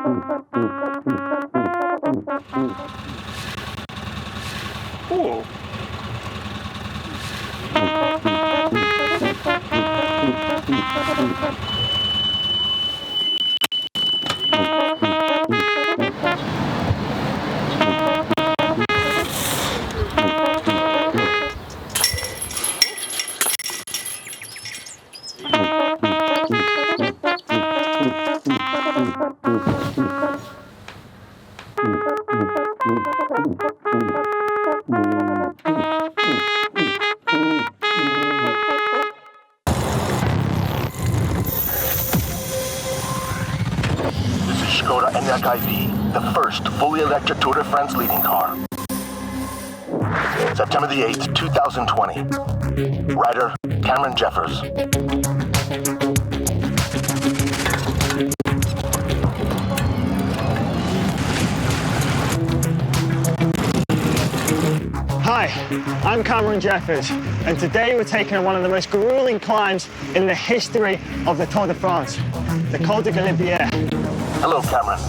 Cool. The first fully electric Tour de France leading car. September the 8th, 2020. Rider, Cameron Jeffers. Hi, I'm Cameron Jeffers, and today we're taking on one of the most grueling climbs in the history of the Tour de France, the Col de Galibier. Hello, Cameron.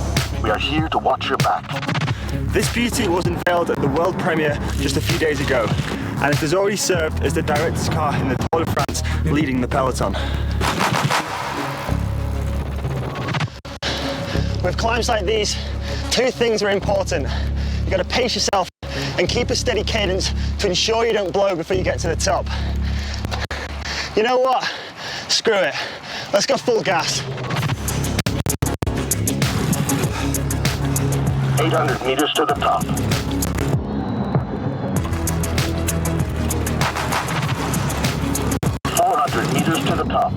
We are here to watch your back. This beauty was unveiled at the world premiere just a few days ago, and it has already served as the director's car in the Tour de France, leading the peloton. With climbs like these, two things are important. You've got to pace yourself and keep a steady cadence to ensure you don't blow before you get to the top. You know what? Screw it. Let's go full gas. 800 meters to the top. 400 meters to the top.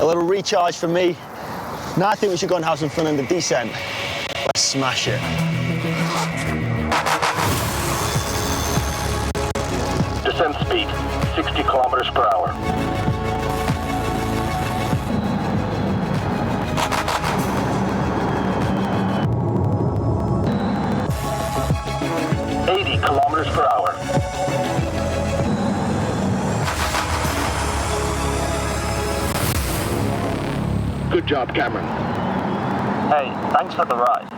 A little recharge for me. Now I think we should go and have some fun in the descent. Let's smash it. Descent speed, 60 kilometers per hour. Kilometers per hour. Good job, Cameron. Hey, thanks for the ride.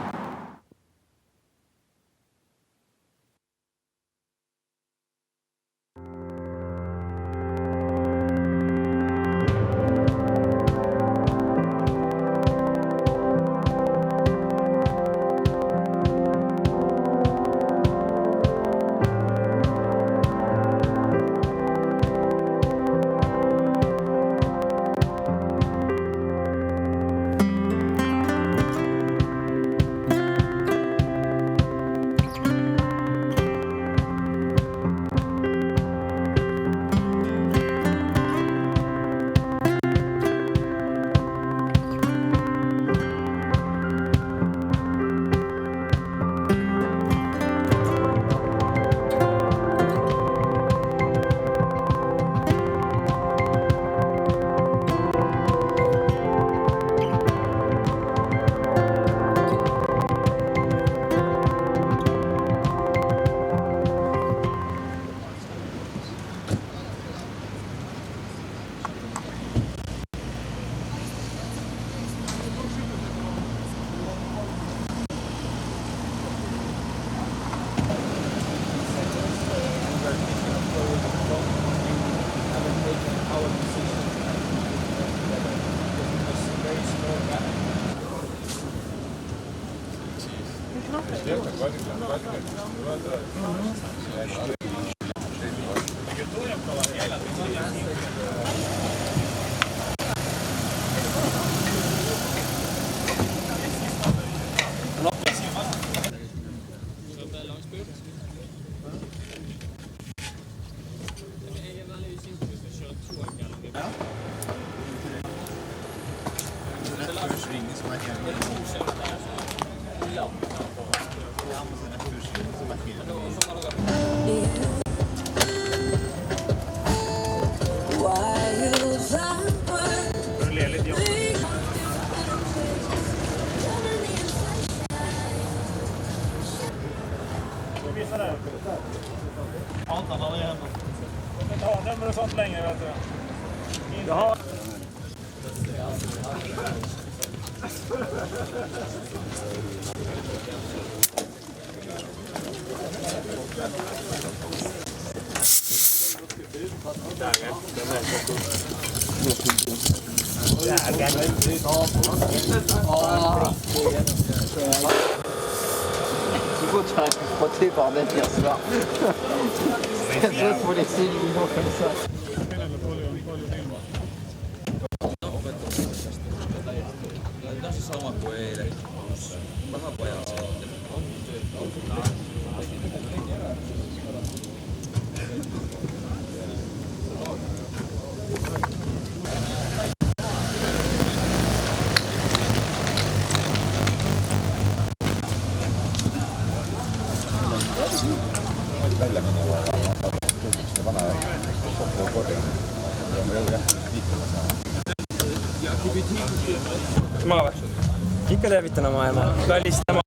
A-nummer och sånt längre, vet du. Jaha. Thibaut, tu arrêtes de frotter, bordel, hier soir. C'est ça pour laisser les millions comme ça. Ikka tervitan oma ema, kallist ema,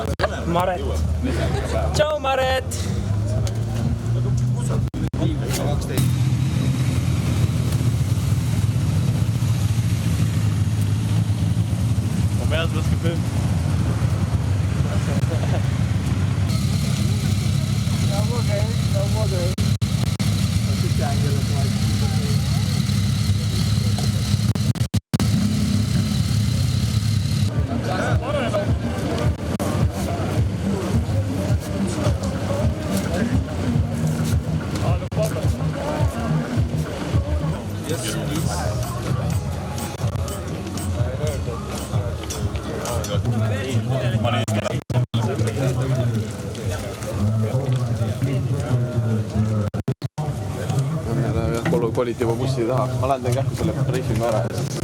Maret. Tšau, Maret! Kom med, vi ska film. Koliti juba bussi taha. Ma lähen teen kähku selle briifingu ära ja siis...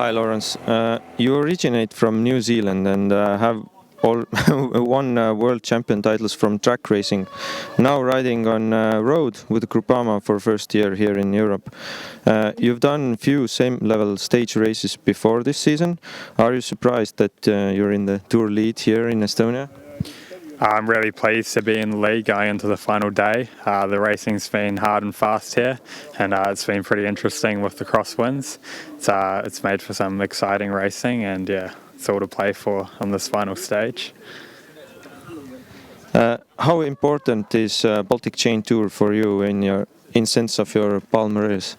Hi, Lawrence. You originate from New Zealand and have all won world champion titles from track racing. Now riding on road with Groupama for first year here in Europe. You've done few same level stage races before this season. Are you surprised that you're in the tour lead here in Estonia? I'm really pleased to be in the league going into the final day. The racing's been hard and fast here, and it's been pretty interesting with the crosswinds. It's made for some exciting racing, and yeah, it's all to play for on this final stage. How important is Baltic Chain Tour for you in sense of your palmarès?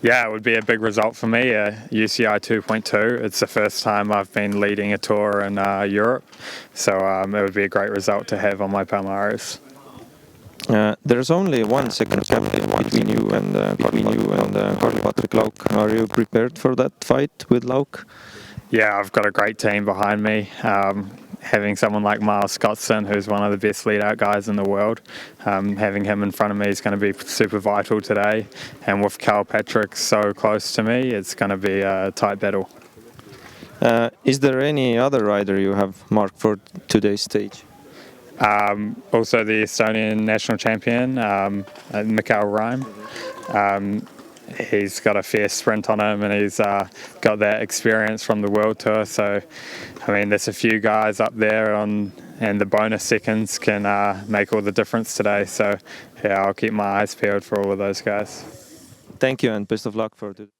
Yeah, it would be a big result for me, UCI 2.2. It's the first time I've been leading a tour in Europe, so it would be a great result to have on my palmarès. There's only 1 second gap between you and Patrick Lauk. Are you prepared for that fight with Lauk? Yeah, I've got a great team behind me. Having someone like Miles Scottson, who's one of the best lead-out guys in the world, having him in front of me is going to be super vital today. And with Cal Patrick so close to me, it's going to be a tight battle. Is there any other rider you have marked for today's stage? Also the Estonian national champion, Mikael Rime. He's got a fierce sprint on him, and he's got that experience from the World Tour. So, I mean, there's a few guys up there and the bonus seconds can make all the difference today. So, yeah, I'll keep my eyes peeled for all of those guys. Thank you and best of luck for today.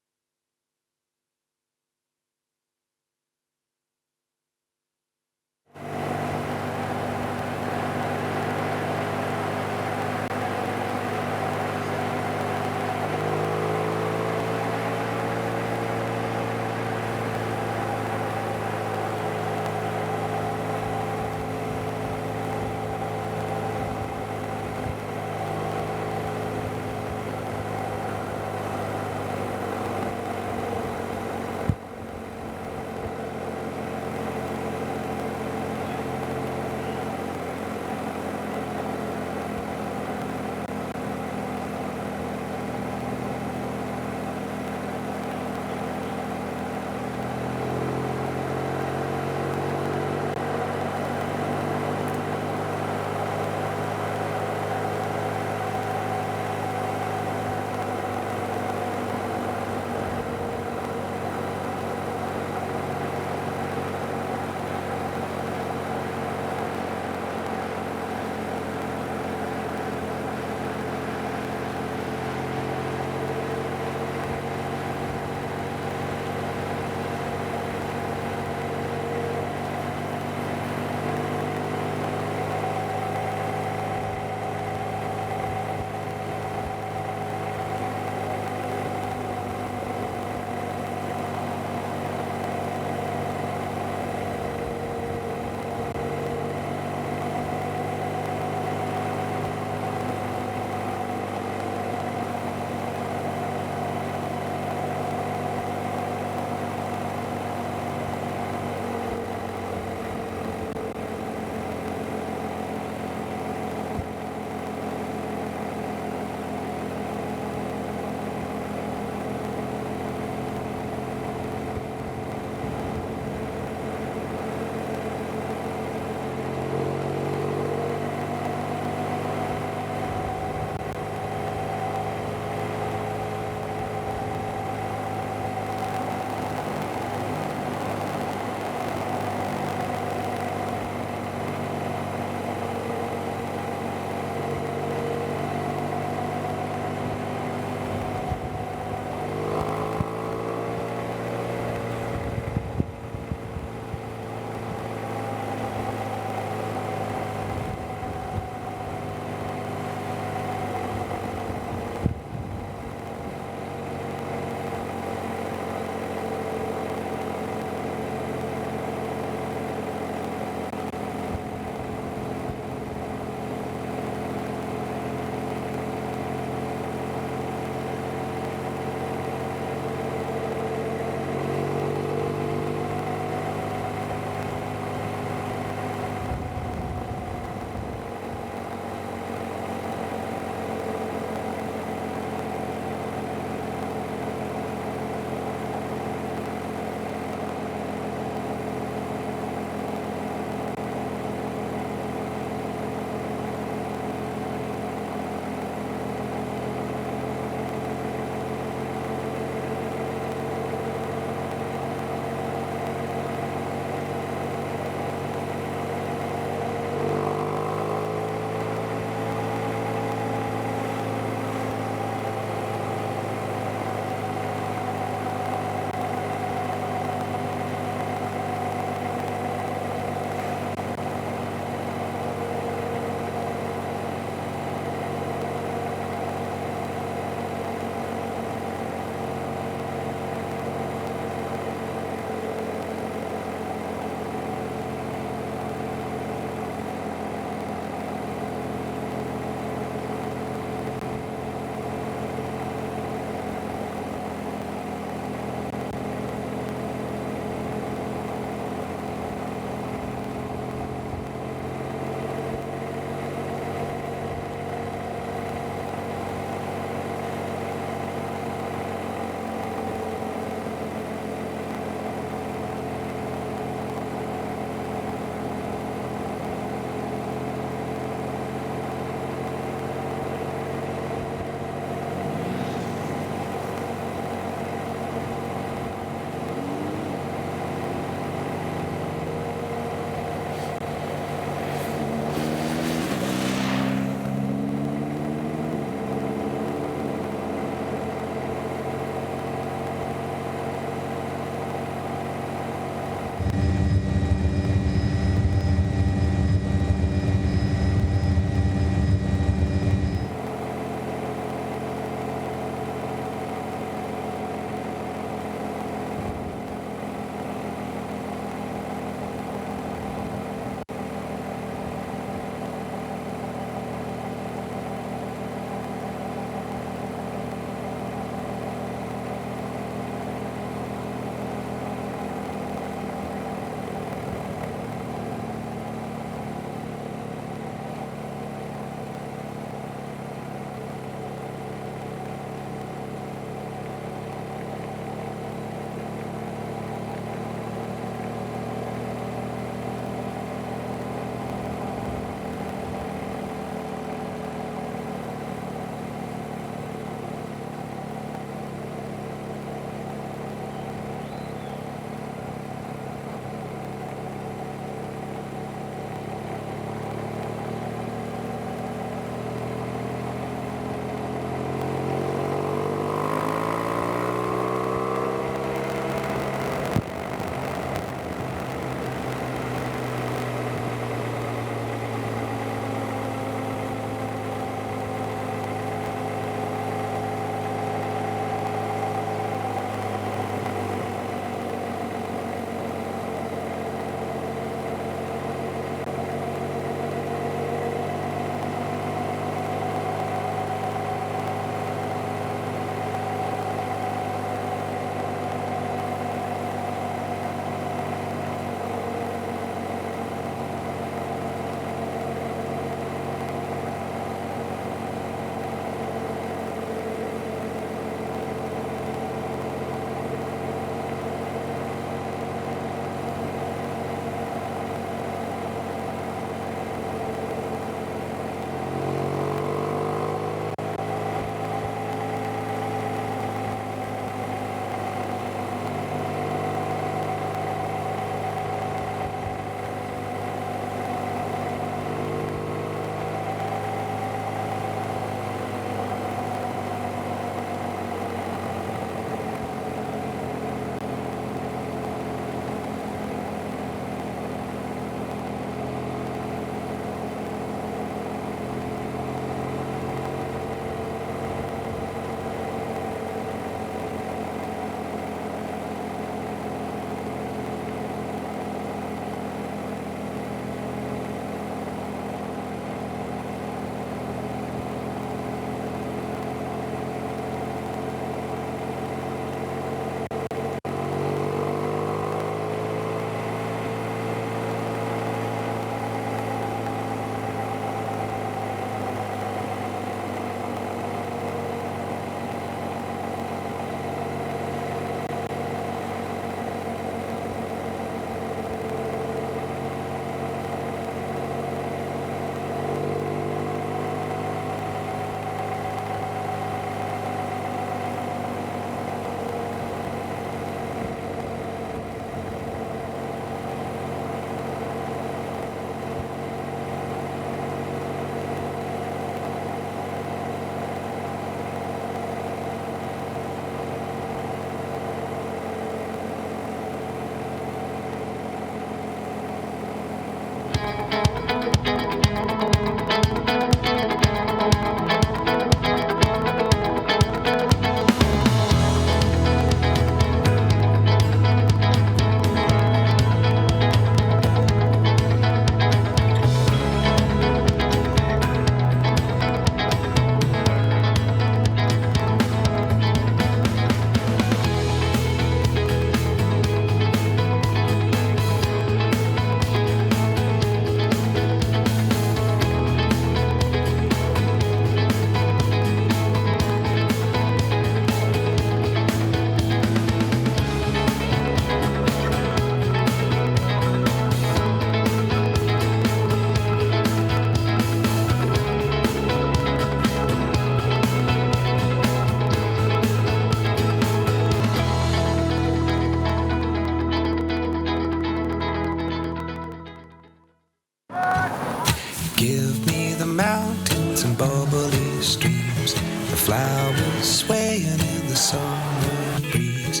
beneath the mountains and bubbly streams, the flowers swaying in the summer breeze.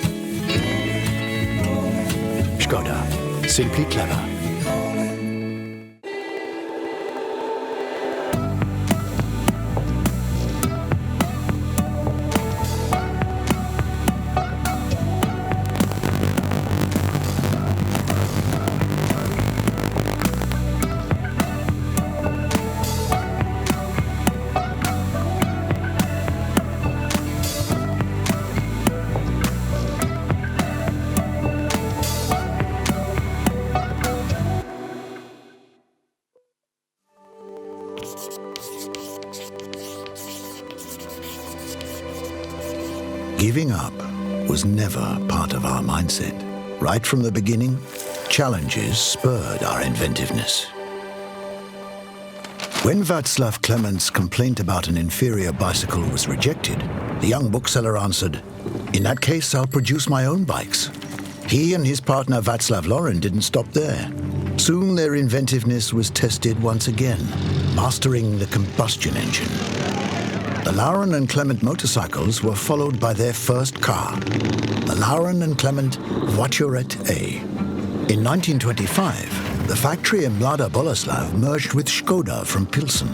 Skoda. Simply clever. Giving up was never part of our mindset. Right from the beginning, challenges spurred our inventiveness. When Václav Klemens' complaint about an inferior bicycle was rejected, the young bookseller answered, "In that case, I'll produce my own bikes." He and his partner Václav Laurin didn't stop there. Soon their inventiveness was tested once again, mastering the combustion engine. The Laurin and Clement motorcycles were followed by their first car, the Laurin and Clement Voiturette A. In 1925, the factory in Mlada Boleslav merged with Škoda from Pilsen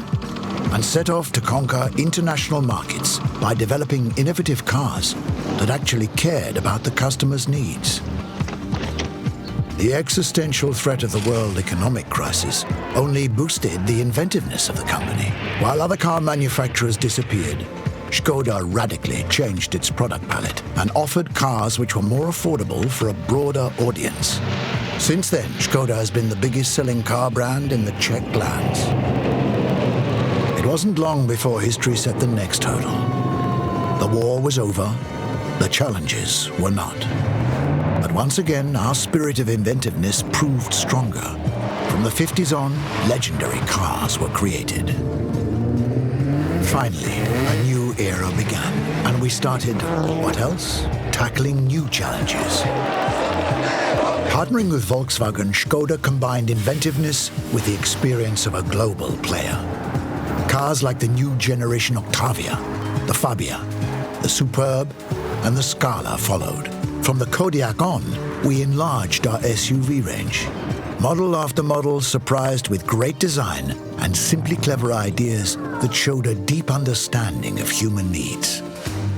and set off to conquer international markets by developing innovative cars that actually cared about the customer's needs. The existential threat of the world economic crisis only boosted the inventiveness of the company. While other car manufacturers disappeared, Škoda radically changed its product palette and offered cars which were more affordable for a broader audience. Since then, Škoda has been the biggest selling car brand in the Czech lands. It wasn't long before history set the next hurdle. The war was over, the challenges were not. But once again, our spirit of inventiveness proved stronger. From the 50s on, legendary cars were created. Finally, a new era began, and we started, what else? Tackling new challenges. Partnering with Volkswagen, Škoda combined inventiveness with the experience of a global player. Cars like the new generation Octavia, the Fabia, the Superb, and the Scala followed. From the Kodiaq on, we enlarged our SUV range. Model after model surprised with great design and simply clever ideas that showed a deep understanding of human needs.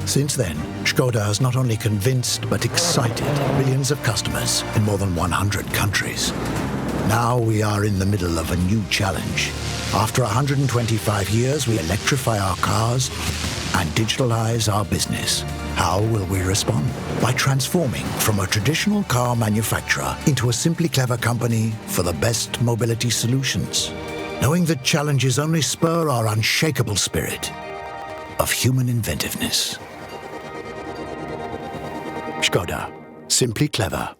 Since then, Škoda has not only convinced but excited millions of customers in more than 100 countries. Now we are in the middle of a new challenge. After 125 years, we electrify our cars and digitalize our business. How will we respond? By transforming from a traditional car manufacturer into a simply clever company for the best mobility solutions. Knowing that challenges only spur our unshakable spirit of human inventiveness. Škoda. Simply clever.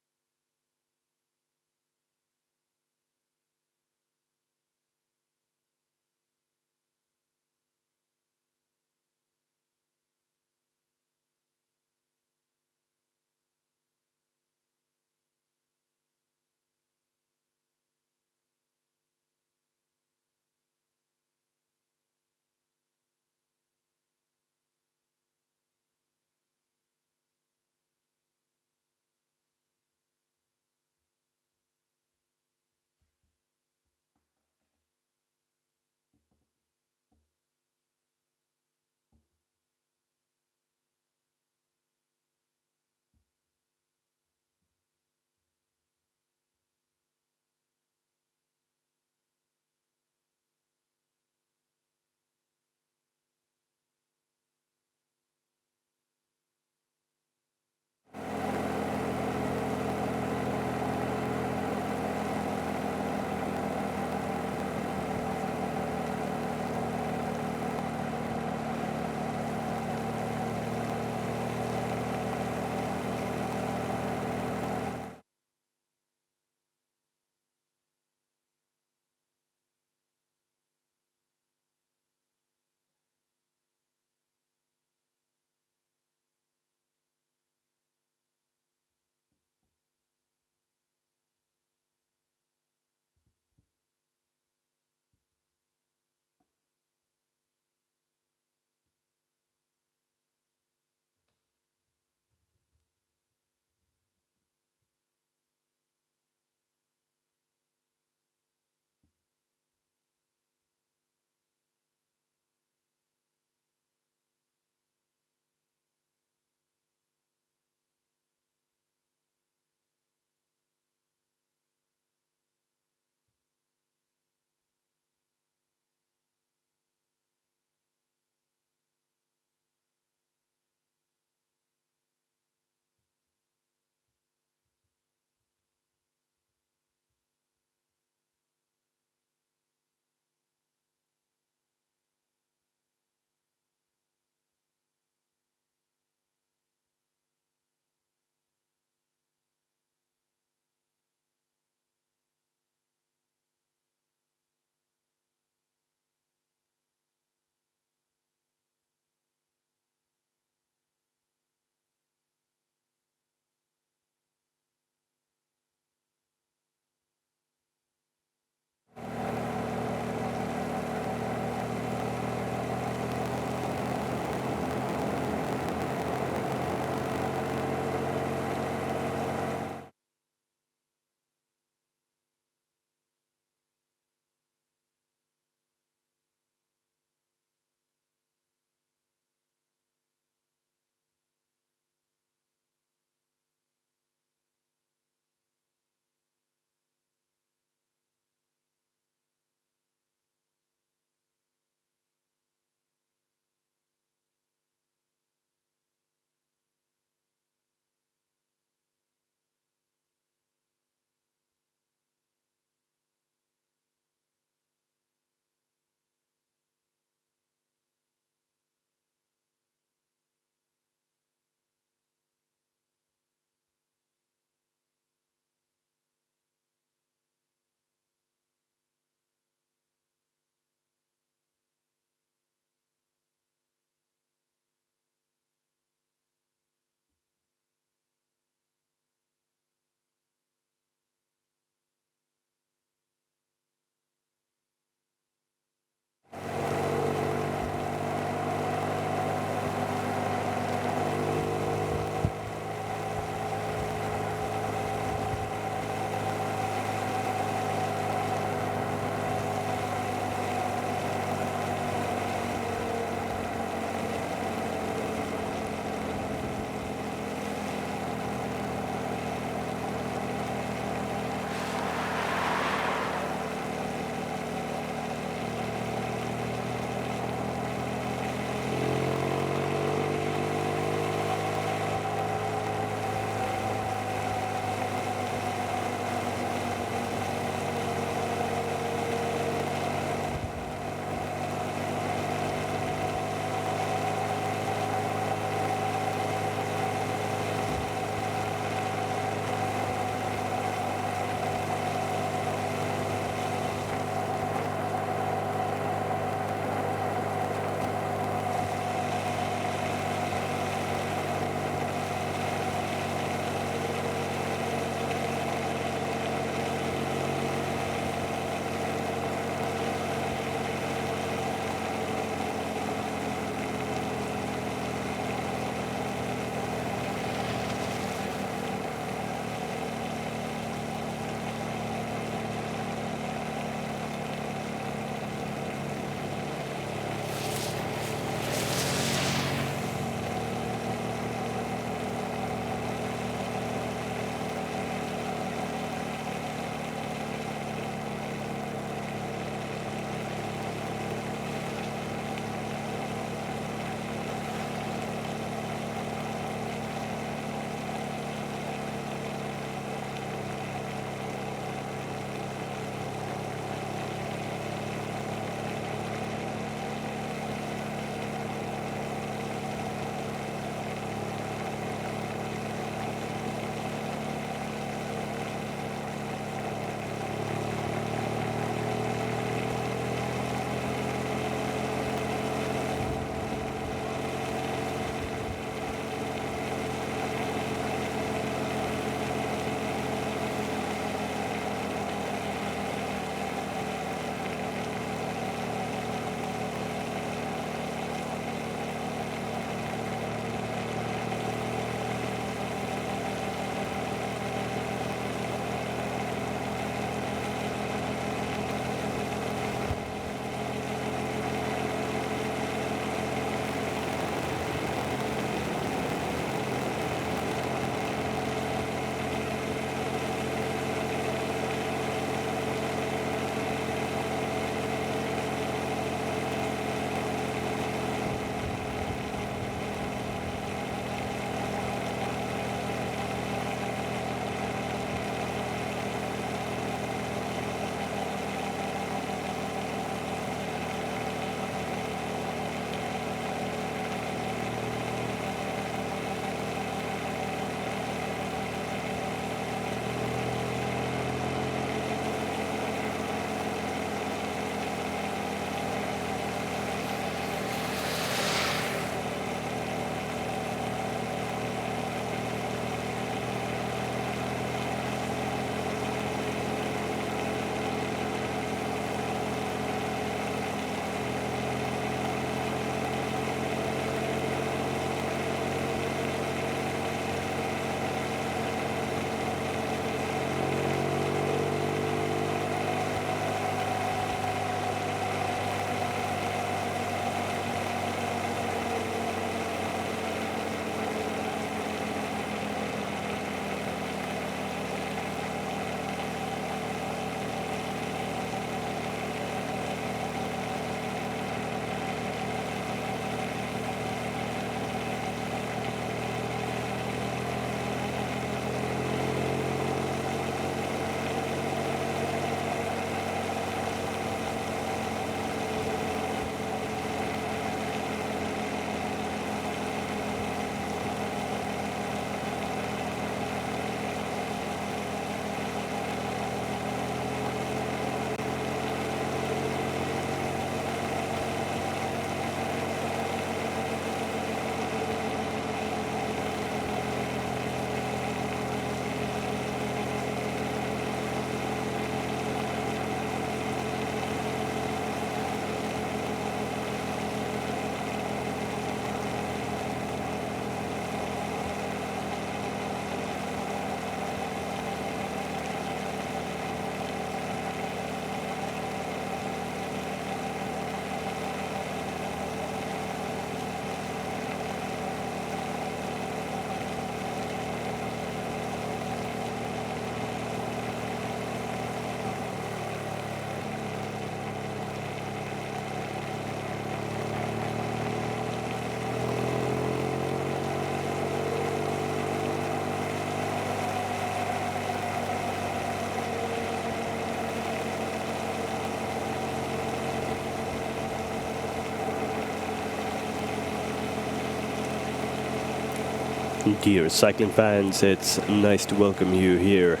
Dear cycling fans, it's nice to welcome you here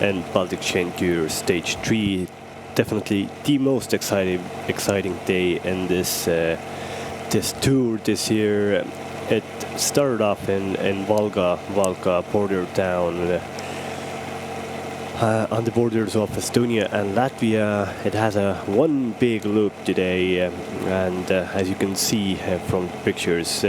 in Baltic Chain Tour Stage 3. Definitely the most exciting day in this tour this year. It started off in Valga border town on the borders of Estonia and Latvia. It has one big loop today, and as you can see from the pictures,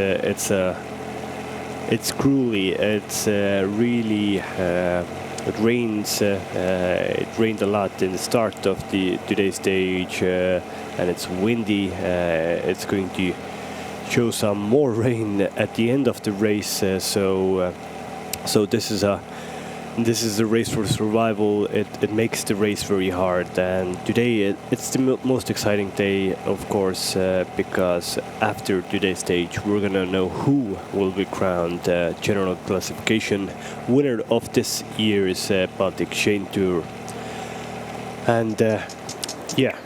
it's gruely. It's really it rains. It rained a lot in the start of today's stage, and it's windy. It's going to show some more rain at the end of the race. So this is a race for survival. It makes the race very hard, and today it's the most exciting day, of course, because after today's stage we're gonna know who will be crowned general classification winner of this year's Baltic Chain Tour. And yeah.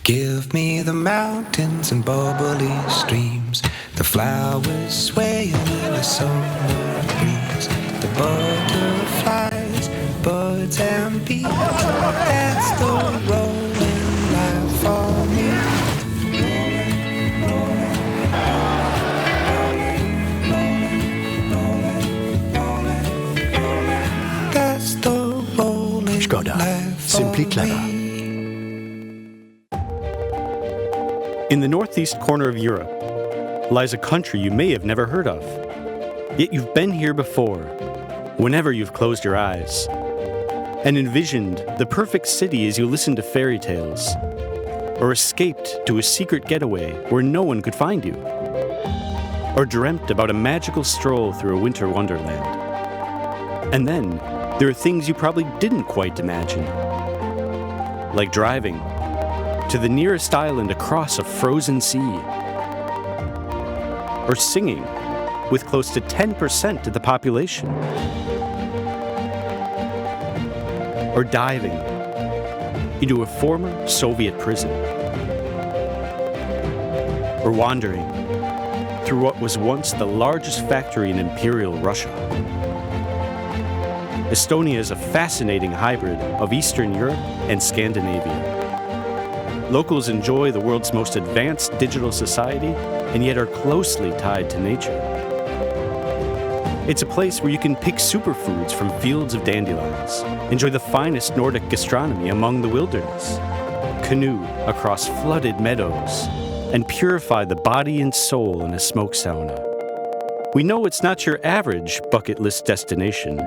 Give me the mountains and bubbly streams, the flowers swaying in the summer breeze, the butterflies, birds and bees. That's the rolling life for me. That's the rolling Skoda. life for Simply clever. me. In the northeast corner of Europe lies a country you may have never heard of. Yet you've been here before, whenever you've closed your eyes, and envisioned the perfect city as you listened to fairy tales, or escaped to a secret getaway where no one could find you, or dreamt about a magical stroll through a winter wonderland. And then there are things you probably didn't quite imagine, like driving to the nearest island across a frozen sea, or singing with close to 10% of the population, or diving into a former Soviet prison, or wandering through what was once the largest factory in Imperial Russia. Estonia is a fascinating hybrid of Eastern Europe and Scandinavia. Locals enjoy the world's most advanced digital society and yet are closely tied to nature. It's a place where you can pick superfoods from fields of dandelions, enjoy the finest Nordic gastronomy among the wilderness, canoe across flooded meadows, and purify the body and soul in a smoke sauna. We know it's not your average bucket list destination,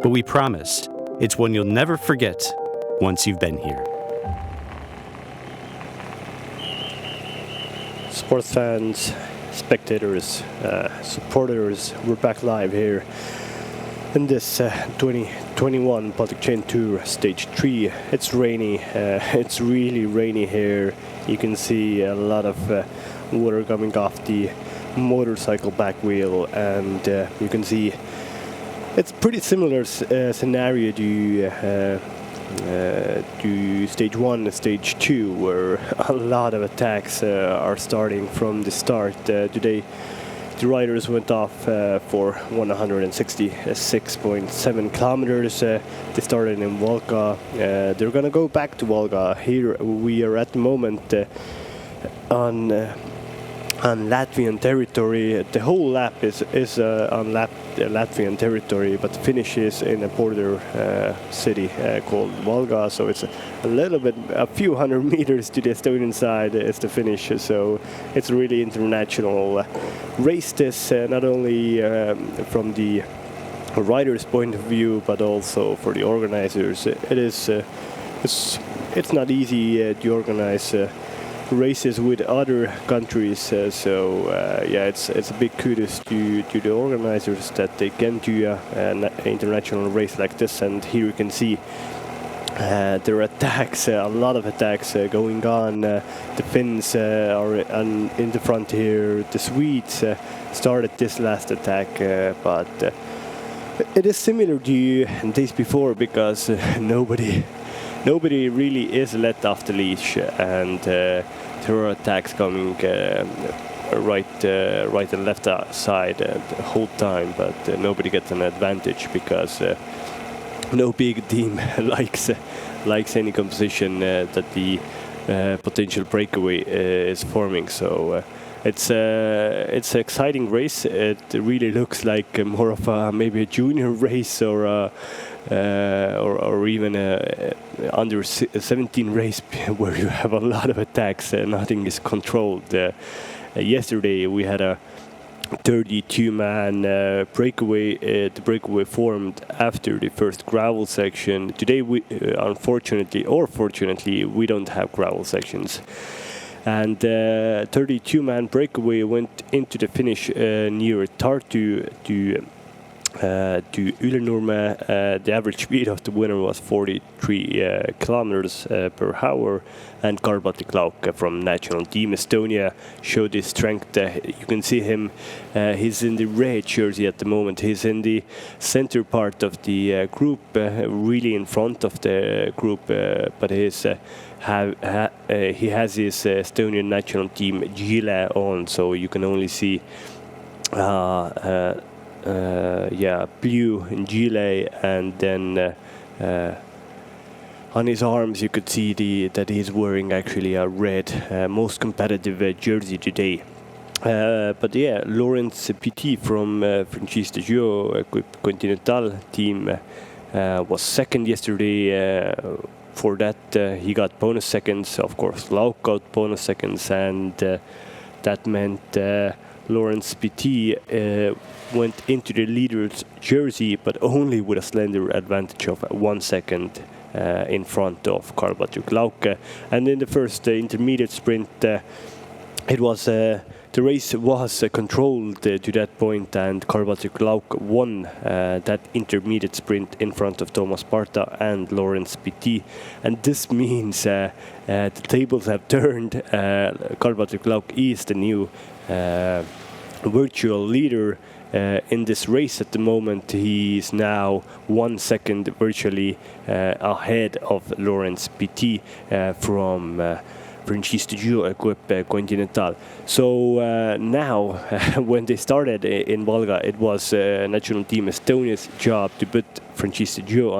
but we promise it's one you'll never forget once you've been here. Sports fans, spectators, supporters, we're back live here in this 2021 Baltic Chain Tour Stage 3. It's rainy, it's really rainy here. You can see a lot of water coming off the motorcycle back wheel, and you can see it's pretty similar scenario to Stage 1 and Stage 2, where a lot of attacks are starting from the start. Today the riders went off for 166.7 kilometers. They started in Valga. They're gonna go back to Valga. Here we are at the moment on Latvian territory. The whole lap is on Latvian territory, but the finish is in a border city called Valga. So it's a few hundred meters to the Estonian side is the finish. So it's a really international race. This not only from the riders' point of view, but also for the organizers. It's it's not easy to organize races with other countries. So it's a big kudos to the organizers that they can do an international race like this. And here you can see there are attacks, a lot of attacks going on. The Finns are in the front here. The Swedes started this last attack, but it is similar to days before because nobody really is let off the leash, and there are attacks coming right and left side the whole time, but nobody gets an advantage because no big team likes any composition that the potential breakaway is forming. So it's an exciting race. It really looks like more of maybe a junior race or even a under 17 race where you have a lot of attacks. Nothing is controlled. Yesterday we had a 32-man breakaway. The breakaway formed after the first gravel section. Today, we unfortunately or fortunately, we don't have gravel sections. And 32-man breakaway went into the finish near Tartu to Ylänurme. The average speed of the winner was 43 kilometers per hour, and Baltic from national team Estonia showed his strength. You can see him, he's in the red jersey at the moment. He's in the center part of the group, really in front of the group, but he has his Estonian national team Gile on, so you can only see blue in Gile, and then on his arms you could see that he's wearing actually a red, most competitive jersey today. But yeah, Lawrence Petit from Franchise de Gio Continental team was second yesterday. For that he got bonus seconds, of course. Lauk got bonus seconds, and that meant Lawrence Petit went into the leader's jersey, but only with a slender advantage of 1 second in front of Baltic Lauke. And in the first intermediate sprint, it was the race was controlled to that point, and Baltic Lauke won that intermediate sprint in front of Thomas Parta and Lawrence Petit. And this means the tables have turned. Baltic Lauke is the new virtual leader in this race at the moment. He is now 1 second virtually ahead of Lawrence Petit from Franchise de Gio Equipe Continental. So now, when they started in Valga, it was national team Estonia's job to put Franchise de Gio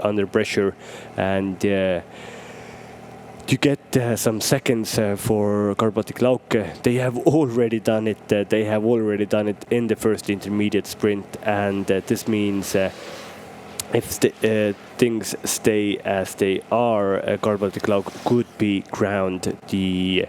under pressure and to get some seconds for Baltic Lauke. They have already done it. They have already done it in the first intermediate sprint, and this means if things stay as they are, Baltic Lauke could be crowned the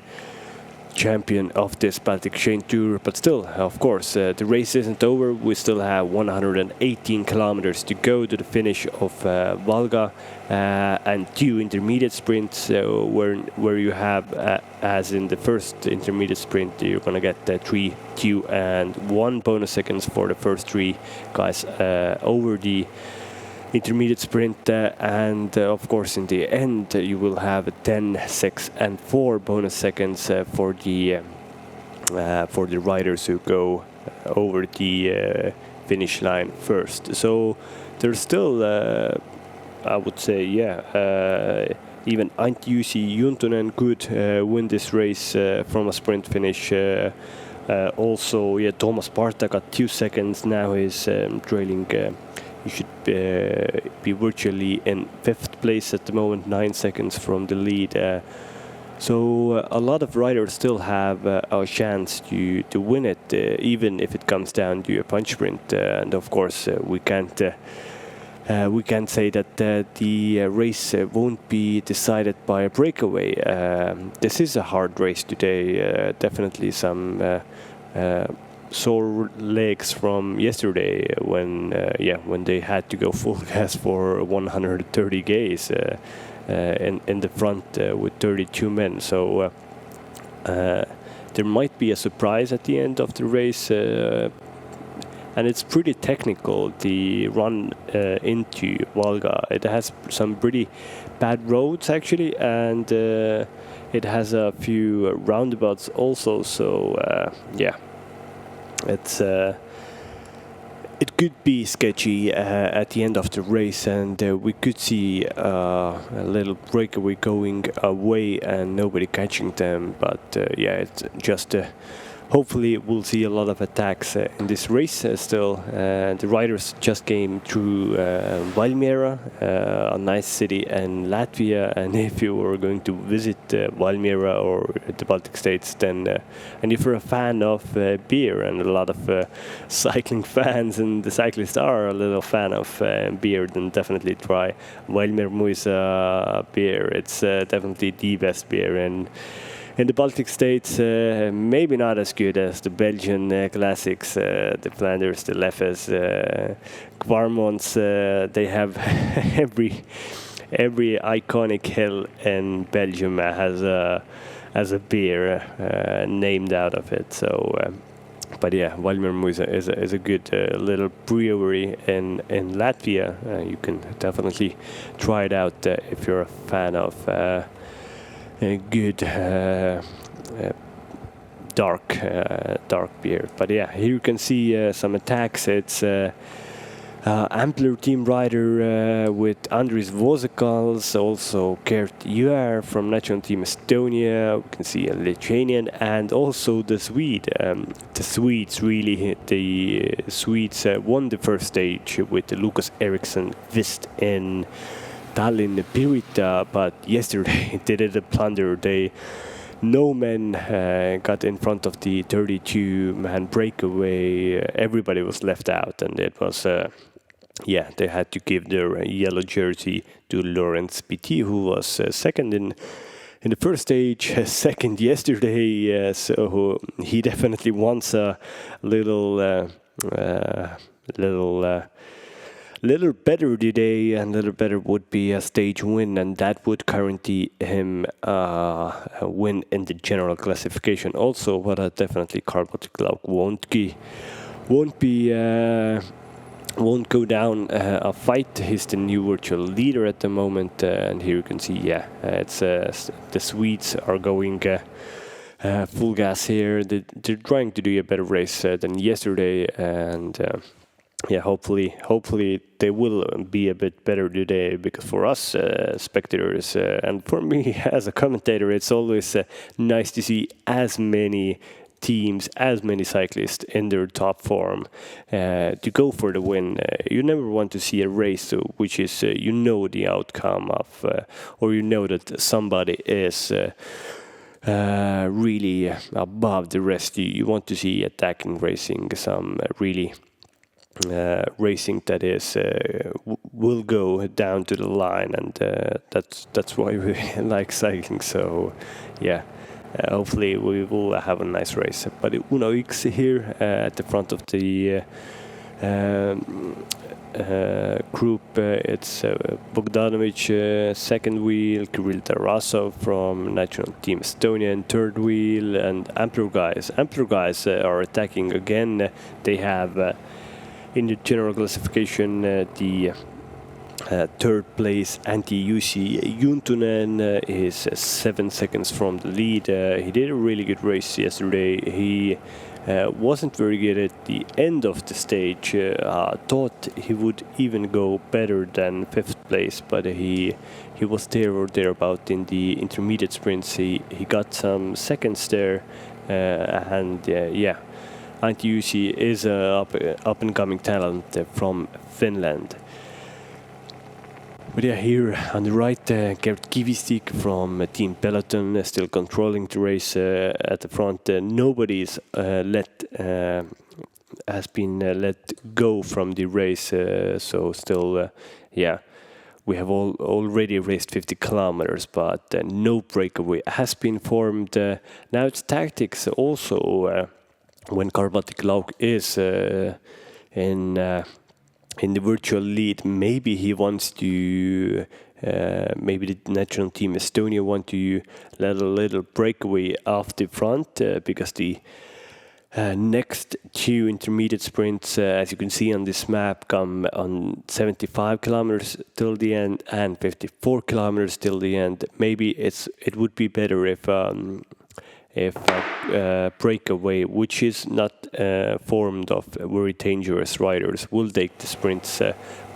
champion of this Baltic Chain Tour. But still, of course, the race isn't over. We still have 118 kilometers to go to the finish of Valga, and 2 intermediate sprints where you have, as in the first intermediate sprint, you're gonna get 3, 2, and 1 bonus seconds for the first 3 guys over the intermediate sprint, and of course in the end you will have 10, 6, and 4 bonus seconds for the riders who go over the finish line first. So there's still, I would say, even Antti Juntunen could win this race from a sprint finish. Also, Thomas Parta got 2 seconds. Now he's trailing. You should be virtually in 5th place at the moment, 9 seconds from the lead. So a lot of riders still have a chance to win it, even if it comes down to a punch sprint. And of course, we can't say that the race won't be decided by a breakaway. This is a hard race today. Definitely some sore legs from yesterday when they had to go full gas for 130 Ks. in the front with 32 men. So there might be a surprise at the end of the race. And it's pretty technical, the run into Volga. It has some pretty bad roads actually, and it has a few roundabouts also. So yeah, it could be sketchy at the end of the race, and we could see a little breakaway going away and nobody catching them. But yeah, it's just hopefully we'll see a lot of attacks in this race still. The riders just came through Valmiera, a nice city in Latvia, and if you were going to visit Valmiera or the Baltic states, then and if you're a fan of beer, and a lot of cycling fans and the cyclists are a little fan of beer, then definitely try Valmiera Muisa beer. It's definitely the best beer. And in the Baltic states, maybe not as good as the Belgian classics, the Flanders, the Leffes, Kvarmonts. They have every iconic hill in Belgium has a beer named out of it. So, but yeah, Valmiera Muisa is a good little brewery in Latvia. You can definitely try it out if you're a fan of good dark beer. But yeah, here you can see some attacks. It's Ampler team rider with Andris Vozekals, also Gert Juer from national team Estonia. We can see a Lithuanian and also the Swede. The Swedes won the first stage with Lucas Eriksson Vist in Tallinn Pirita, but yesterday they did a blunder. No men got in front of the 32-man breakaway. Everybody was left out, and it was they had to give their yellow jersey to Lawrence Petit, who was second in the first stage, second yesterday. So he definitely wants a little better today, and little better would be a stage win, and that would guarantee him a win in the general classification also. But definitely Karl-Patrik Lauk won't go down a fight. He's the new virtual leader at the moment, and here you can see, it's the Swedes are going full gas here. They're trying to do a better race than yesterday, and hopefully they will be a bit better today, because for us spectators and for me as a commentator, it's always nice to see as many teams, as many cyclists in their top form to go for the win. You never want to see a race which is the outcome of, or that somebody is really above the rest. You want to see attacking racing, some really racing that is will go down to the line, and that's why we like cycling. So hopefully we will have a nice race. But Uno X here at the front of the group, it's Bogdanovic second wheel, Kirill Tarasov from national team Estonia in third wheel, and Ampler guys are attacking again. They have in the general classification, the third place Antti Jussi Juntunen is 7 seconds from the lead. He did a really good race yesterday. He wasn't very good at the end of the stage. Thought he would even go better than 5th place, but he was there or thereabout in the intermediate sprints. He got some seconds there, Antti Jussi is an up-and-coming talent from Finland. But here on the right, Gert Kivistik from Team Peloton, still controlling the race at the front. Nobody is has been let go from the race, so still, we have already raced 50 kilometers, but no breakaway has been formed. Now it's tactics also. When Karl-Patrik Lauk is in the virtual lead, maybe he wants to maybe the national team Estonia want to let a little breakaway off the front because the next two intermediate sprints, as you can see on this map, come on 75 kilometers till the end and 54 kilometers till the end. Maybe it would be better if breakaway, which is not formed of very dangerous riders, will take the sprints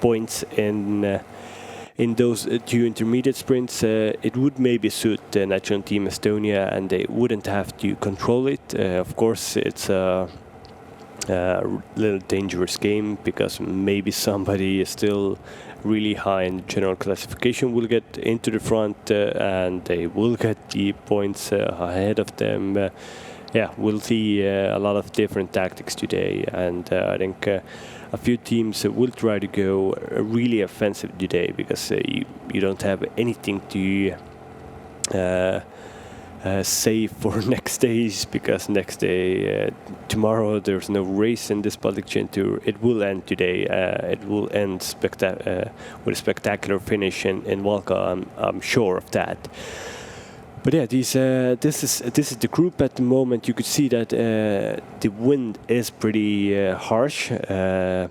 points in those two intermediate sprints. It would maybe suit the national team Estonia, and they wouldn't have to control it. Of course, it's a little dangerous game because maybe somebody is still really high in the general classification will get into the front and they will get the points ahead of them. Yeah, we'll see a lot of different tactics today, and I think a few teams will try to go really offensive today because you don't have anything to save for next days, because next day, tomorrow, there's no race in this Baltic Chain Tour. It will end today. It will end with a spectacular finish in Valka. I'm sure of that. But yeah, this is the group at the moment. You could see that the wind is pretty harsh, and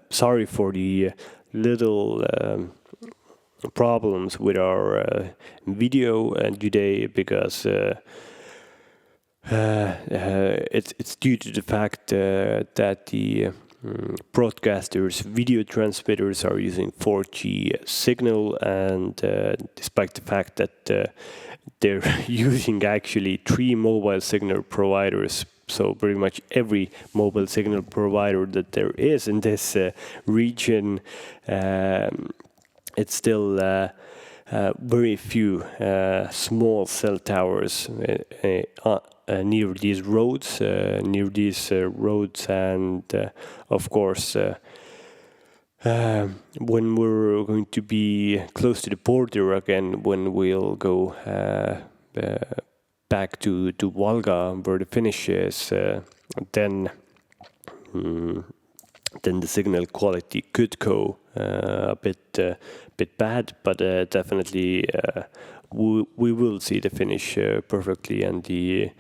sorry for the little problems with our video today, because it's due to the fact that the broadcasters' video transmitters are using 4G signal, and despite the fact that they're using actually 3 mobile signal providers, so pretty much every mobile signal provider that there is in this region, it's still very few small cell towers near these roads, and of course, when we're going to be close to the border again, when we'll go back to Valga, where the finish is, then the signal quality could go a bit bad, but definitely we will see the finish perfectly, and the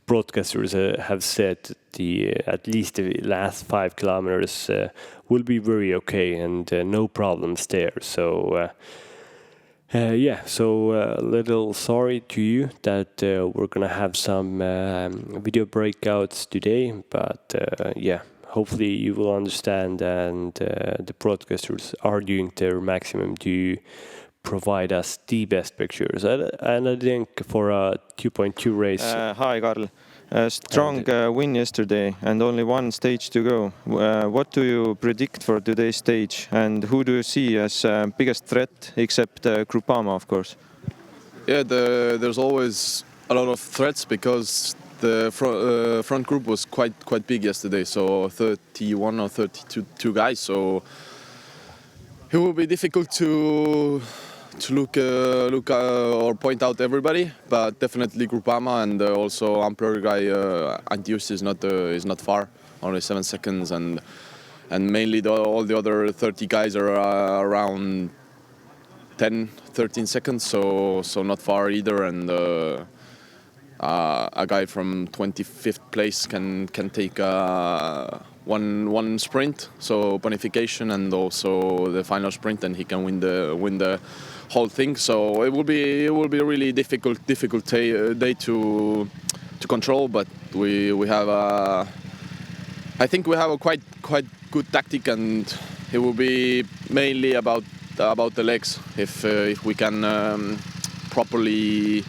broadcasters have said at least the last 5 kilometers will be very okay, and no problems there. So yeah, so a little sorry to you that we're gonna have some video breakouts today, but yeah, hopefully you will understand, and the broadcasters are doing their maximum to provide us the best pictures. And I think for a 2.2 race... Hi, Karl. Strong win yesterday and only one stage to go. What do you predict for today's stage, and who do you see as biggest threat, except Groupama, of course? Yeah, there's always a lot of threats because the front group was quite big yesterday, so 31 or 32 guys. So it will be difficult to look or point out everybody, but definitely Groupama, and also Ampler guy Antius is not far, only 7 seconds, and mainly all the other 30 guys are around 10-13 seconds, so not far either, and a guy from 25th place can take one sprint, so bonification, and also the final sprint, and he can win the whole thing. So it will be a really difficult day to control, but we have I think we have a quite good tactic, and it will be mainly about the legs. If we can properly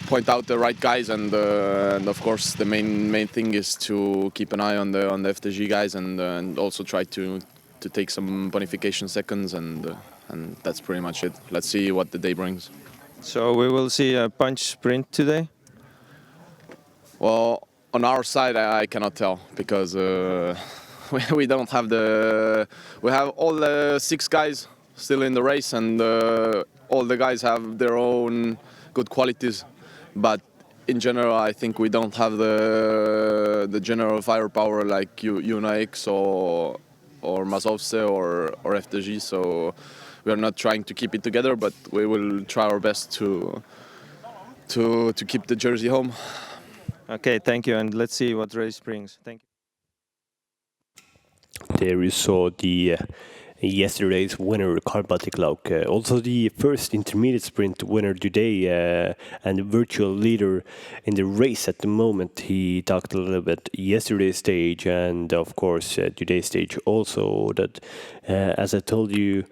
point out the right guys, and of course the main thing is to keep an eye on the FTG guys, and also try to take some bonification seconds, and that's pretty much it. Let's see what the day brings. So we will see a punch sprint today? Well, on our side I cannot tell, because we don't have we have all the 6 guys still in the race, and all the guys have their own good qualities, but in general I think we don't have the general firepower like UNAX or Mazovce or FDG. So we are not trying to keep it together, but we will try our best to keep the jersey home. Okay, thank you, and let's see what race brings. Thank you. There you saw the yesterday's winner, Baltic. Also the first intermediate sprint winner today and the virtual leader in the race at the moment. He talked a little bit yesterday's stage and of course today's stage also, that as I told you,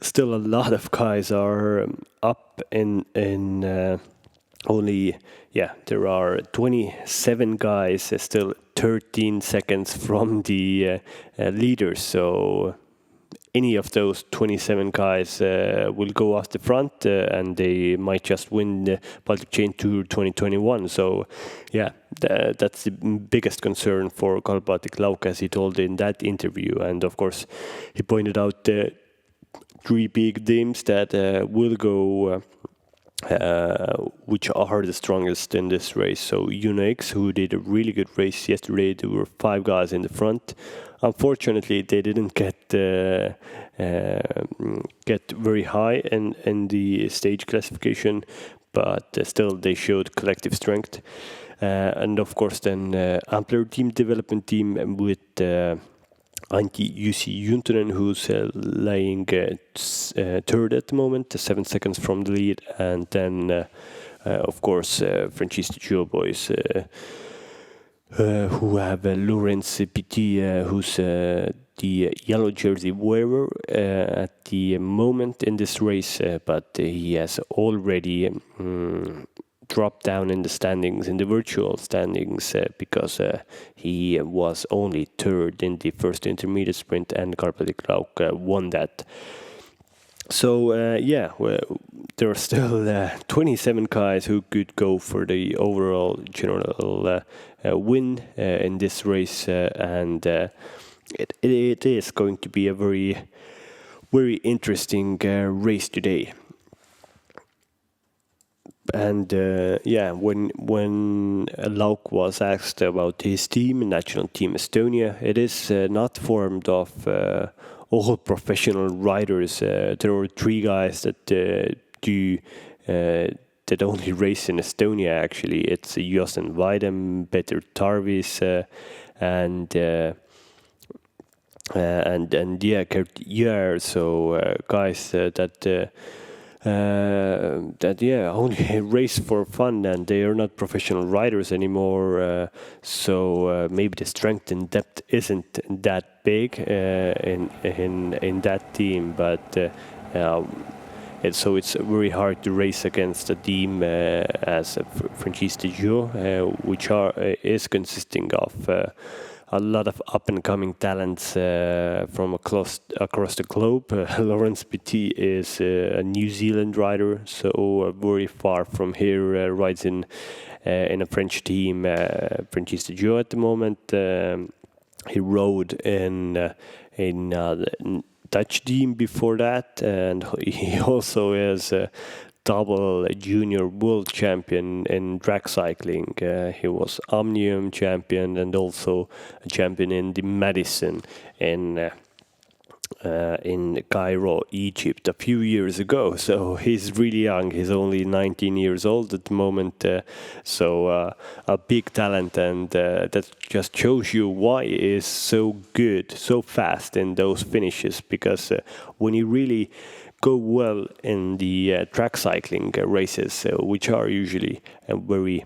still a lot of guys are up in only, there are 27 guys still 13 seconds from the leaders. So any of those 27 guys will go off the front and they might just win the Baltic Chain Tour 2021. So that's the biggest concern for Baltic, as he told in that interview. And of course, he pointed out the 3 big teams that will go which are the strongest in this race. So UNX, who did a really good race yesterday, there were 5 guys in the front. Unfortunately, they didn't get very high in the stage classification, but still they showed collective strength. And of course, then Ampler team development team with Antti Jussi Juntunen, who's laying third at the moment, 7 seconds from the lead, and then of course Frenchies Gio boys who have Laurens Petit, who's the yellow jersey wearer at the moment in this race, but he has already dropped down in the standings, in the virtual standings, because he was only third in the first intermediate sprint, and Baltic won that. So there are still 27 guys who could go for the overall general win in this race, and it is going to be a very, very interesting race today. And when Lauk was asked about his team, National Team Estonia, it is not formed of all professional riders. There are 3 guys that that only race in Estonia. Actually, it's Josten Weidem, Peter Tarvis, and Kurt Jär. So guys that only race for fun, and they are not professional riders anymore. So maybe the strength and depth isn't that big in that team, but it's very hard to race against a team as Frenchies Gio, which is consisting of a lot of up-and-coming talents from across the globe. Laurens Petit is a New Zealand rider, so very far from here, rides in a French team, Frenchies Gio at the moment. He rode in the Dutch team before that, and he also is double junior world champion in drag cycling. He was Omnium champion and also a champion in the Madison in Cairo, Egypt, a few years ago. So he's really young. He's only 19 years old at the moment. So a big talent, and that just shows you why he is so good, so fast in those finishes. Because when you really go well in the track cycling races, which are usually very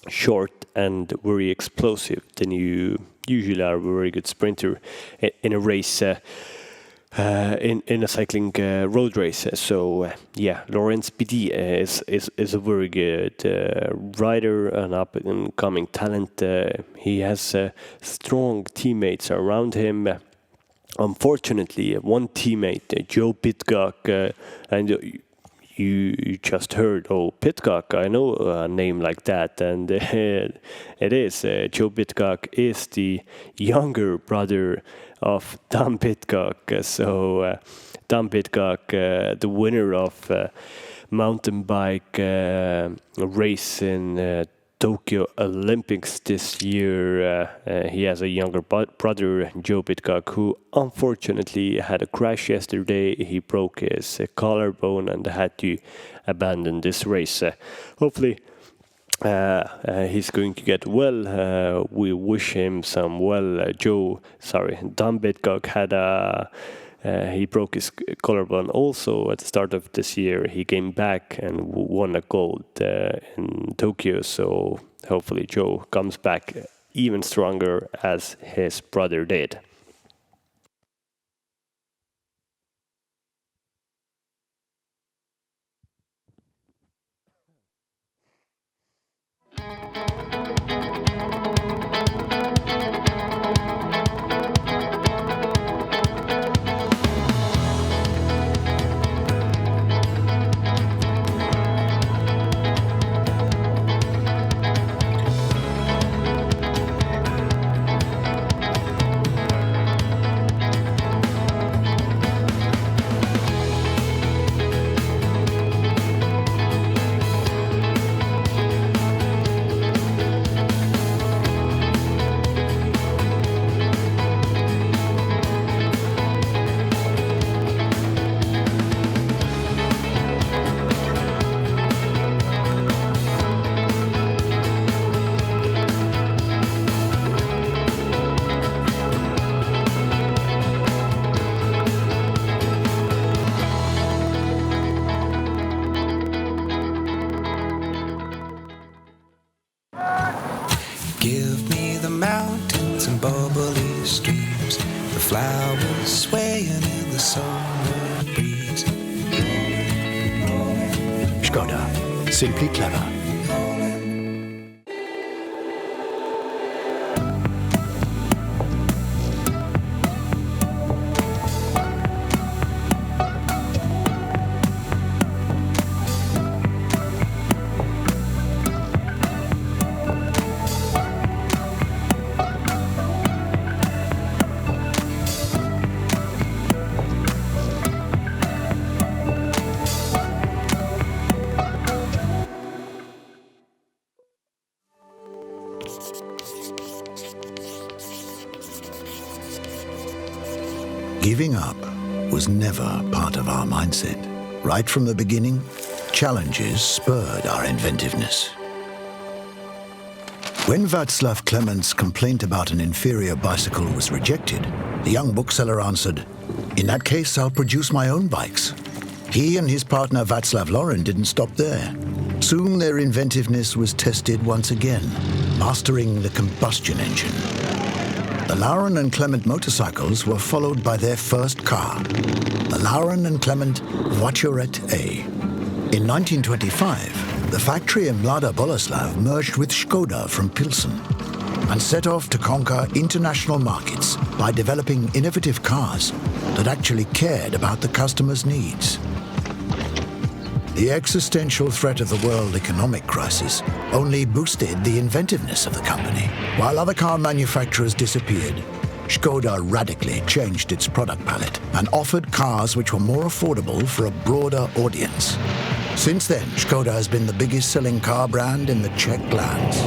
short and very explosive, then you usually are a very good sprinter in a race, in a cycling road race. So Laurens Petit is a very good rider, an up-and-coming talent. He has strong teammates around him. Unfortunately, one teammate, Joe Pitcock, and you just heard, Pitcock, I know a name like that, and it is. Joe Pitcock is the younger brother of Tom Pitcock. So Tom Pitcock, the winner of mountain bike race in Tokyo Olympics this year. He has a younger brother, Joe Pitcock, who unfortunately had a crash yesterday. He broke his collarbone and had to abandon this race. Hopefully he's going to get well. We wish him some well. Don Pitcock had he broke his collarbone also at the start of this year. He came back and won a gold in Tokyo. So hopefully Joe comes back even stronger as his brother did. Give me the mountains and bubbly streams, the flowers swaying in the summer breeze. Škoda. Simply clever. Giving up was never part of our mindset. Right from the beginning, challenges spurred our inventiveness. When Václav Klemens' complaint about an inferior bicycle was rejected, the young bookseller answered, "In that case, I'll produce my own bikes." He and his partner Václav Laurin didn't stop there. Soon their inventiveness was tested once again, mastering the combustion engine. The Laurin and Clement motorcycles were followed by their first car, the Laurin and Clement Voiturette A. In 1925, the factory in Mlada Boleslav merged with Škoda from Pilsen and set off to conquer international markets by developing innovative cars that actually cared about the customer's needs. The existential threat of the world economic crisis only boosted the inventiveness of the company. While other car manufacturers disappeared, Škoda radically changed its product palette and offered cars which were more affordable for a broader audience. Since then, Škoda has been the biggest selling car brand in the Czech lands.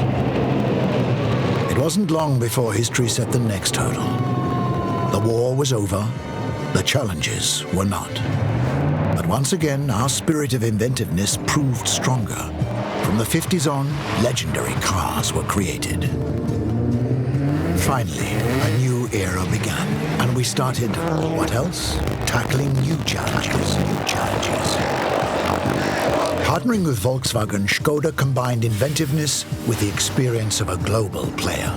It wasn't long before history set the next hurdle. The war was over, the challenges were not. But once again, our spirit of inventiveness proved stronger. From the 50s on, legendary cars were created. Finally, a new era began, and we started, what else? Tackling new challenges. Partnering with Volkswagen, Škoda combined inventiveness with the experience of a global player.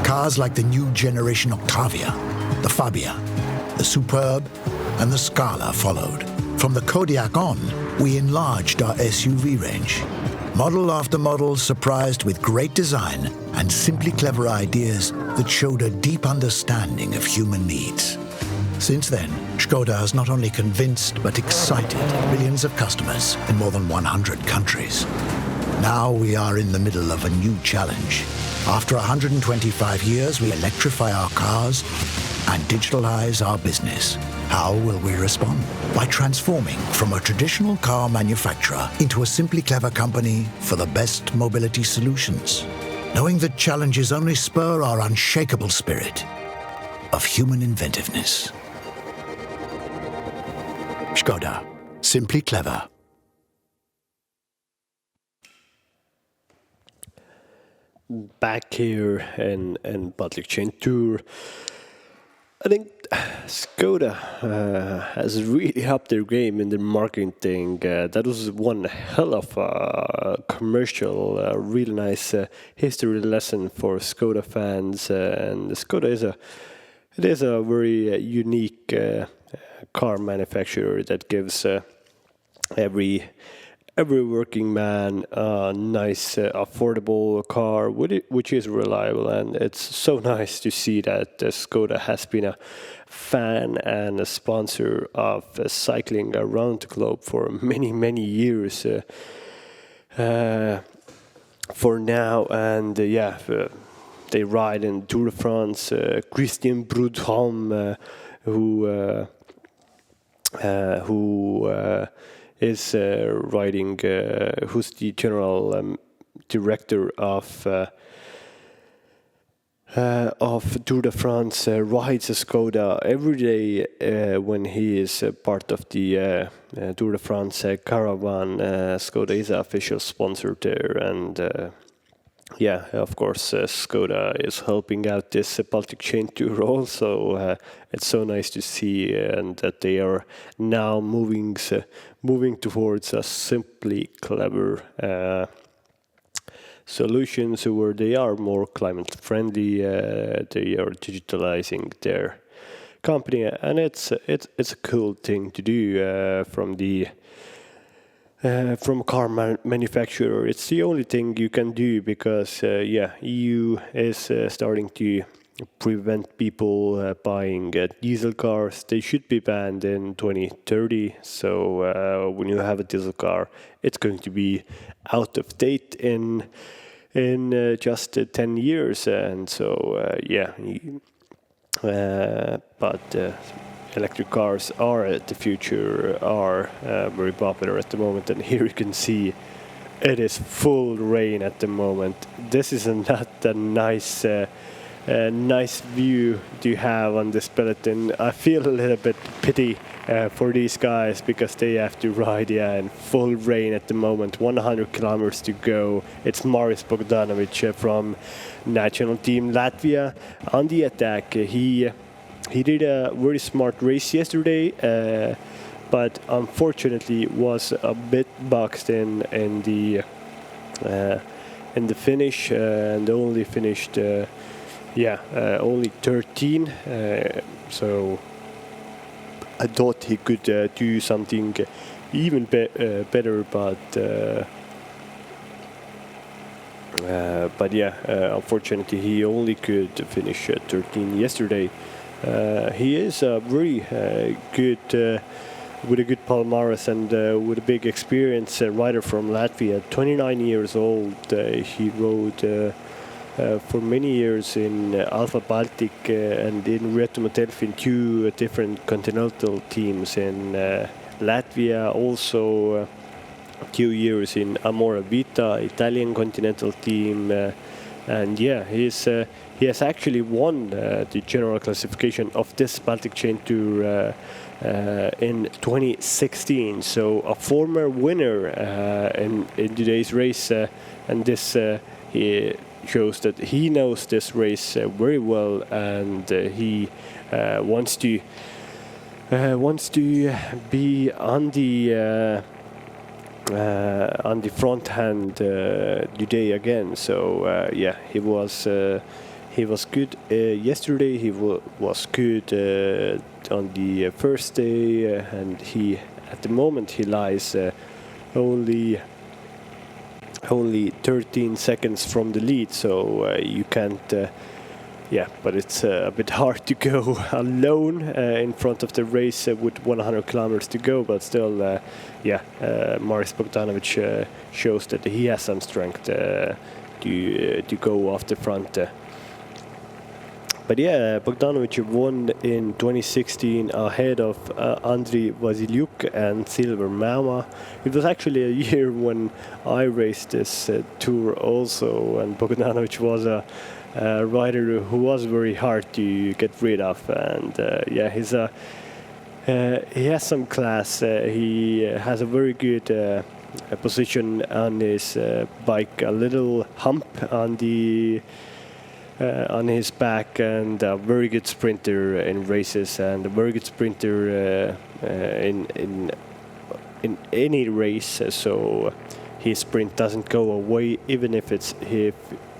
Cars like the new generation Octavia, the Fabia, the Superb, and the Scala followed. From the Kodiaq on, we enlarged our SUV range. Model after model surprised with great design and simply clever ideas that showed a deep understanding of human needs. Since then, Škoda has not only convinced but excited millions of customers in more than 100 countries. Now we are in the middle of a new challenge. After 125 years, we electrify our cars and digitalize our business. How will we respond? By transforming from a traditional car manufacturer into a simply clever company for the best mobility solutions. Knowing that challenges only spur our unshakable spirit of human inventiveness. Skoda. Simply clever. Back here in Baltic Chain Tour, I think Skoda has really upped their game in their marketing. That was one hell of a commercial, really nice history lesson for Skoda fans. And Skoda is a very unique car manufacturer that gives every working man a nice, affordable car, which is reliable. And it's so nice to see that Skoda has been a fan and a sponsor of cycling around the globe for many, many years for now. And they ride in Tour de France. Christian Prudhomme, who is riding, who's the general director of Tour de France, rides a Skoda every day when he is part of the Tour de France caravan. Skoda is an official sponsor there, and of course, Skoda is helping out this Baltic Chain Tour also. It's so nice to see and that they are now moving towards a simply clever solutions where they are more climate friendly. They are digitalizing their company, and it's a cool thing to do from a car manufacturer. It's the only thing you can do because EU is starting to prevent people buying diesel cars. They should be banned in 2030. So when you have a diesel car, it's going to be out of date in just 10 years. And so but electric cars are the future, are very popular at the moment. And here you can see it is full rain at the moment. This is not a nice view to have on this peloton. I feel a little bit pity for these guys because they have to ride in full rain at the moment. 100 kilometers to go. It's Maris Bogdanovic from national team Latvia on the attack. He did a very smart race yesterday, but unfortunately was a bit boxed in the finish and only finished only 13. So I thought he could do something even better, but unfortunately he only could finish 13 yesterday. He is a very good, with a good palmares and with a big experience rider from Latvia. 29 years old. He rode for many years in Alpha Baltic and in Retto Motelf in 2 different continental teams in Latvia. Also a few years in Amora Vita, Italian continental team. And he has actually won the general classification of this Baltic Chain Tour in 2016. So a former winner in today's race, and this he shows that he knows this race very well, and he wants to be on the front hand today again. So he was good yesterday. He was good on the first day, and at the moment he lies only 13 seconds from the lead. So you can't. But it's a bit hard to go alone in front of the race with 100 kilometers to go. But still, Maris Bogdanovic shows that he has some strength to go off the front. But yeah, Bogdanovic won in 2016 ahead of Andriy Vasiliuk and Silver Mama. It was actually a year when I raced this tour also, and Bogdanovic was a rider who was very hard to get rid of. And yeah, he has some class. He has a very good position on his bike, a little hump on his back, and a very good sprinter in races, and a very good sprinter in any race. So his sprint doesn't go away even if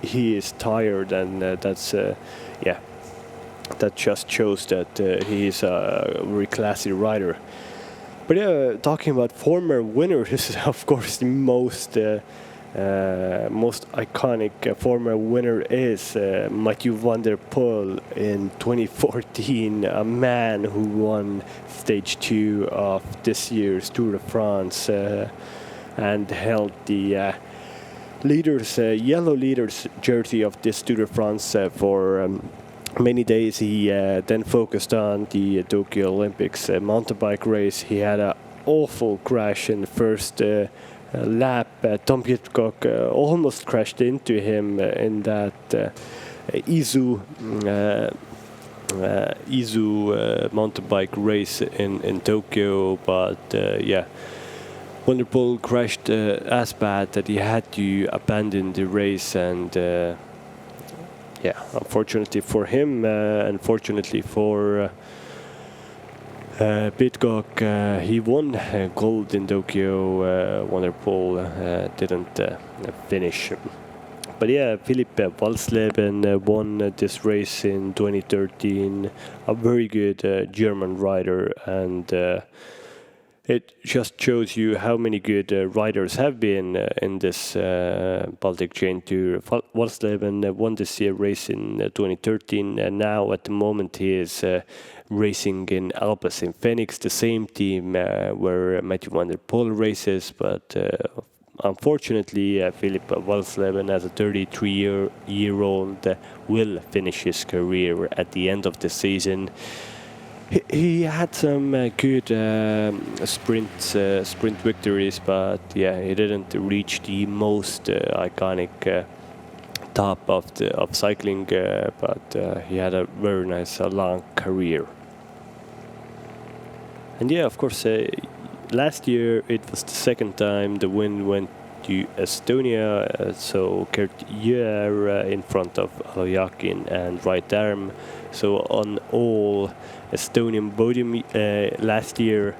he is tired, and that's yeah, that just shows that he is a very classy rider. But yeah, talking about former winners, of course, the most iconic former winner is Mathieu van der Poel in 2014, a man who won stage 2 of this year's Tour de France and held the yellow leaders jersey of this Tour de France for many days. He then focused on the Tokyo Olympics mountain bike race. He had an awful crash in the first lap. Tom Pidcock almost crashed into him in that Izu mountain bike race in Tokyo, but yeah, Van der Poel crashed as bad that he had to abandon the race, and yeah, unfortunately for him, unfortunately for Pidcock, he won gold in Tokyo. Van der Poel didn't finish. But yeah, Philipp Walsleben won this race in 2013. A very good German rider, and it just shows you how many good riders have been in this Baltic Chain Tour. Walsleben won this year race in 2013, and now at the moment he is racing in Alpes in Phoenix, the same team where Mathieu van der Poel races, but unfortunately Philipp Walsleben, as a 33-year-old, will finish his career at the end of the season. He had some good sprint victories, but yeah, he didn't reach the most iconic top of cycling, but he had a very nice long career. And yeah, of course, last year it was the second time the win went to Estonia, so Gert Jõeäär in front of Aloyakin and Right Arm. So on all Estonian podium last year,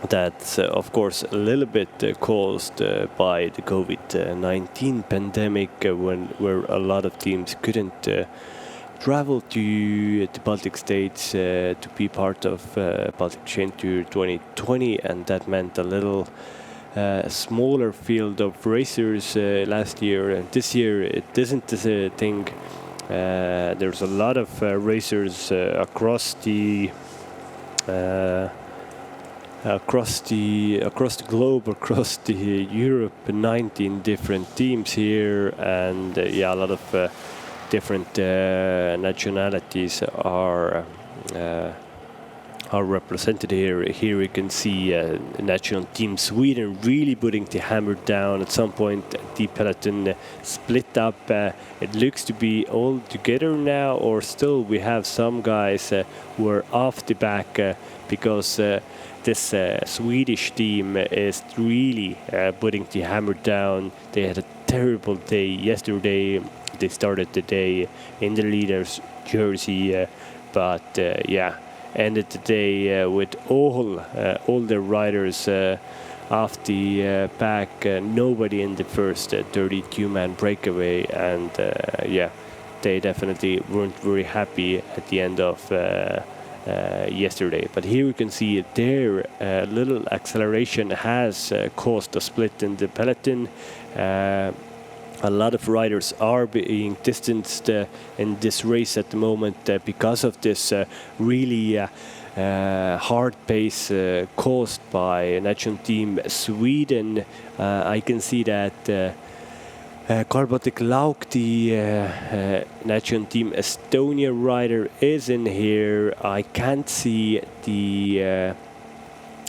that's of course a little bit caused by the COVID-19 pandemic, where a lot of teams couldn't travel to the Baltic states to be part of Baltic Chain Tour 2020, and that meant a little smaller field of racers last year. And this year it isn't the thing. There's a lot of racers across the globe, across the Europe. 19 different teams here, and yeah, a lot of different nationalities are represented here. Here we can see national team Sweden really putting the hammer down. At some point the peloton split up. It looks to be all together now, or still we have some guys who are off the back because this Swedish team is really putting the hammer down. They had a terrible day yesterday. They started the day in the leader's jersey, but yeah, ended the day with all the riders off the back. Nobody in the first 32-man breakaway, and yeah, they definitely weren't very happy at the end of yesterday. But here we can see their little acceleration has caused a split in the peloton. A lot of riders are being distanced in this race at the moment because of this really hard pace caused by national team Sweden. I can see that Baltic Lauk, the national team Estonia rider, is in here. I can't see the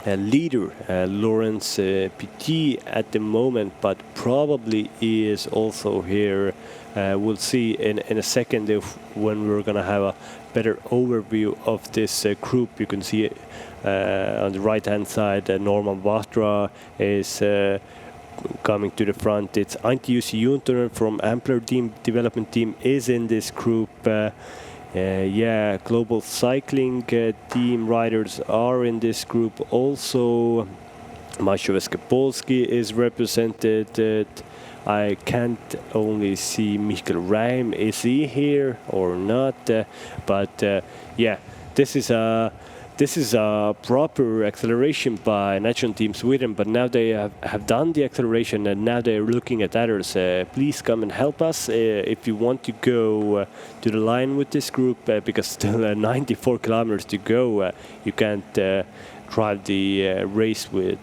leader, Lawrence Petit, at the moment, but probably is also here. We'll see in a second when we're going to have a better overview of this group. You can see on the right hand side, Norman Vahtra is coming to the front. It's Antti Jussi Juntunen from Ampler team development team is in this group. Global cycling team riders are in this group also. Maciej Skapolski is represented. I can't only see Michael Reim. Is he here or not? This is a proper acceleration by National Team Sweden, but now they have done the acceleration and now they're looking at others. Please come and help us if you want to go to the line with this group, because still 94 kilometers to go. You can't drive the race with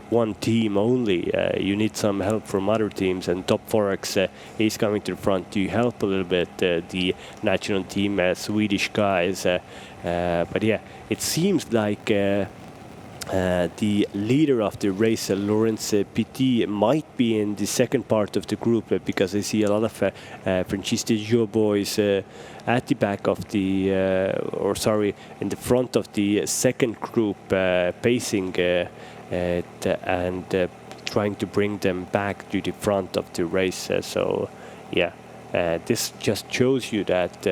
one team only. You need some help from other teams, and Top Forex is coming to the front to help a little bit the national team Swedish guys. But yeah, it seems like the leader of the race, Lawrence Petit, might be in the second part of the group, because I see a lot of Francis Dejo boys at the back of the, in the front of the second group, pacing and trying to bring them back to the front of the race. This just shows you that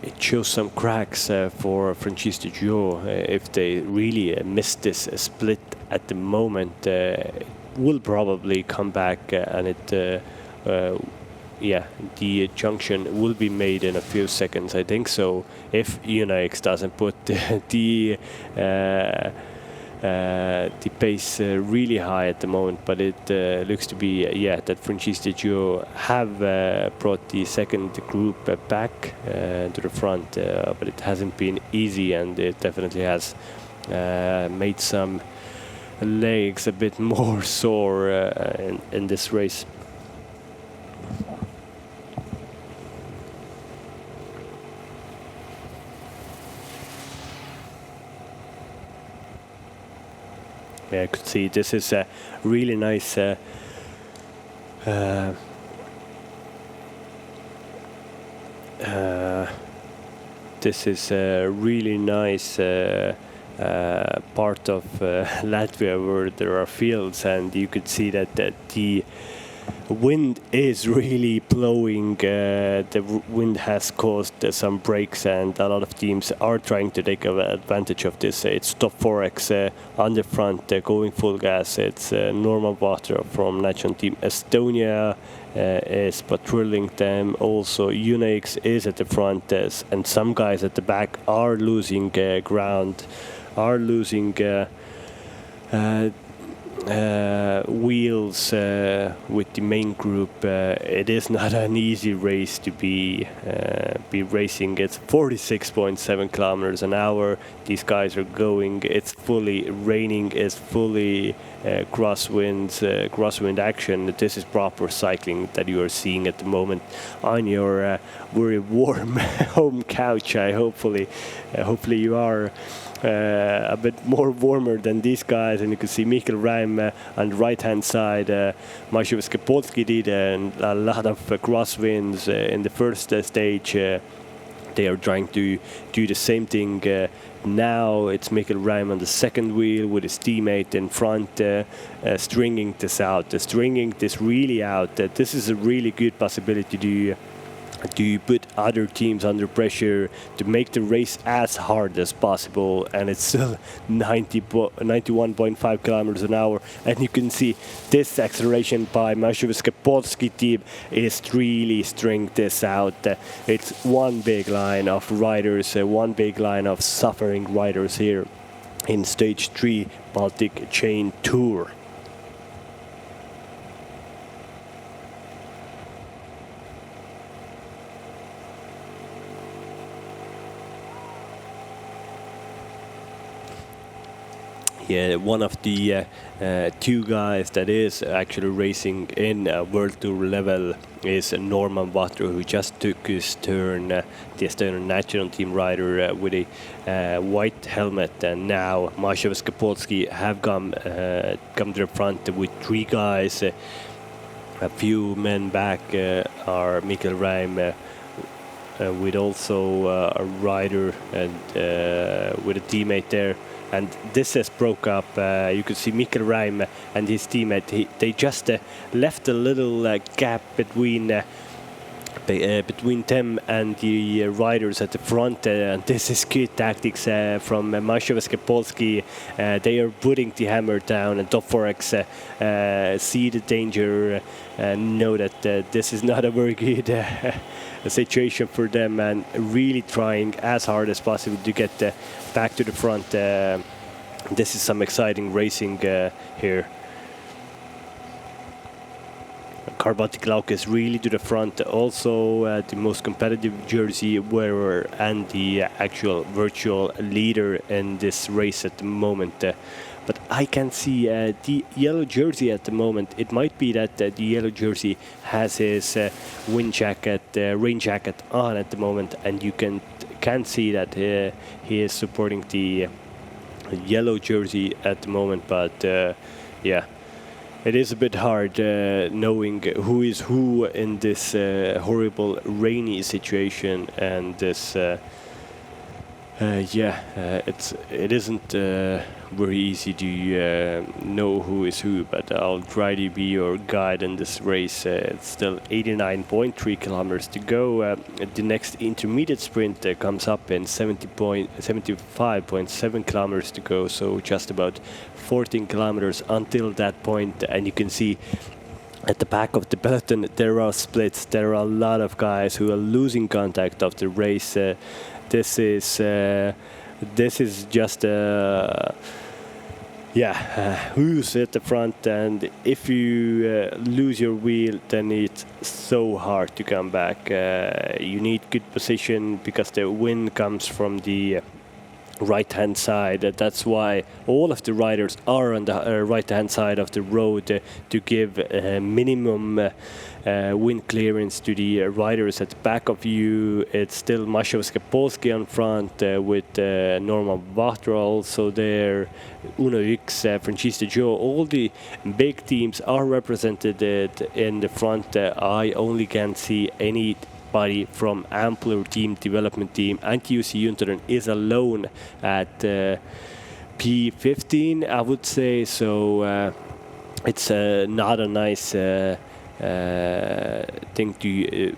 it shows some cracks for Francis Dejo. If they really miss this split at the moment, it will probably come back and the junction will be made in a few seconds, I think so, if Unix doesn't put the pace really high at the moment. But it looks to be that Francis Dejo have brought the second group back to the front, but it hasn't been easy, and it definitely has made some legs a bit more sore in this race. I could see this is a really nice part of Latvia where there are fields, and you could see that the wind is really blowing. The wind has caused some breaks, and a lot of teams are trying to take advantage of this. It's Top Forex on the front, going full gas. It's Norman Vahtra from National Team Estonia is patrolling them. Also, Unix is at the front, and some guys at the back are losing ground, are losing wheels with the main group. It is not an easy race to be racing. It's 46.7 kilometers an hour. These guys are going. It's fully raining. It's fully crosswind action. This is proper cycling that you are seeing at the moment on your very warm home couch. Hopefully you are a bit more warmer than these guys, and you can see Michael Reim on the right hand side. Maciej Skapolski did a lot of crosswinds in the first stage. They are trying to do the same thing now. It's Michael Reim on the second wheel with his teammate in front, stringing this really out. This is a really good possibility to put other teams under pressure to make the race as hard as possible. And it's still 91.5 kilometers an hour, and you can see this acceleration by Maciej Skapolski team is really string this out. It's one big line of riders, one big line of suffering riders here in stage 3 Baltic Chain Tour. Yeah, one of the two guys that is actually racing in World Tour level is Norman Wachter, who just took his turn, the Estonian national team rider with a white helmet, and now Masha Skapolski have come to the front with three guys. A few men back are Mikkel Reim, with also a rider and with a teammate there. And this has broke up. You can see Mikkel Reim and his teammate. They just left a little gap between them and the riders at the front. And this is good tactics from Masha Skapolski. They are putting the hammer down, and Toforex see the danger and know that this is not a very good situation for them, and really trying as hard as possible to get back to the front. This is some exciting racing here. Baltic Lauke is really to the front, also the most competitive jersey wearer and the actual virtual leader in this race at the moment. But I can see the yellow jersey at the moment. It might be that the yellow jersey has his rain jacket on at the moment, and you can see that he is supporting the yellow jersey at the moment. But yeah, it is a bit hard knowing who is who in this horrible rainy situation, and this it isn't very easy to know who is who, but I'll try to be your guide in this race. It's still 89.3 kilometers to go. The next intermediate sprint comes up in 75.7 kilometers to go, so just about 14 kilometers until that point. And you can see at the back of the peloton there are splits. There are a lot of guys who are losing contact of the race. This is just who's at the front, and if you lose your wheel, then it's so hard to come back. You need good position because the wind comes from the right-hand side. That's why all of the riders are on the right-hand side of the road to give minimum wind clearance to the riders at the back of you. It's still Masha Skapolski on front with Norman Wachter also there, Uno X, Francisco Joe. All the big teams are represented in the front. I only can see anybody from Ampler team, development team, and UC Juntoren is alone at P15, I would say. So it's not a nice thing to.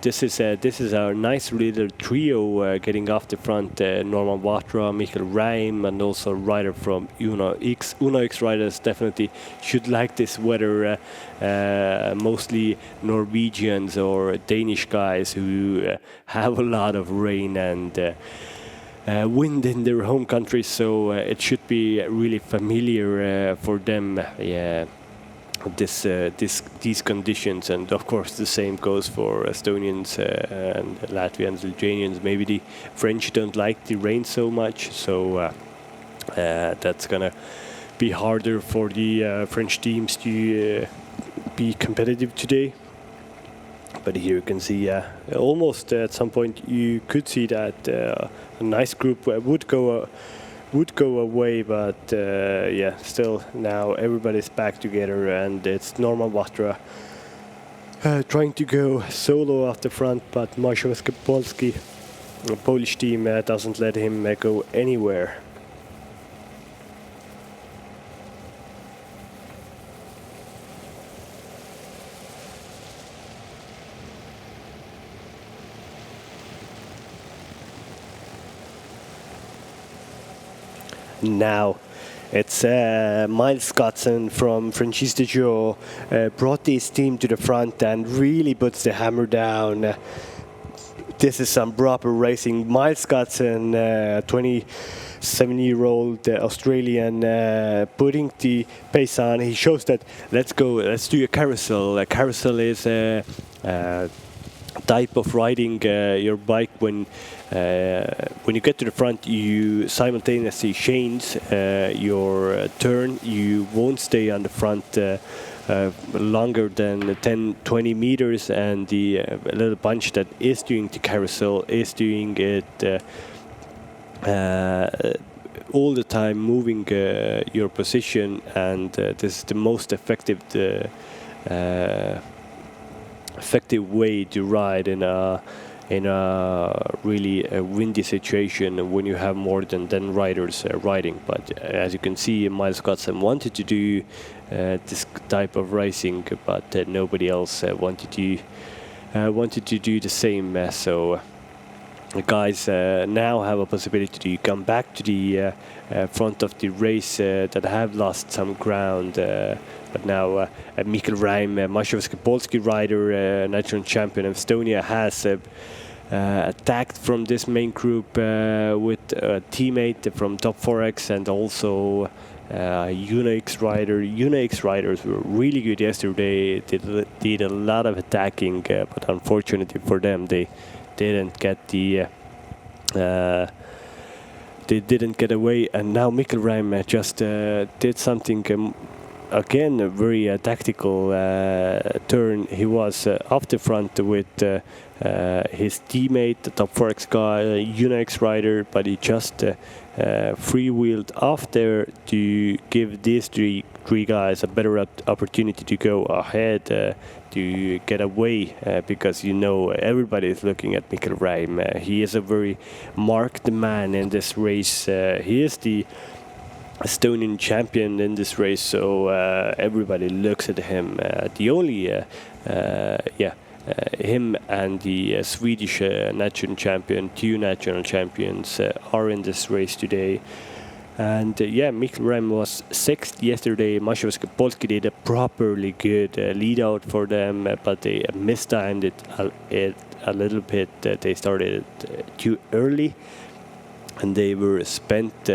This is our nice little trio getting off the front. Norman Wachter, Mikkel Reim, and also a rider from Uno X. Uno X riders definitely should like this weather. Mostly Norwegians or Danish guys who have a lot of rain and wind in their home country, so it should be really familiar for them. Yeah. These conditions, and of course the same goes for Estonians and Latvians, Lithuanians. Maybe the French don't like the rain so much, so that's gonna be harder for the French teams to be competitive today. But here you can see almost at some point you could see that a nice group would go away, but still now everybody's back together, and it's Norman Wachter trying to go solo off the front, but Masha Skapolski, the Polish team, doesn't let him go anywhere. Now it's Miles Scottson from Francisco Joe brought his team to the front and really puts the hammer down. This is some proper racing. Miles Scottson, 27-year-old Australian, putting the pace on. He shows that let's do a carousel. A carousel is type of riding your bike. When you get to the front, you simultaneously change your turn. You won't stay on the front longer than 10-20 meters, and the little bunch that is doing the carousel is doing it all the time, moving your position, and this is the most effective way to ride in a really windy situation when you have more than 10 riders riding. But as you can see, Miles Scottson wanted to do this type of racing, but nobody else wanted to do the same. So the guys now have a possibility to come back to the front of the race that have lost some ground. But now Mikkel Reim, Mašovský Polski rider, national champion of Estonia, has attacked from this main group with a teammate from Top 4X and also UNX rider. UNX riders were really good yesterday. They did a lot of attacking, but unfortunately for them, they didn't get the they didn't get away. And now Mikkel Reim just did something again, a very tactical turn. He was off the front with his teammate, the Top 4X guy, UNX rider, but he just freewheeled off there to give these three guys a better opportunity to go ahead, to get away, because everybody is looking at Mikkel Reim. He is a very marked man in this race. He is the Estonian champion in this race, so everybody looks at him. The only him and the Swedish national champion, two national champions, are in this race today. And Mikkel Reim was sixth yesterday. Mašovský Polski did a properly good lead out for them, but they mistimed it a little bit. They started too early, and they were spent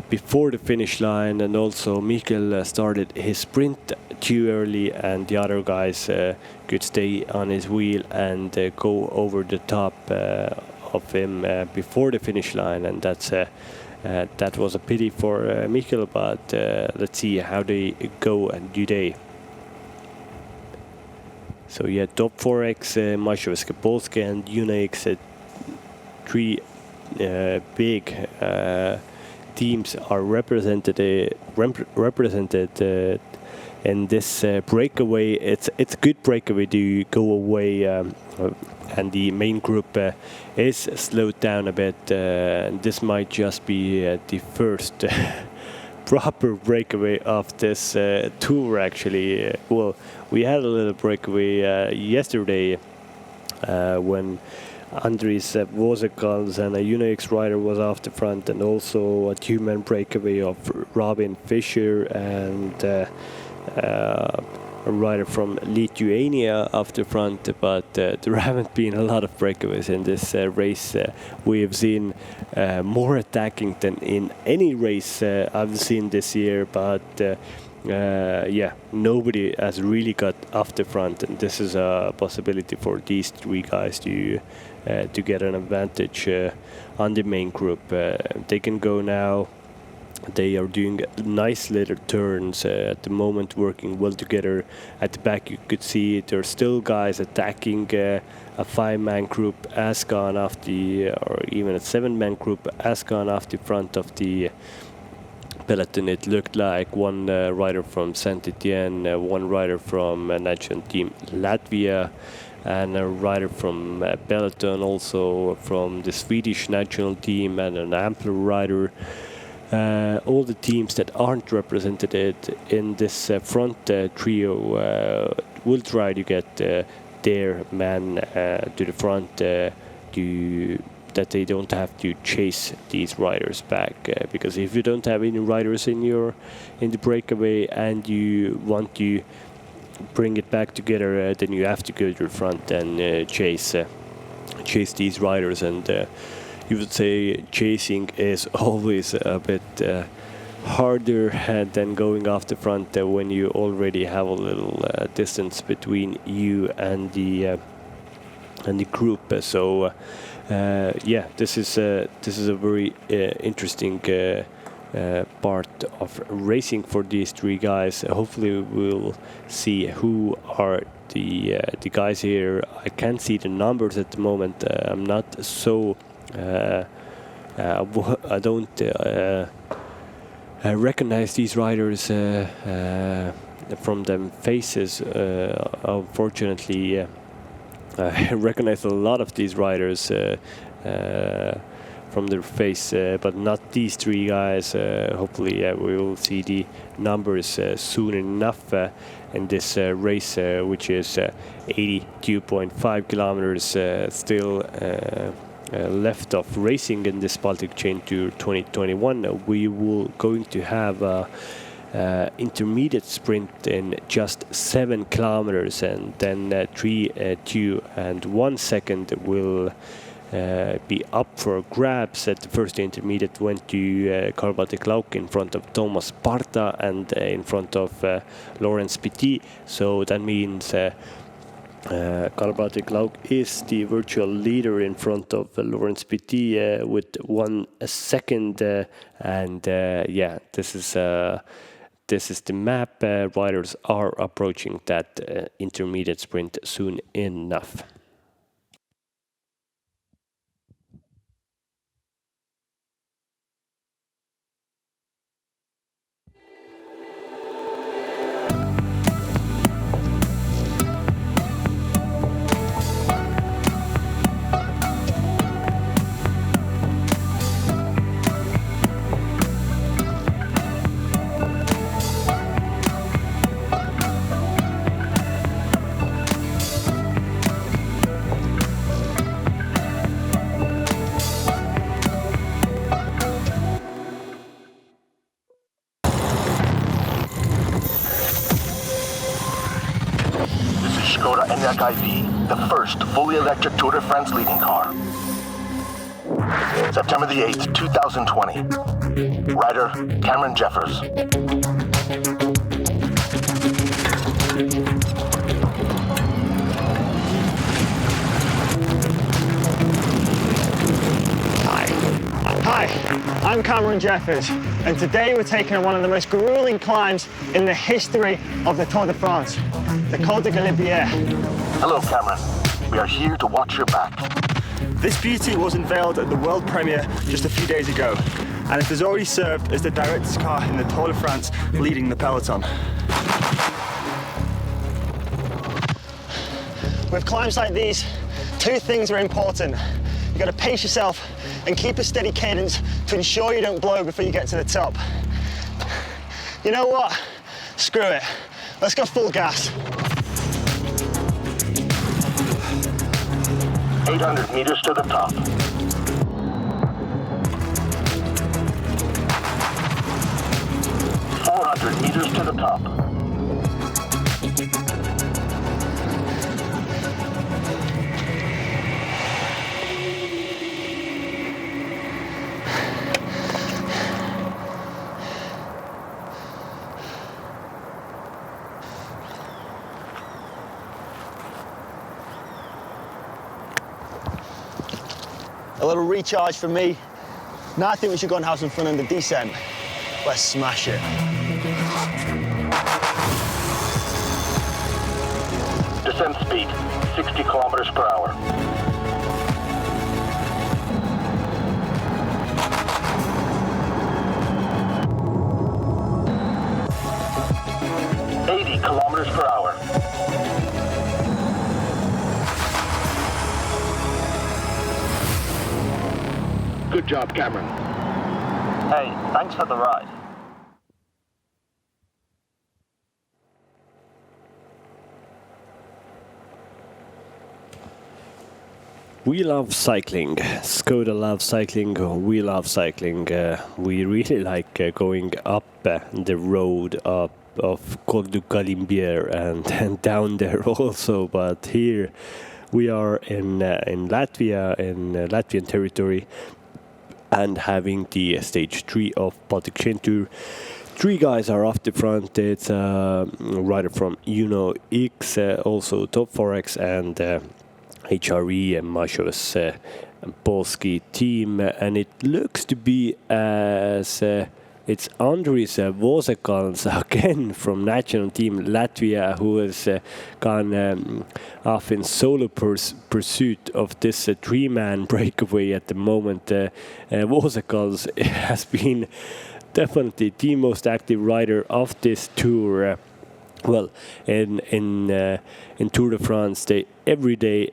before the finish line, and also Mikkel started his sprint too early, and the other guys could stay on his wheel and go over the top of him before the finish line, and that was a pity for Mikkel, but let's see how they go today. So Top 4X, Mašovský Polski and UNX, three big teams are represented in this breakaway. It's a good breakaway to go away, and the main group is slowed down a bit. This might just be the first proper breakaway of this tour, actually. Well, we had a little breakaway yesterday when Andris Vozekals and a UNX rider was off the front, and also a two-man breakaway of Robin Fischer and a rider from Lithuania off the front, but there haven't been a lot of breakaways in this race. We have seen more attacking than in any race I've seen this year, but nobody has really got off the front, and this is a possibility for these three guys to get an advantage on the main group. They can go now. They are doing nice little turns at the moment, working well together. At the back you could see there's still guys attacking. A 5-man group has gone off or even a 7-man group has gone off the front of the peloton. It looked like one rider from Saint-Étienne, one rider from national team Latvia, and a rider from peloton, also from the Swedish national team, and an Ampler rider. All the teams that aren't represented in this front trio will try to get their man to the front that they don't have to chase these riders back, because if you don't have any riders in the breakaway and you want to bring it back together, then you have to go to the front and chase these riders. And you would say chasing is always a bit harder than going off the front when you already have a little distance between you and the group. So yeah, this is a very interesting part of racing for these three guys. Hopefully we'll see who are the guys here. I can't see the numbers at the moment. I'm not so I don't recognize these riders from them faces. Unfortunately, I recognize a lot of these riders from their face, but not these three guys. Hopefully we will see the numbers soon enough in this race, which is 82.5 kilometers still left of racing in this Baltic Chain Tour 2021. We will going to have intermediate sprint in just 7 kilometers, and then 3, 2 and 1 second will be up for grabs. At the first intermediate went to Baltic Lauk in front of Thomas Parta and in front of Lawrence Petit. So that means Baltic Lauk is the virtual leader in front of Lawrence Petit with 1 second, and yeah, this is the map. Riders are approaching that intermediate sprint soon enough. Enyaq IV, the first fully electric Tour de France leading car. September the 8th, 2020. Rider, Cameron Jeffers. Hi, I'm Cameron Jeffers, and today we're taking on one of the most grueling climbs in the history of the Tour de France, the Col de Galibier. Hello, Cameron. We are here to watch your back. This beauty was unveiled at the world premiere just a few days ago, and it has already served as the director's car in the Tour de France, leading the peloton. With climbs like these, 2 things are important. You've got to pace yourself and keep a steady cadence to ensure you don't blow before you get to the top. You know what? Screw it. Let's go full gas. 800 meters to the top. 400 meters to the top. A little recharge for me. Now I think we should go and have some fun on the descent. Let's smash it. Descent speed, 60 kilometers per hour. Kilometers per hour. Good job, Cameron. Hey, thanks for the ride. We love cycling. Skoda loves cycling. We love cycling. We really like going up the road up of Col du Galimbier and down there also. But here we are in Latvia, in Latvian territory, and having the stage 3 of Baltic Chain Tour. 3 guys are off the front. It's a rider from Uno X, also Top 4X, and HRE and Masho's Polski team, and it looks to be as it's Andris Vosekans again from national team Latvia, who has gone off in solo pursuit of this three-man breakaway at the moment. Vosekans has been definitely the most active rider of this tour. Well, in Tour de France, they every day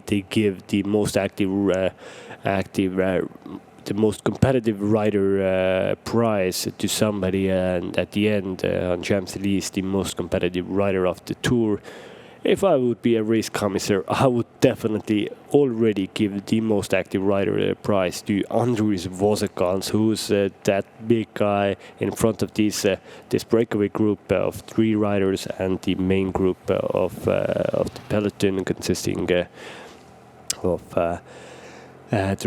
they give the most the most competitive rider prize to somebody, and at the end on Champs-Élysées, the most competitive rider of the tour. If I would be a race commissaire, I would definitely already give the most active rider prize to Andris Vosekans, who's that big guy in front of this breakaway group of 3 riders and the main group of the peloton, consisting of the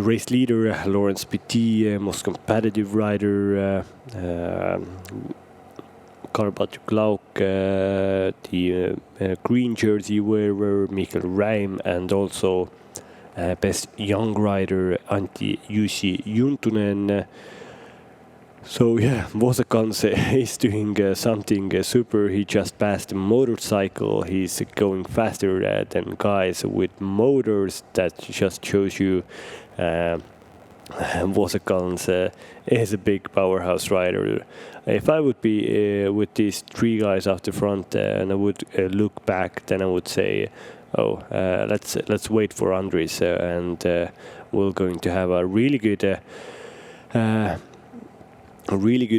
race leader Laurens Petit, most competitive rider Karl-Baltic Lauk, the green jersey wearer Mikael Räim, and also best young rider Antti Jussi Juntunen. So yeah, Vosekans is doing something super. He just passed a motorcycle. He's going faster than guys with motors. That just shows you Vosekans is a big powerhouse rider. If I would be with these 3 guys off the front and I would look back, then I would say, let's wait for Andris, and we're going to have a really good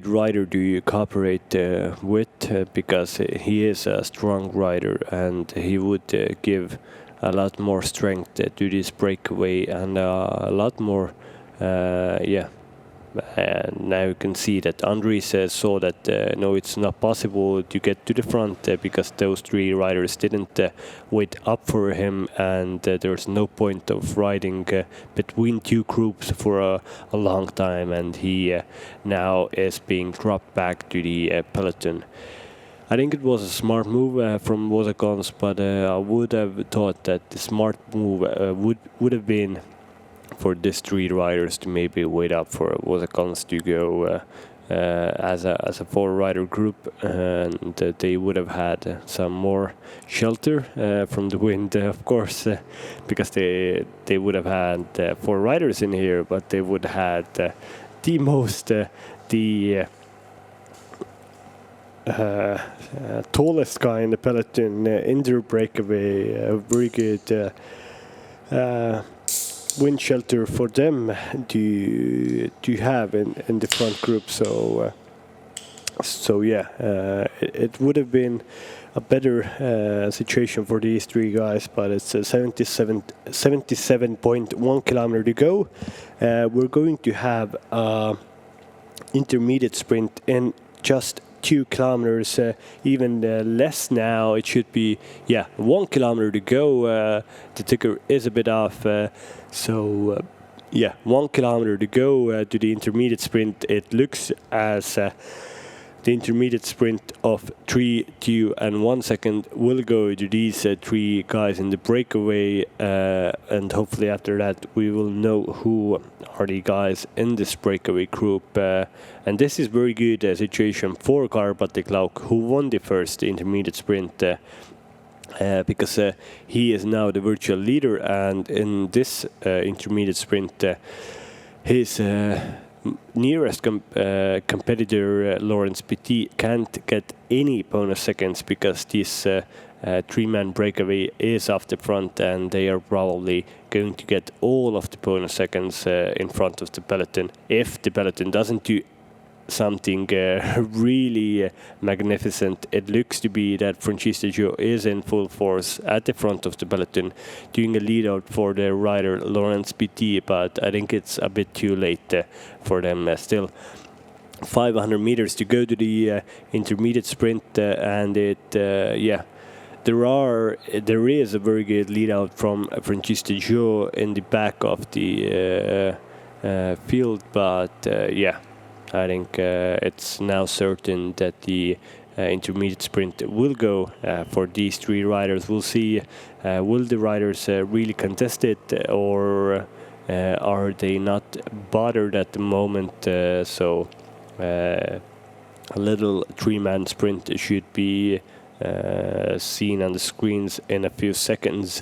rider to cooperate with, because he is a strong rider and he would give a lot more strength to this breakaway and a lot more. And now you can see that Andris saw that no, it's not possible to get to the front because those 3 riders didn't wait up for him, and there's no point of riding between 2 groups for a long time, and he now is being dropped back to the peloton. I think it was a smart move from Vosekans, but I would have thought that the smart move would have been for these 3 riders to maybe wait up for Vosekans to go as a 4-rider group, and they would have had some more shelter from the wind, of course, because they would have had 4 riders in here, but they would have had the most tallest guy in the peloton in their breakaway, a very good wind shelter for them to have in the front group. So yeah, it would have been a better situation for these 3 guys, but it's 77.1 kilometer to go. We're going to have intermediate sprint in just 2 kilometers, even less now. It should be 1 kilometer to go. The ticker is a bit off, so 1 kilometer to go to the intermediate sprint. It looks as the intermediate sprint of 3, 2 and 1 second will go to these 3 guys in the breakaway, and hopefully after that we will know who are the guys in this breakaway group. And this is very good situation for Karl-Baltic Lauk, who won the first intermediate sprint, because he is now the virtual leader, and in this intermediate sprint his nearest competitor Laurens Petit can't get any bonus seconds, because this 3-man breakaway is off the front, and they are probably going to get all of the bonus seconds in front of the peloton if the peloton doesn't do something really magnificent. It looks to be that Francisco Gio is in full force at the front of the peloton, doing a lead out for their rider Laurens Petit, but I think it's a bit too late for them. Still 500 meters to go to the intermediate sprint, and there is a very good lead out from Francisco Gio in the back of the field, but I think it's now certain that the intermediate sprint will go for these three riders. We'll see, will the riders really contest it, or are they not bothered at the moment? So a little three-man sprint should be seen on the screens in a few seconds.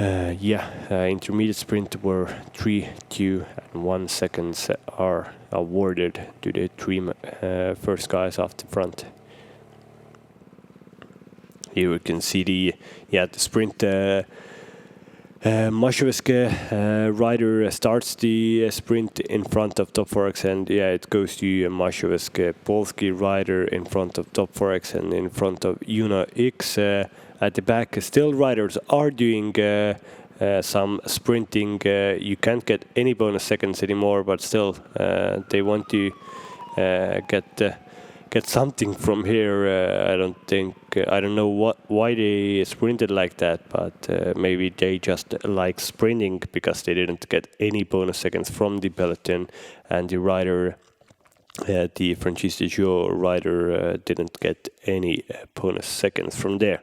Intermediate sprint where 3, 2, and 1 seconds are awarded to the three first guys off the front. Here we can see the sprint. Mashoveske rider starts the sprint in front of Top Forex, and it goes to Mashoveske Polski rider in front of Top Forex and in front of Juno X. At the back, still riders are doing some sprinting. You can't get any bonus seconds anymore, but still they want to get something from here. I don't know why they sprinted like that, but maybe they just like sprinting because they didn't get any bonus seconds from the peloton, and the rider, the Franchise de Joux rider, didn't get any bonus seconds from there.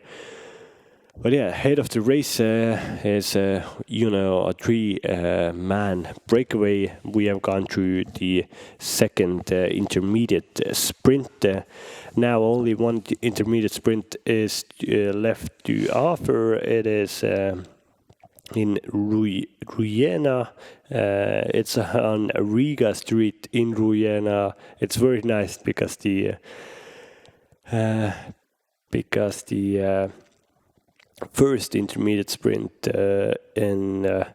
But ahead of the race is a three-man breakaway. We have gone through the second intermediate sprint. Now only one intermediate sprint is left to offer. It is in Ruyena. It's on Riga Street in Ruyena. It's very nice because the first intermediate sprint in a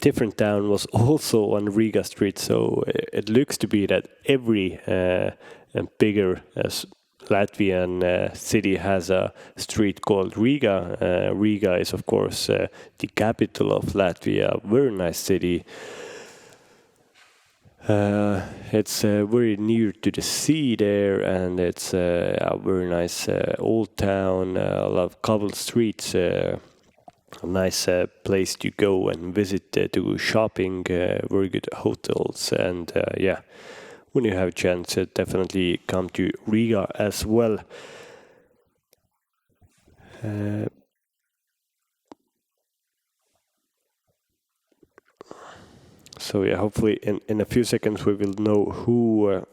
different town was also on Riga Street, so it looks to be that every bigger Latvian city has a street called Riga. Riga is, of course, the capital of Latvia. Very nice city. It's very near to the sea there, and it's a very nice old town, a lot of cobbled streets, a nice place to go and visit, do shopping, very good hotels, and when you have a chance, definitely come to Riga as well. So hopefully in a few seconds we will know who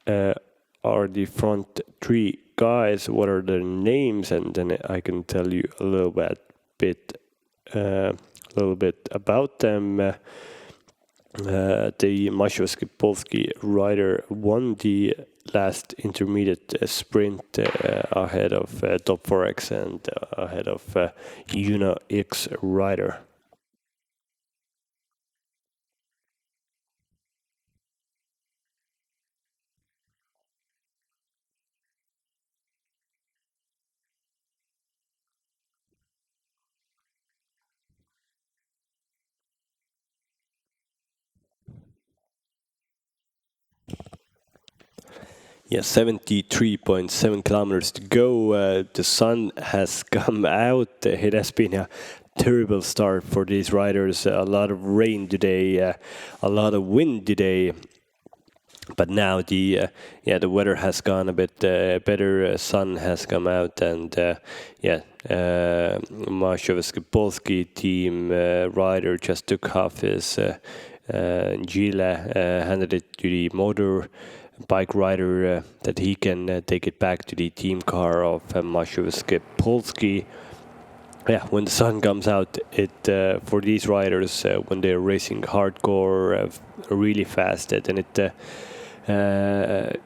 are the front three guys, what are their names, and then I can tell you a little bit about them. The Mashoveske Polski rider won the last intermediate sprint ahead of Top Forex and ahead of Juno X rider. Yeah, 73.7 kilometers to go. The sun has come out. It has been a terrible start for these riders. A lot of rain today, a lot of wind today. But now the weather has gone a bit better. Sun has come out, and Mashoveske Polski team rider just took off his Gile, handed it to the motor bike rider that he can take it back to the team car of Mashoveske Polski. When the sun comes out, it for these riders when they're racing hardcore really fast, then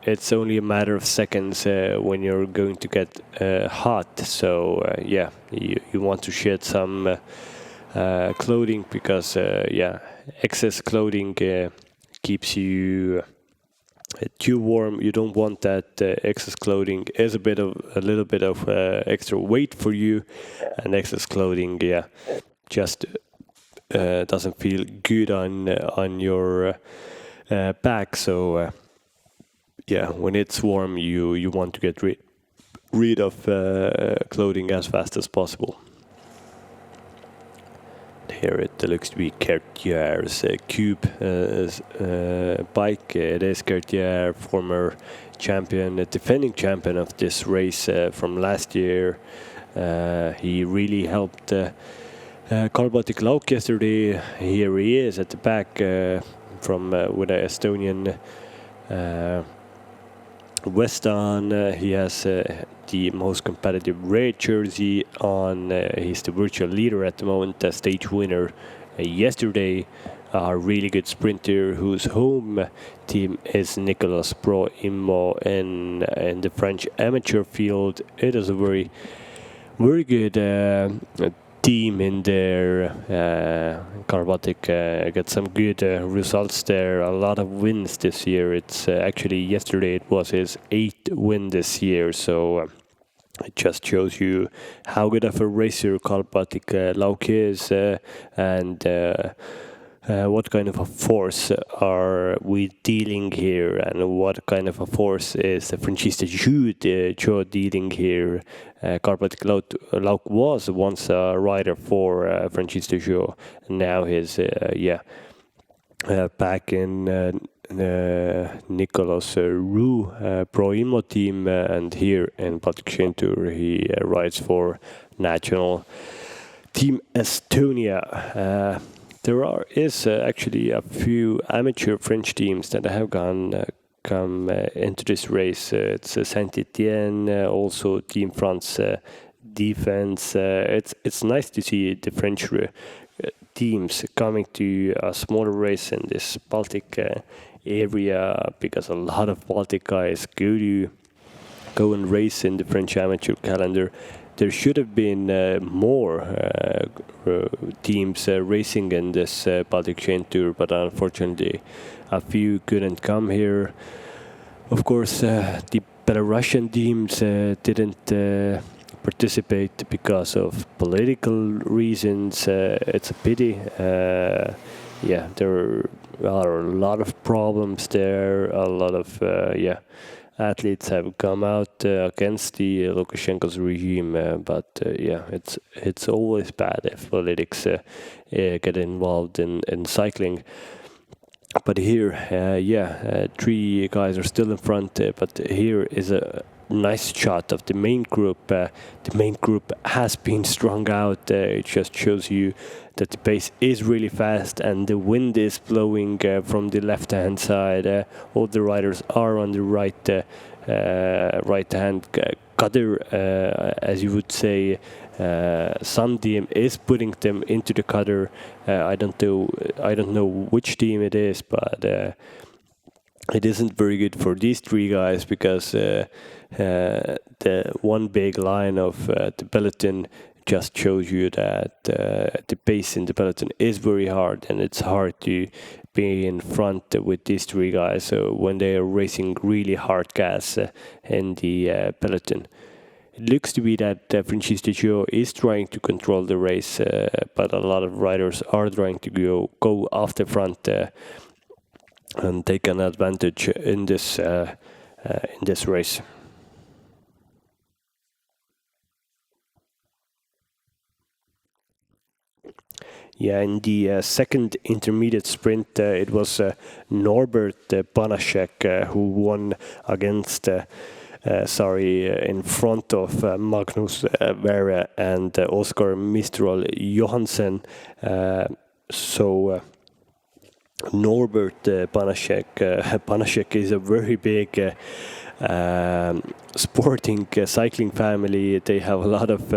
it's only a matter of seconds when you're going to get hot. So you want to shed some clothing because excess clothing keeps you too warm. You don't want that. Excess clothing is a little bit of extra weight for you, and excess clothing just doesn't feel good on your back. So when it's warm, you want to get rid of clothing as fast as possible. Here it looks to be Kertjär's Cube bike. It is Kertjär, former champion, defending champion of this race from last year. He really helped Baltic Lauk yesterday. Here he is at the back from with an Estonian vest on. He has the most competitive red jersey on. He's the virtual leader at the moment, the stage winner yesterday. A really good sprinter whose home team is Nicolas Pro Immo in the French amateur field. It is a very good team in there. Baltic got some good results there. A lot of wins this year. It's actually yesterday it was his 8th win this year. So it just shows you how good of a racer Baltic Lauk is, and what kind of a force are we dealing here, and what kind of a force is Francisco Joe dealing here. Baltic Lauk was once a rider for Francisco Joe, and now he's back in Nicolas Roux Pro Immo team, and here in Baltic Chain Tour he rides for national team Estonia. There is actually a few amateur French teams that have come into this race. It's Saint-Étienne, also Team France Defense. It's nice to see the French teams coming to a smaller race in this Baltic area, because a lot of Baltic guys go and race in the French amateur calendar. There should have been more teams racing in this Baltic Chain Tour, but unfortunately a few couldn't come here. Of course, the Belarusian teams didn't participate because of political reasons. It's a pity. There are a lot of problems there. A lot of athletes have come out against the Lukashenko's regime, but it's always bad if politics get involved in cycling. But here, 3 guys are still in front, but here is a nice shot of the main group. The main group has been strung out. It just shows you that the pace is really fast and the wind is blowing from the left-hand side. All the riders are on the right-hand cutter, as you would say. Some team is putting them into the cutter. I don't know which team it is, but it isn't very good for these 3 guys, because the one big line of the peloton just shows you that the pace in the peloton is very hard, and it's hard to be in front with these 3 guys when they are racing really hard gas in the peloton. It looks to be that Francisco Joe is trying to control the race, but a lot of riders are trying to go off the front and take an advantage in this race. Yeah, in the second intermediate sprint, it was Norbert Banaszek who won against, in front of Magnus Vera and Oscar Mistral Johansson. Norbert Banaszek is a very big sporting cycling family. They have a lot of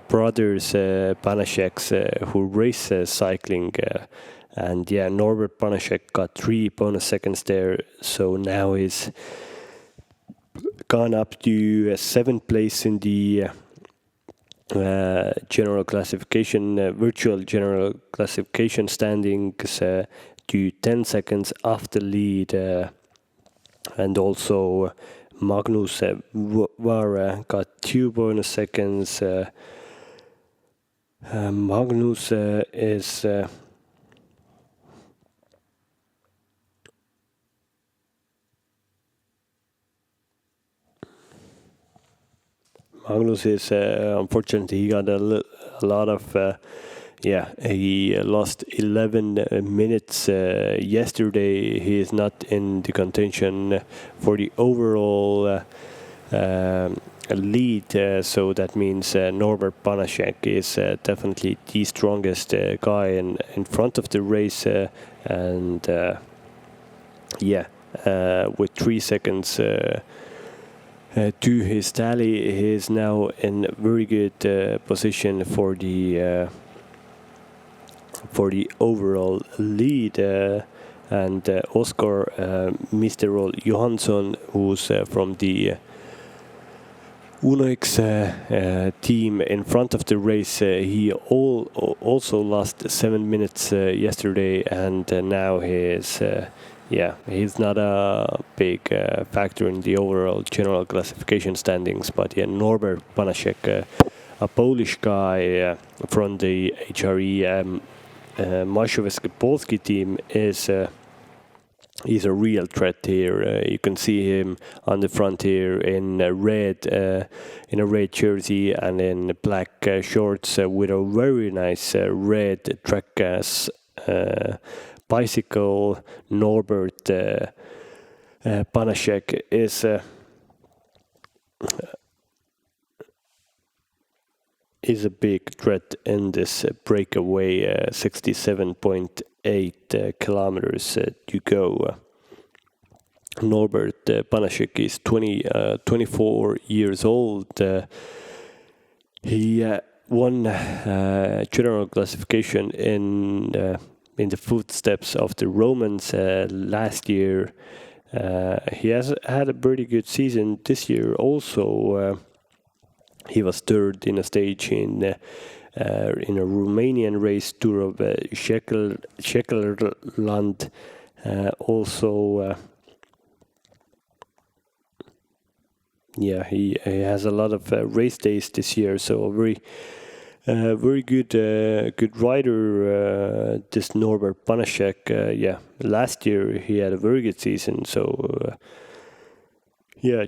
brothers Banaszeks who race cycling, and Norbert Banaszek got 3 bonus seconds there, so now he's gone up to 7th place in the general classification, virtual general classification standings, to 10 seconds off the lead. And also Magnus Vara got 2 bonus seconds. Magnus is unfortunately, he got a lot of he lost 11 minutes yesterday. He is not in the contention for the overall lead, so that means Norbert Banaszek is definitely the strongest guy in front of the race, and with 3 seconds to his tally, he is now in very good position for the overall lead, and Oskar Misterol Johansson, who's from the Uno-X team in front of the race, he also lost 7 minutes yesterday, and now he is he's not a big factor in the overall general classification standings, but Norbert Banaszek, a Polish guy from the HRE Mazowiecki team, he's a real threat here. You can see him on the front here in a red jersey and in black shorts with a very nice red track bicycle. Norbert Banaszek is a big threat in this breakaway. 67.8 kilometers to go. Norbert Banaszek is 24 years old. He won general classification in the footsteps of the Romans last year. He has had a pretty good season this year also. He was third in a stage in a Romanian race, Tour of Shekelland. Also, he has a lot of race days this year, so a very good rider, this Norbert Banaszek. Last year he had a very good season, so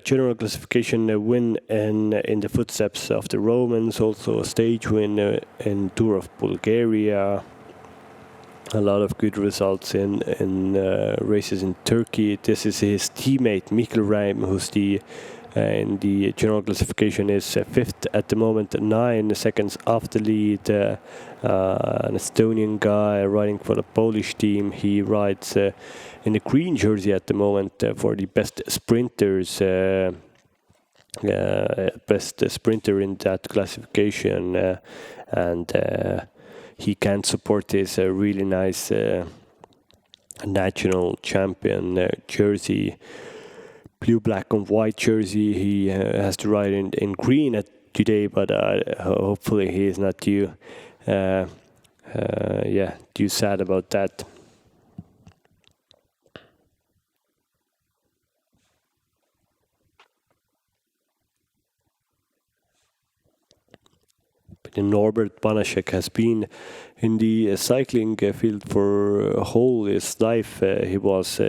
general classification win in the footsteps of the Romans, also a stage win in Tour of Bulgaria. A lot of good results in races in Turkey. This is his teammate Mikkel Räim, who's in the general classification is fifth at the moment, 9 seconds off the lead. An Estonian guy riding for the Polish team. He rides in the green jersey at the moment for the best sprinters, best sprinter in that classification, and he can support this really nice national champion jersey. Blue, black and white jersey. He has to ride in green today, but hopefully he is not too sad about that. But Norbert Banaszek has been in the cycling field for whole his life. He was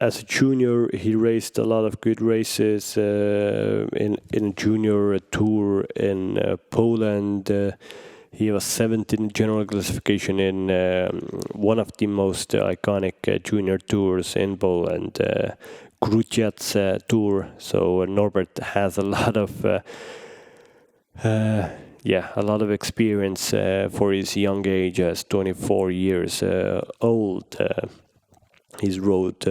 as a junior, he raced a lot of good races in a junior tour in Poland. He was 7th in general classification in one of the most iconic junior tours in Poland, Grudziądz tour. So Norbert has a lot of experience for his young age, as 24 years old. He's rode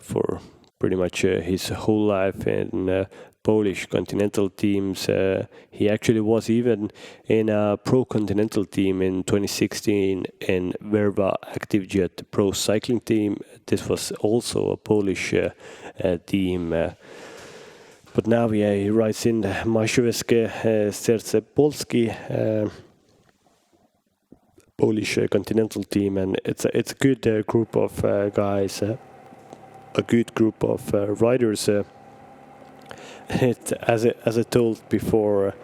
for pretty much his whole life in Polish continental teams. He actually was even in a pro continental team in 2016 in Verva ActiveJet pro cycling team. This was also a Polish team. But now he rides in the Mazowieckie Serce Polskie Polish continental team, and it's a good group of guys, a good group of riders. As I told before,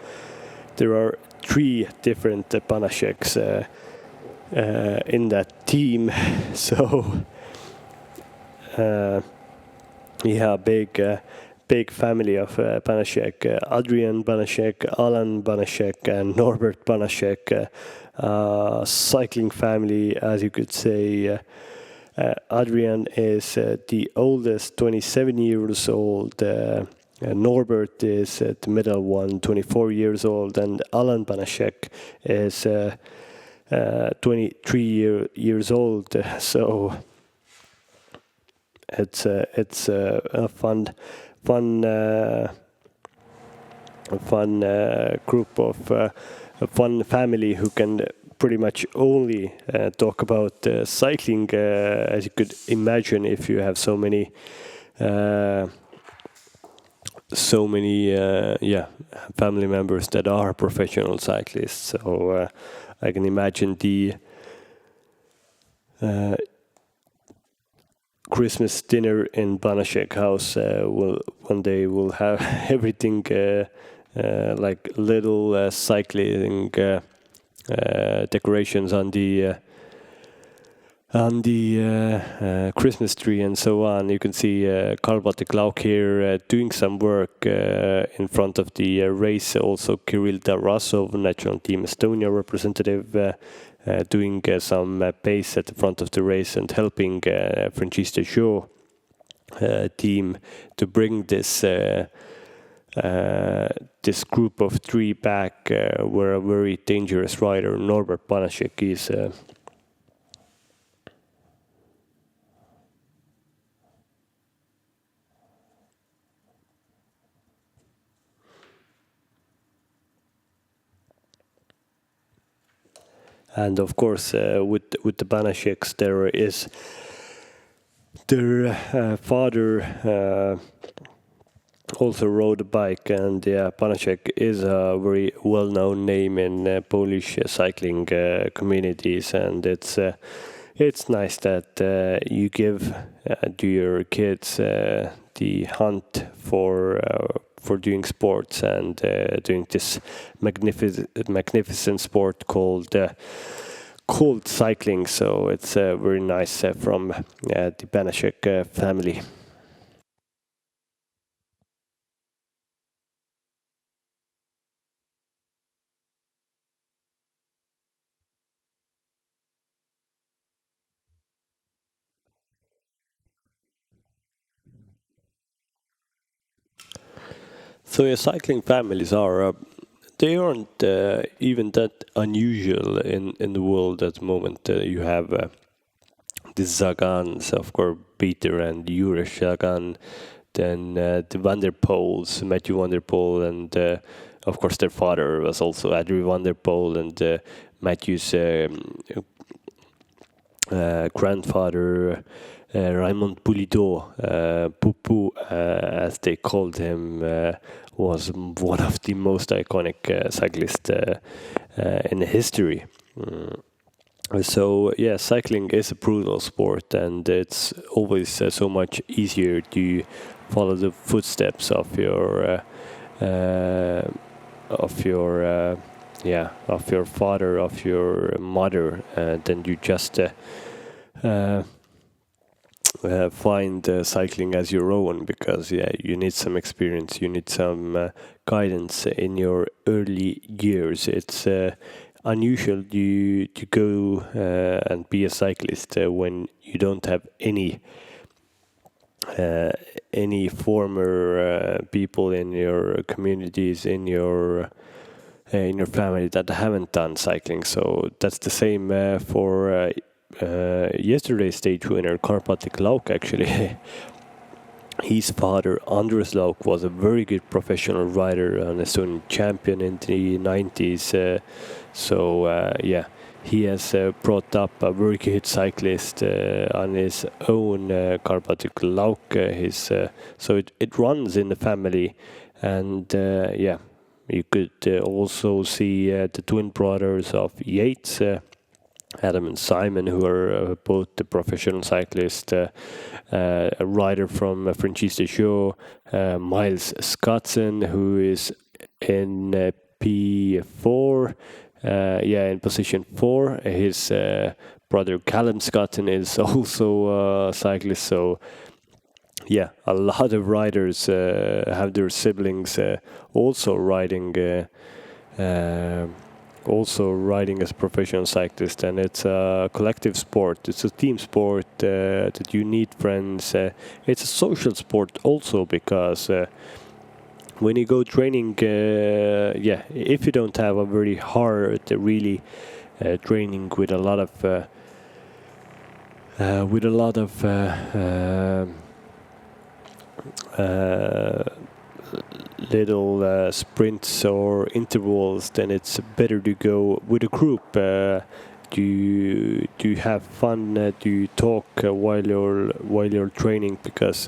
there are 3 different Banaszeks in that team, so big big family of Banaszek. Adrian Banaszek, Alan Banaszek, and Norbert Banaszek. Cycling family, as you could say. Adrian is the oldest, 27 years old. Norbert is the middle one, 24 years old, and Alan Banaszek is 23 years old. So it's a fun group of a fun family who can pretty much only talk about cycling, as you could imagine, if you have so many family members that are professional cyclists. So I can imagine the Christmas dinner in Banaszek house will one day will have everything like little cycling decorations on the Christmas tree and so on. You can see Baltic here doing some work in front of the race. Also Kirill Tarasov, National Team Estonia representative, doing some pace at the front of the race and helping Francisco Shaw team to bring this this group of three back, where a very dangerous rider, Norbert Banaszek, is. And of course, with the Banaszeks, there is their father also rode a bike, and Banaszek is a very well-known name in Polish cycling communities, and it's nice that you give to your kids the hunt for doing sports and doing this magnificent sport called cycling. So it's very nice from the Banaszek family. So yeah, cycling families are they aren't even that unusual in the world at the moment. You have the Zagans, of course, Peter and Jure Sagan, then the Van der Poels, Matthew Van der Poel, and of course their father was also Adrian Van der Poel, and Matthew's grandfather, Raymond Pulido, Pupu, as they called him, was one of the most iconic cyclists in history. So yeah, cycling is a brutal sport, and it's always so much easier to follow the footsteps of your father, of your mother, than you just find cycling as your own, because you need some experience, you need some guidance in your early years. It's unusual to go and be a cyclist when you don't have any former people in your communities, in your family that haven't done cycling. So that's the same for yesterday's stage winner, Baltic actually. His father, Andrus Lauk, was a very good professional rider, an Estonian champion in the 90s. He has brought up a very good cyclist on his own, Baltic Lauk. So it runs in the family, and you could also see the twin brothers of Yates, Adam and Simon, who are both the professional cyclists, a rider from Francisco Shaw, Miles Scotson, who is in P4, in position 4. His brother Callum Scotton is also a cyclist, so yeah, a lot of riders have their siblings also riding as a professional cyclist, and it's a collective sport. It's a team sport that you need friends. It's a social sport also because when you go training, if you don't have a very hard, really training with a lot of little sprints or intervals, then it's better to go with a group. Do you have fun? Do you talk while you're training? Because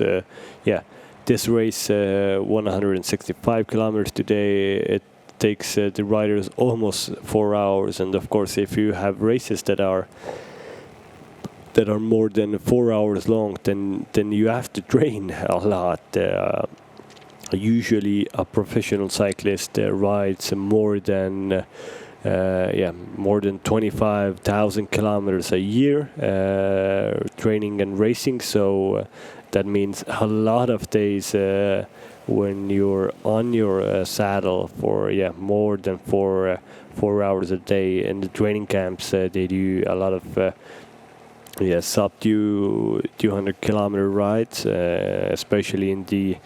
this race, 165 kilometers today, it takes the riders almost 4 hours. And of course, if you have races that are more than 4 hours long, then you have to train a lot. Usually, a professional cyclist rides more than 25,000 kilometers a year, training and racing. So that means a lot of days when you're on your saddle for more than 4 hours a day. In the training camps, they do a lot of sub 200 kilometer rides, especially in the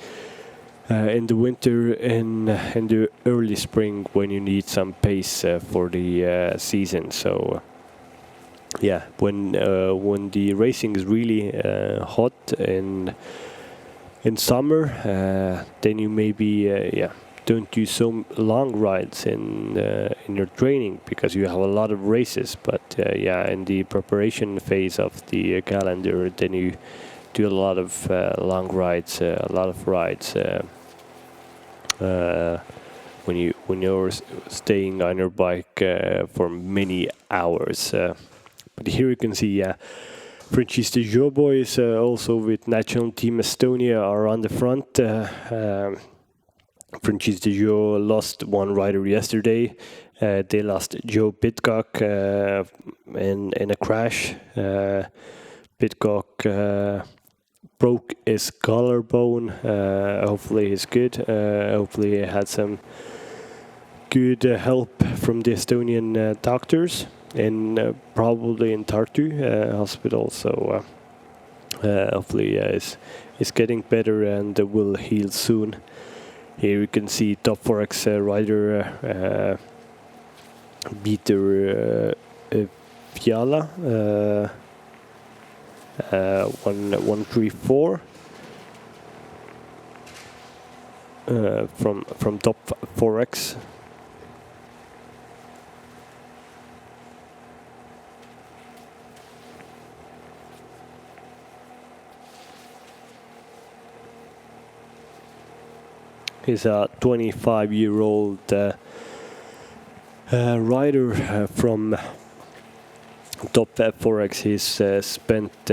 winter and in the early spring when you need some pace for the season. So when the racing is really hot in summer, then you maybe don't do so long rides in your training because you have a lot of races. But in the preparation phase of the calendar, then you do a lot of long rides, when you're staying on your bike for many hours. But here you can see Francis de Jo boys also with national team Estonia are on the front. Francis de Jo lost one rider yesterday. They lost Joe Pitcock in a crash. Pitcock broke his collarbone. Hopefully he's good. Hopefully he had some good help from the Estonian doctors in probably in Tartu hospital. So hopefully is getting better and will heal soon. Here you can see top Forex rider Peter Fiala. 134 from top Forex. He's a 25-year-old rider from top Forex. He's spent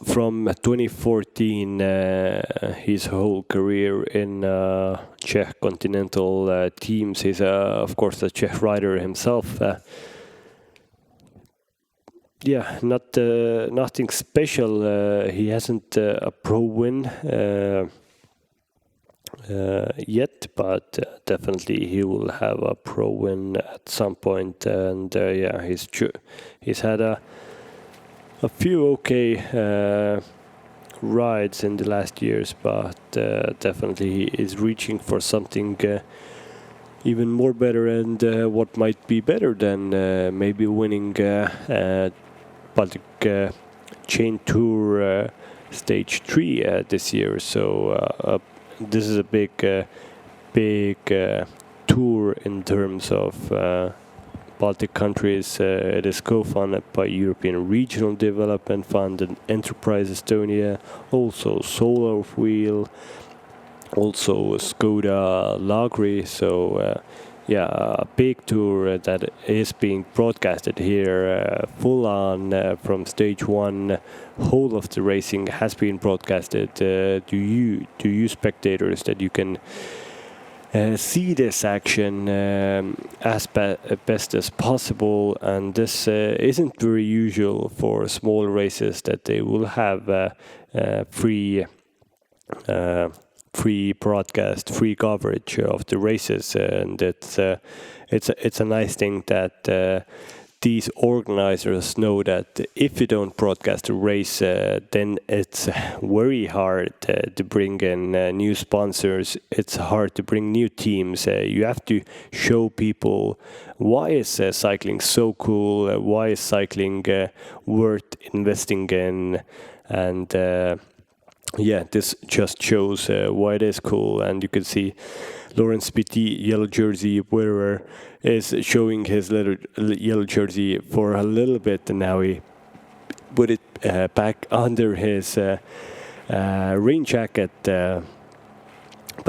from 2014 his whole career in Czech continental teams. He's of course a Czech rider himself. Nothing special. He hasn't a pro win yet, but definitely he will have a pro win at some point. And he's had a few okay rides in the last years, but definitely he is reaching for something even more better, and what might be better than maybe winning Baltic Chain Tour Stage 3 this year. So this is a big tour in terms of Baltic countries. It is co-funded by European Regional Development Fund and Enterprise Estonia, also Solar Wheel, also Skoda Lagri. So a big tour that is being broadcasted here full on from stage 1. Whole of the racing has been broadcasted to you spectators, that you can see this action as best as possible, and this isn't very usual for small races that they will have free broadcast, free coverage of the races, and it's a nice thing that these organizers know that if you don't broadcast a race, then it's very hard to bring in new sponsors. It's hard to bring new teams. You have to show people why is cycling so cool, why is cycling worth investing in, and yeah, this just shows why it is cool. And you can see Lawrence Petit, yellow jersey wearer, is showing his little yellow jersey for a little bit, and now he put it back under his rain jacket. But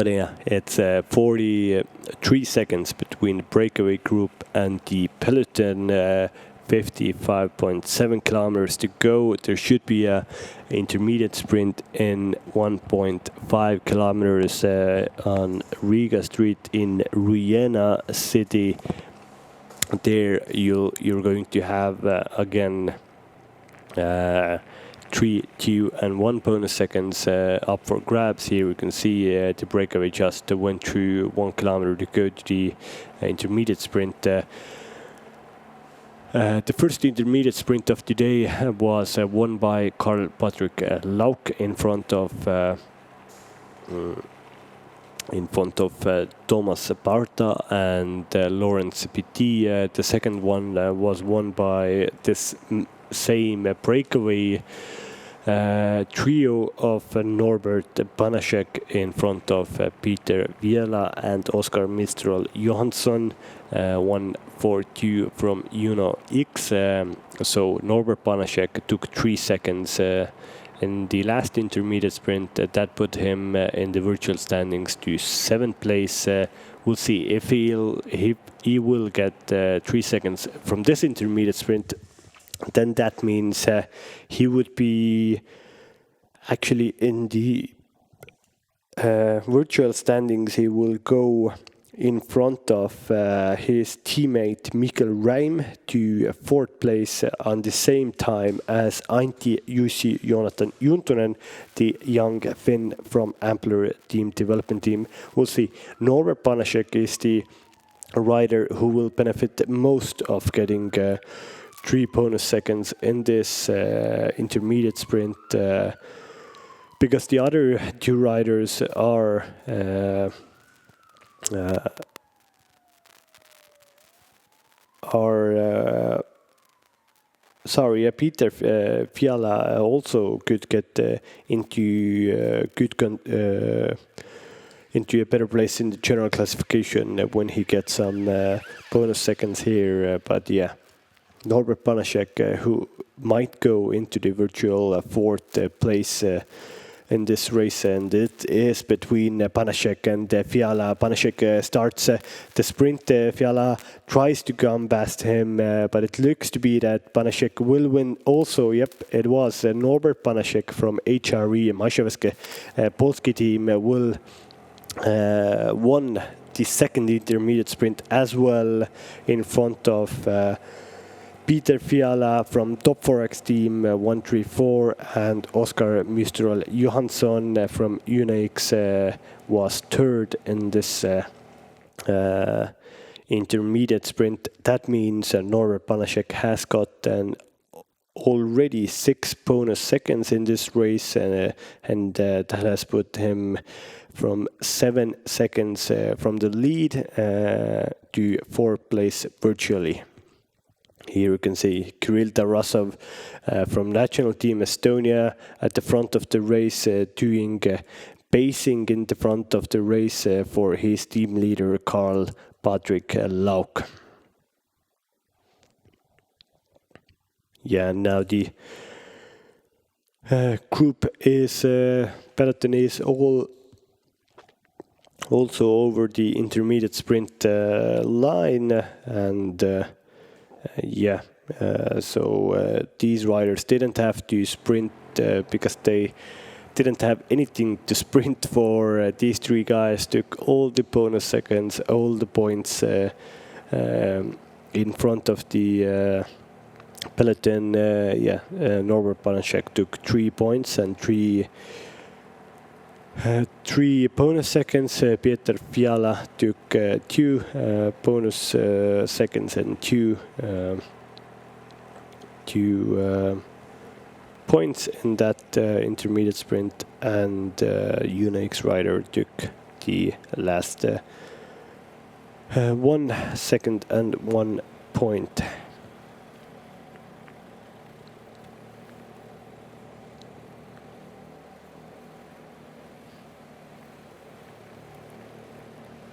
yeah, it's 43 seconds between the breakaway group and the peloton. 55.7 kilometers to go. There should be a intermediate sprint in 1.5 kilometers on Riga Street in Riena city. There you're going to have again 3, 2 and 1 bonus seconds up for grabs. Here we can see the breakaway just went through 1 kilometer to go to the intermediate sprint. The first intermediate sprint of today was won by Karl Patrick Lauk in front of Thomas Barta and Lawrence Petit. The second one was won by this same breakaway trio of Norbert Banaszek in front of Peter Viela and Oskar Mistral Johansson. 1:42 from Uno X. So Norbert Banaszek took 3 seconds in the last intermediate sprint. That put him in the virtual standings to 7th place. We'll see if he will get 3 seconds from this intermediate sprint. Then that means he would be actually in the virtual standings. He will go in front of his teammate Mikkel Reim to 4th place on the same time as Antti Jussi Jonathan Juntunen, the young Finn from Ampler Team Development Team. We'll see. Norbert Banaszek is the rider who will benefit most of getting 3 bonus seconds in this intermediate sprint, because the other 2 riders are Peter Fiala also could get into a better place in the general classification when he gets some bonus seconds here. But yeah, Norbert Banaszek, who might go into the virtual 4th place in this race, and it is between Banaszek and Fiala. Banaszek starts the sprint. Fiala tries to come past him, but it looks to be that Banaszek will win also. Yep, it was Norbert Banaszek from HRE Maševeské Polski team will won the second intermediate sprint as well in front of Peter Fiala from Top Forex team 134, and Oskar Mistral Johansson from Unix was 3rd in this intermediate sprint. That means Norbert Banaszek has gotten already 6 bonus seconds in this race, and that has put him from 7 seconds from the lead to 4th place virtually. Here you can see Kirill Tarasov from National Team Estonia at the front of the race, doing pacing in the front of the race for his team leader Karl Patrick Lauk. Yeah, now the group is peloton is also over the intermediate sprint line, and so these riders didn't have to sprint because they didn't have anything to sprint for. These three guys took all the bonus seconds, all the points in front of the peloton. Norbert Banaszak took 3 points and three bonus seconds. Peter Fiala took 2 bonus seconds and 2 points in that intermediate sprint, and Unix rider took the last 1 second and 1 point.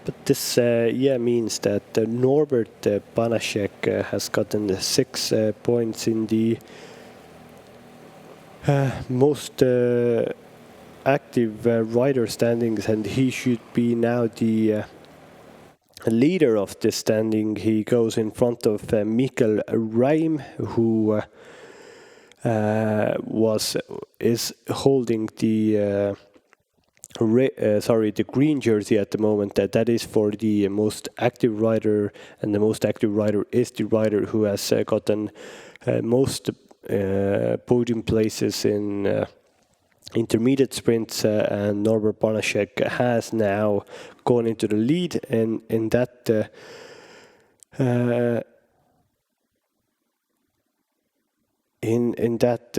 But this means that Norbert Banaszak has gotten 6 points in the most active rider standings, and he should be now the leader of this standing. He goes in front of Mikkel Reim, who is holding the the green jersey at the moment. That is for the most active rider, and the most active rider is the rider who has gotten most podium places in intermediate sprints, and Norbert Banaszak has now gone into the lead in that in that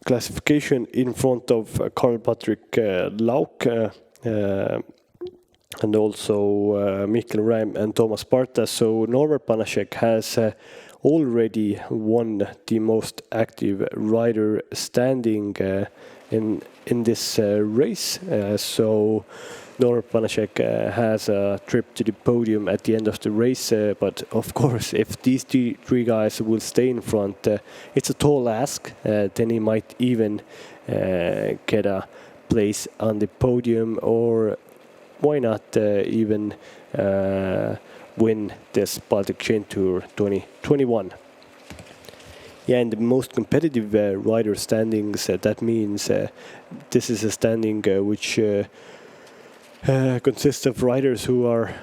classification in front of Karl-Patrik Lauk and also Mikkel Reim and Thomas Sparta. So Norbert Banaszak has already won the most active rider standing in this race. So Norbert Banaszak has a trip to the podium at the end of the race, but of course if these three guys will stay in front, it's a tall ask. Then he might even get a place on the podium, or why not even win this Baltic Chain Tour 2021. Yeah, in the most competitive rider standings, that means this is a standing which consists of riders who are...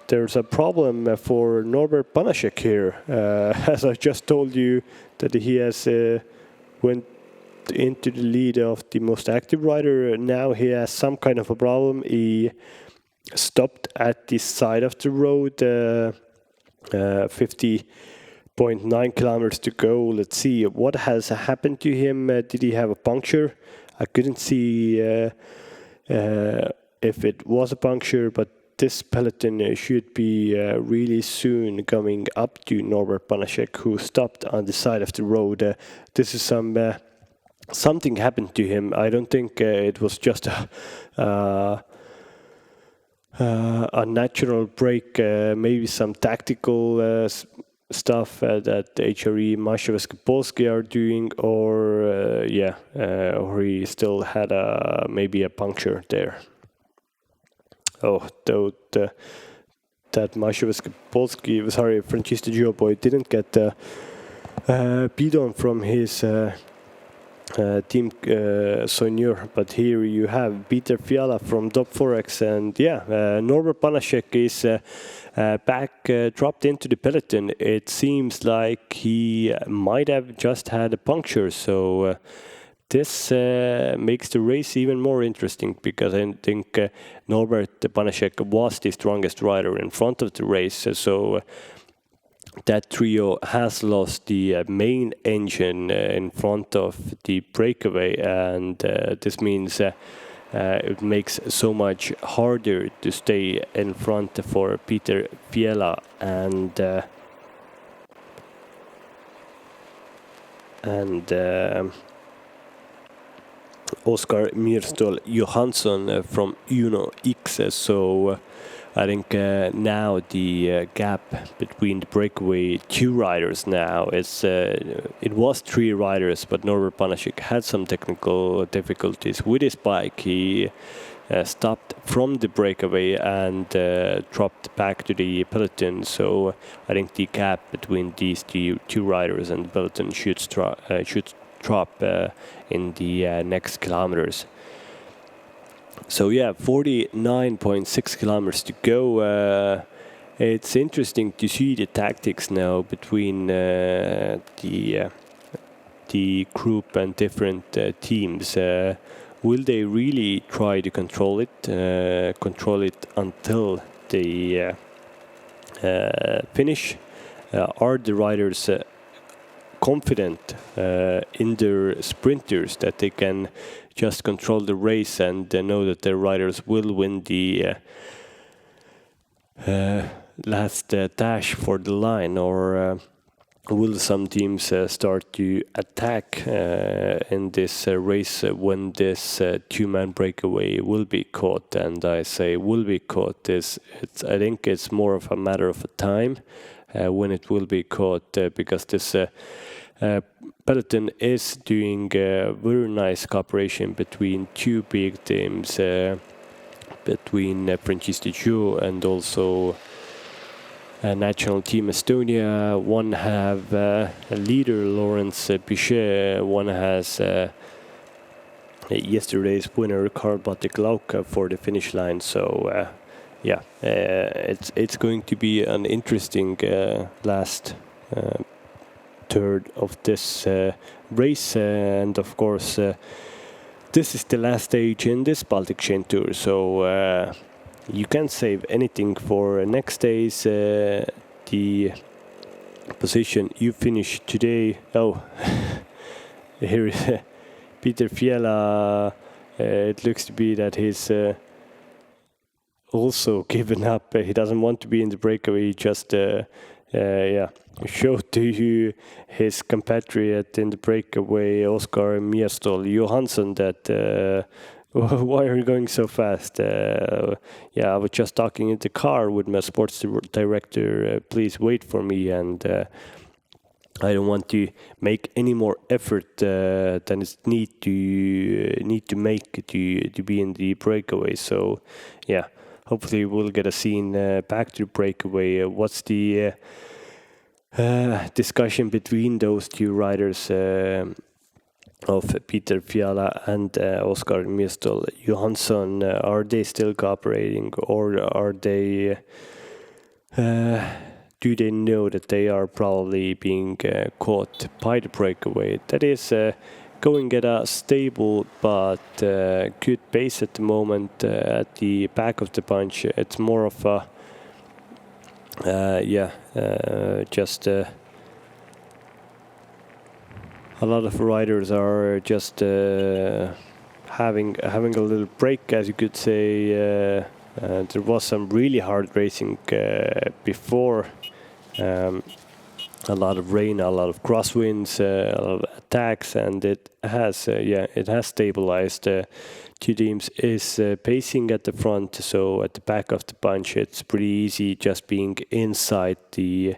There's a problem for Norbert Banaszak here. As I just told you, that he has went into the lead of the most active rider. Now he has some kind of a problem. He stopped at the side of the road, 50.9 kilometers to go. Let's see what has happened to him. Did he have a puncture? I couldn't see if it was a puncture, but this peloton should be really soon coming up to Norbert Banaszak, who stopped on the side of the road. This is something happened to him. I don't think it was just a natural break, maybe some tactical stuff that HRE Maszewski are doing, or he still had maybe a puncture there. Oh, though that Maszewski, sorry, Francesco Gioboy didn't get beat on from his team Soigneur, but here you have Peter Fiala from Top Forex, and Norbert Banaszak is back, dropped into the peloton. It seems like he might have just had a puncture, so this makes the race even more interesting, because I think Norbert Banaszak was the strongest rider in front of the race, so that trio has lost the main engine in front of the breakaway, and this means it makes so much harder to stay in front for Peter Fiala and Oskar Myrstol Johansson from Uno X. So I think now the gap between the breakaway two riders now is it was 3 riders, but Norbert Banaszak had some technical difficulties with his bike. He stopped from the breakaway and dropped back to the peloton. So I think the gap between these two riders and the peloton should drop in the next kilometers. So yeah, 49.6 kilometers to go. It's interesting to see the tactics now between the group and different teams. Will they really try to control it until they finish? Are the riders confident in their sprinters that they can just control the race and know that their riders will win the last dash for the line, or will some teams start to attack in this race when this two-man breakaway will be caught? And I say will be caught. I think it's more of a matter of time when it will be caught, because this peloton is doing very nice cooperation between two big teams, between Frenchies de Joux and also national team Estonia. One have a leader, Laurence Pichet. One has yesterday's winner, Baltic for the finish line. So yeah, it's going to be an interesting last third of this race, and of course this is the last stage in this Baltic Chain Tour, so you can't save anything for next days. The position you finish today. Oh, here is Peter Fiala. It looks to be that he's also given up. He doesn't want to be in the breakaway. He just showed to you his compatriot in the breakaway, Oscar Miestol Johansson, that why are you going so fast? I was just talking in the car with my sports director. Please wait for me, and I don't want to make any more effort than it's need to make to be in the breakaway. So yeah, hopefully we'll get a scene back to the breakaway. What's the discussion between those two riders of Peter Fiala and Oscar Miestol Johansson? Are they still cooperating, or are they do they know that they are probably being caught by the breakaway? That is going at a stable but good pace at the moment at the back of the bunch. It's more of a just a lot of riders are just having a little break, as you could say. There was some really hard racing before. A lot of rain, a lot of crosswinds, a lot of attacks, and it has stabilized. Two teams is pacing at the front, so at the back of the bunch it's pretty easy just being inside the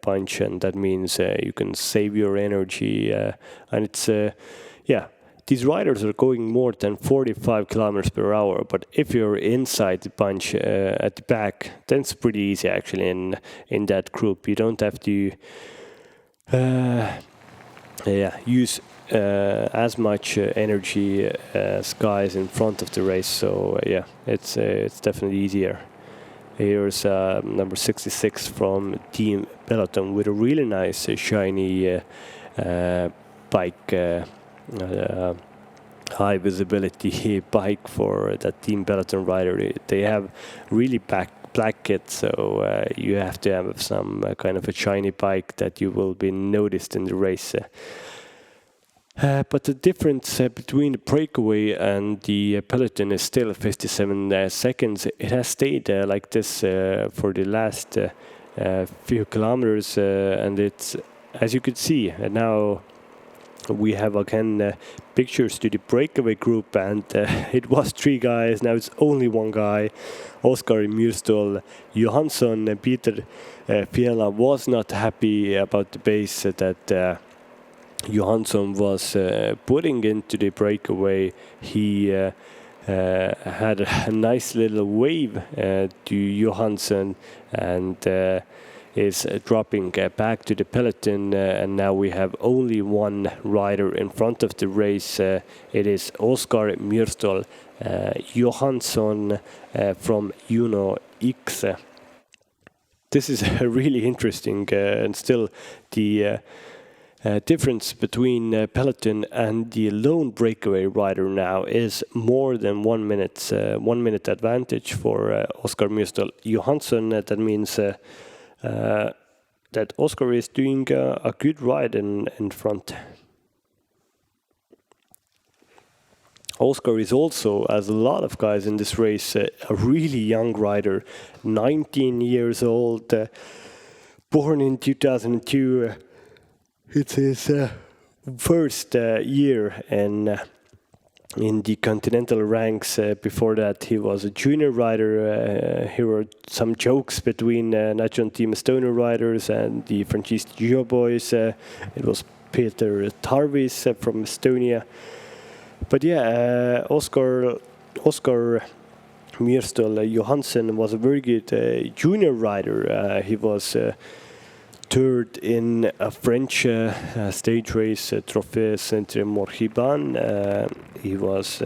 bunch, and that means you can save your energy, and it's these riders are going more than 45 kilometers per hour, but if you're inside the bunch at the back, then it's pretty easy actually in that group. You don't have to use as much energy as guys in front of the race. So it's definitely easier. Here's number 66 from Team Peloton with a really nice shiny bike, high visibility bike for that Team Peloton rider. They have really black kit, so you have to have some kind of a shiny bike that you will be noticed in the race. But the difference between the breakaway and the peloton is still 57 seconds. It has stayed like this for the last few kilometers, and it's, as you could see, now we have again pictures to the breakaway group, and it was 3 guys, now it's only 1 guy. Oscar Miestol Johansson. Peter Fiala was not happy about the pace that Johansson was putting into the breakaway. He had a nice little wave to Johansson, and is dropping back to the peloton, and now we have only one rider in front of the race. It is Oskar Myrstol Johansson from Uno X. This is really interesting, and still the difference between peloton and the lone breakaway rider now is more than 1 minute. 1 minute advantage for Oskar Myrstol Johansson. That means that Oskar is doing a good ride in front. Oskar is also, as a lot of guys in this race, a really young rider, 19 years old, born in 2002. It's his first year in the continental ranks. Before that, he was a junior rider. Here were some jokes between national team Estonia riders and the Franchise Gio boys. It was Peter Tarvis from Estonia. But yeah, Oskar Myrstol Johansson was a very good junior rider. He was third in a French stage race, Trophée Saint-Morhiban. He was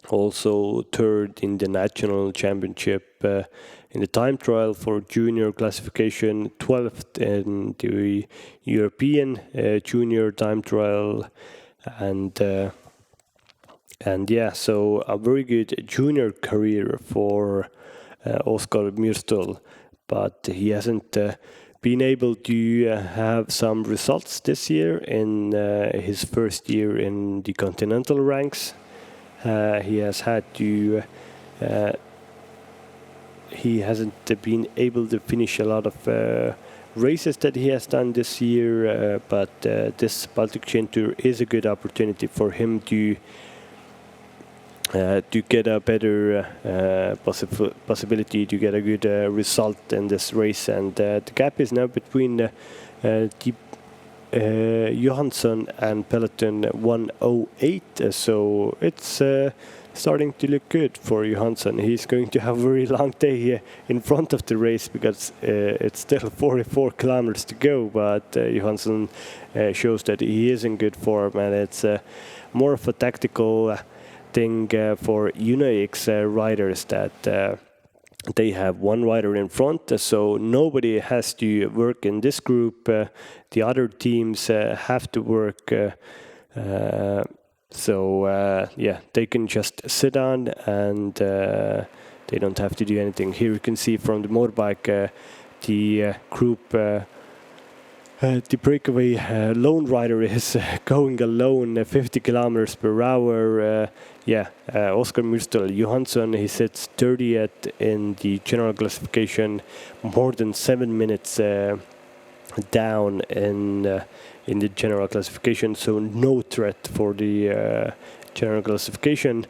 also third in the national championship in the time trial for junior classification, 12th in the European junior time trial, and yeah, so a very good junior career for Oskar Myrstol, but he hasn't been able to have some results this year in his first year in the continental ranks. He has had to he hasn't been able to finish a lot of races that he has done this year, but this Baltic Chain Tour is a good opportunity for him to get a better possibility to get a good result in this race. And the gap is now between Johansson and peloton 1:08, so it's starting to look good for Johansson. He's going to have a very long day in front of the race because it's still 44 kilometers to go, but Johansson shows that he is in good form, and it's more of a tactical thing for UNOX riders that they have one rider in front, so nobody has to work in this group. The other teams have to work, so yeah, they can just sit down and they don't have to do anything. Here you can see from the motorbike the group. The breakaway lone rider is going alone 50 kilometers per hour. Oskar Myrstol Johansson, he sits 30th in the general classification, more than 7 minutes down in the general classification, so no threat for the general classification,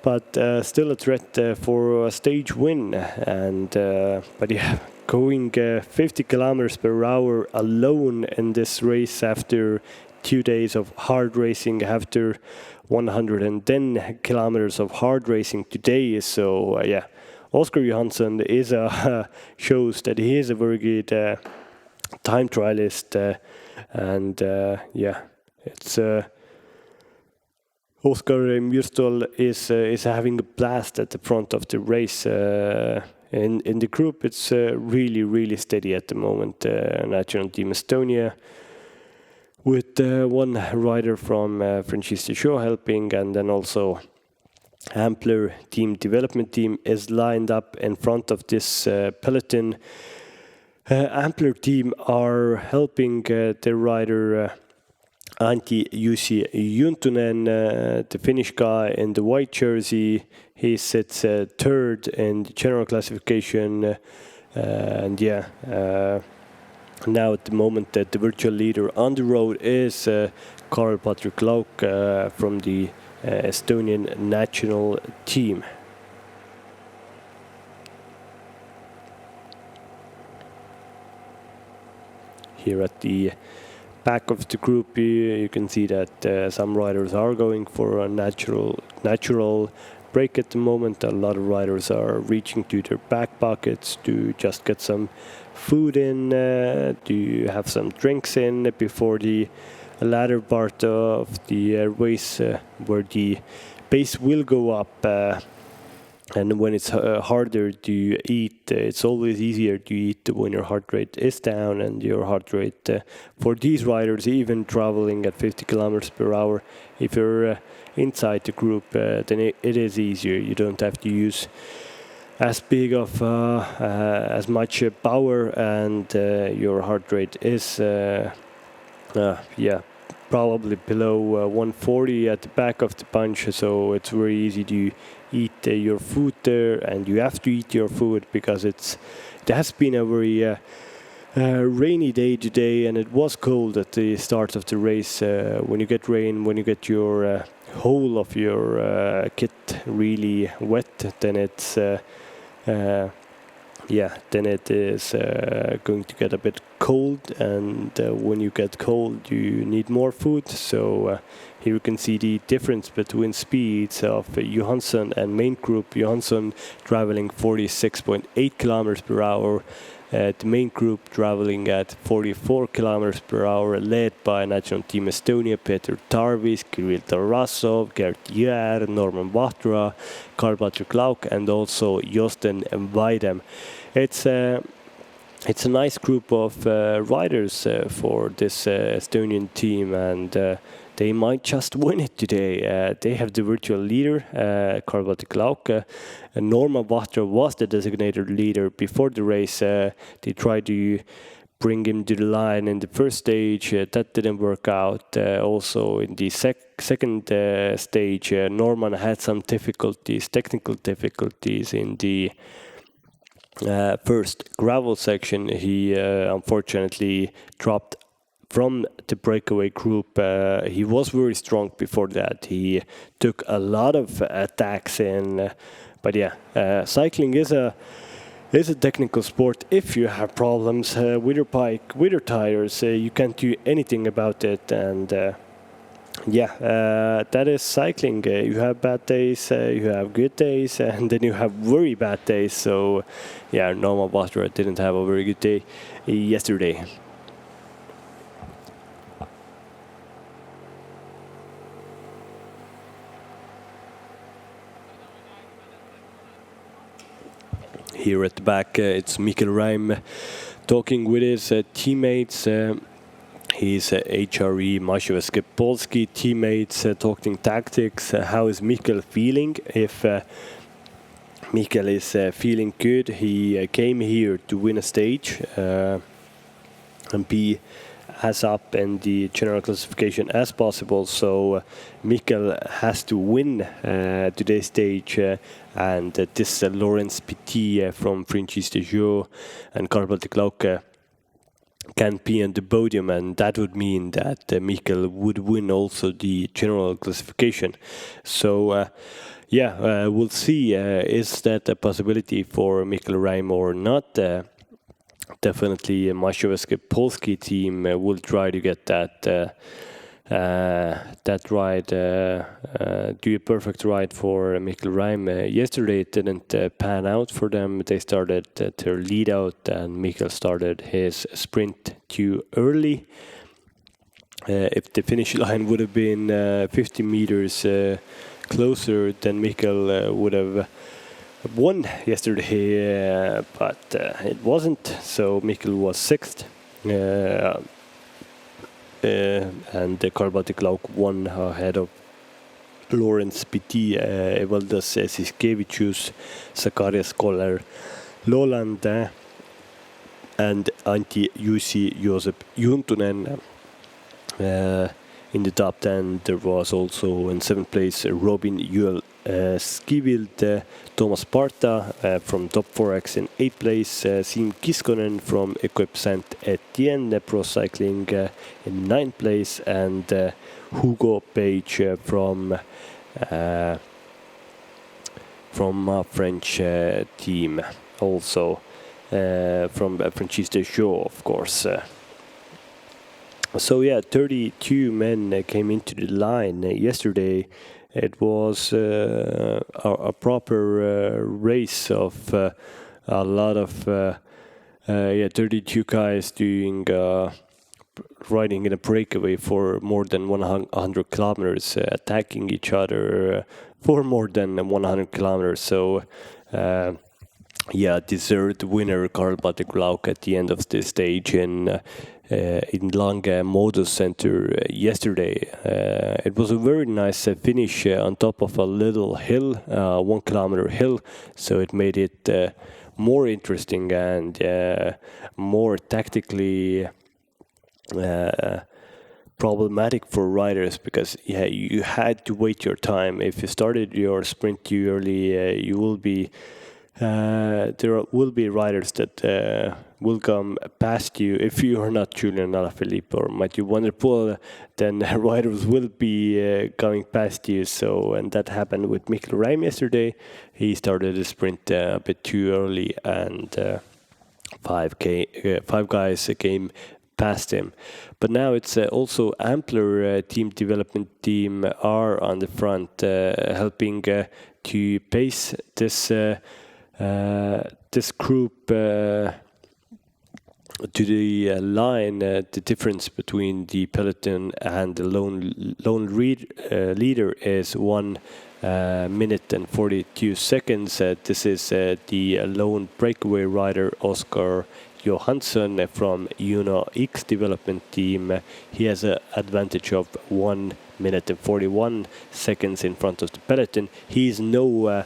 but still a threat for a stage win. And but yeah, going 50 kilometers per hour alone in this race after 2 days of hard racing, after 110 kilometers of hard racing today. So yeah, Oskar Johansson is shows that he is a very good time trialist, and yeah, it's Oskar Myrstol is having a blast at the front of the race. In the group, it's really steady at the moment. National Team Estonia, with one rider from Franchise Show helping, and then also Ampler Team Development Team is lined up in front of this peloton. Ampler Team are helping the rider Antti Jussi Juntunen, the Finnish guy in the white jersey. He sits third in the general classification, and yeah, now at the moment that the virtual leader on the road is Karl-Patrik Lauk from the Estonian national team. Here at the back of the group, you can see that some riders are going for a natural break at the moment. A lot of riders are reaching to their back pockets to just get some food in, to have some drinks in before the latter part of the race, where the pace will go up. And when it's harder to eat, it's always easier to eat when your heart rate is down. And your heart rate for these riders, even traveling at 50 kilometers per hour, if you're inside the group, then it is easier. You don't have to use as big of as much power, and your heart rate is probably below 140 at the back of the bunch, so it's very easy to eat your food there, and you have to eat your food because it has been a very rainy day today, and it was cold at the start of the race. When you get rain, when you get your whole of your kit really wet, then it's then it is going to get a bit cold, and when you get cold you need more food. So here you can see the difference between speeds of Johansson and main group. Johansson traveling 46.8 kilometers per hour, the main group traveling at 44 kilometers per hour, led by National Team Estonia, Peeter Tarvis, Kirill Tarasov, Gert Jär, Norman Vahtra, Karl-Patrik Lauk, and also Josten Weidem. It's a nice group of riders for this Estonian team, and they might just win it today. They have the virtual leader, Karl-Patrik Lauk. Norman Vahtra was the designated leader before the race. They tried to bring him to the line in the first stage. That didn't work out. Also in the second stage, Norman had some technical difficulties in the first gravel section. He unfortunately dropped from the breakaway group. He was very strong before that. He took a lot of attacks in, but cycling is a technical sport. If you have problems with your bike, with your tires, you can't do anything about it. And that is cycling. You have bad days, you have good days, and then you have very bad days. So Norman Vahtra didn't have a very good day yesterday. Here at the back, it's Mikkel Reim talking with his teammates. His HRE Maciej Polski teammates talking tactics. How is Mikkel feeling? If Mikkel is feeling good, he came here to win a stage and be as up in the general classification as possible. So Mikkel has to win today's stage, and this Laurens Petit from Franchise de Joux and Karl-Patrik Lauk can be on the podium, and that would mean that Mikkel would win also the general classification. So we'll see. Is that a possibility for Mikkel Reim or not? Definitely Maciej Polski team will try to get that ride, do a perfect ride for Mikkel Reim. Yesterday it didn't pan out for them. They started their lead out, and Mikkel started his sprint too early. If the finish line would have been 50 meters closer, then Mikkel would have won yesterday, but it wasn't. So Mikkel was sixth, and Karl-Patrik Lauk won ahead of Laurens Petit, Evaldas Siskevicius, Zacharias Koller, Loland, and Antti Jussi Josep Juntunen. In the top 10, there was also in 7th place Robin Juel Skivild, Thomas Parta from Top Forex in 8th place, Siim Kiskonen from Equip Saint Etienne Pro Cycling in 9th place, and Hugo Page from a French team, also from Franchise de Joux, of course. So 32 men came into the line yesterday. It was a proper race of a lot of 32 guys doing riding in a breakaway for more than 100 kilometers, attacking each other for more than 100 kilometers. So, deserved winner Karl Baltic at the end of the stage in Lange Modus Center yesterday. It was a very nice finish on top of a little hill, 1 kilometer hill. So it made it more interesting and more tactically problematic for riders, because you had to wait your time. If you started your sprint too early, you will be there will be riders that will come past you. If you are not Julian Alaphilippe or Mathieu Van der Poel, then riders will be coming past you. So, and that happened with Mikkel Reim yesterday. He started the sprint a bit too early, and 5 guys came past him. But now it's also Ampler team development team are on the front, helping to pace this group to the line. The difference between the peloton and the lone leader is 1 minute and 42 seconds. This is the lone breakaway rider Oscar Johansson from Uno X development team. He has an advantage of 1 minute and 41 seconds in front of the peloton. He is no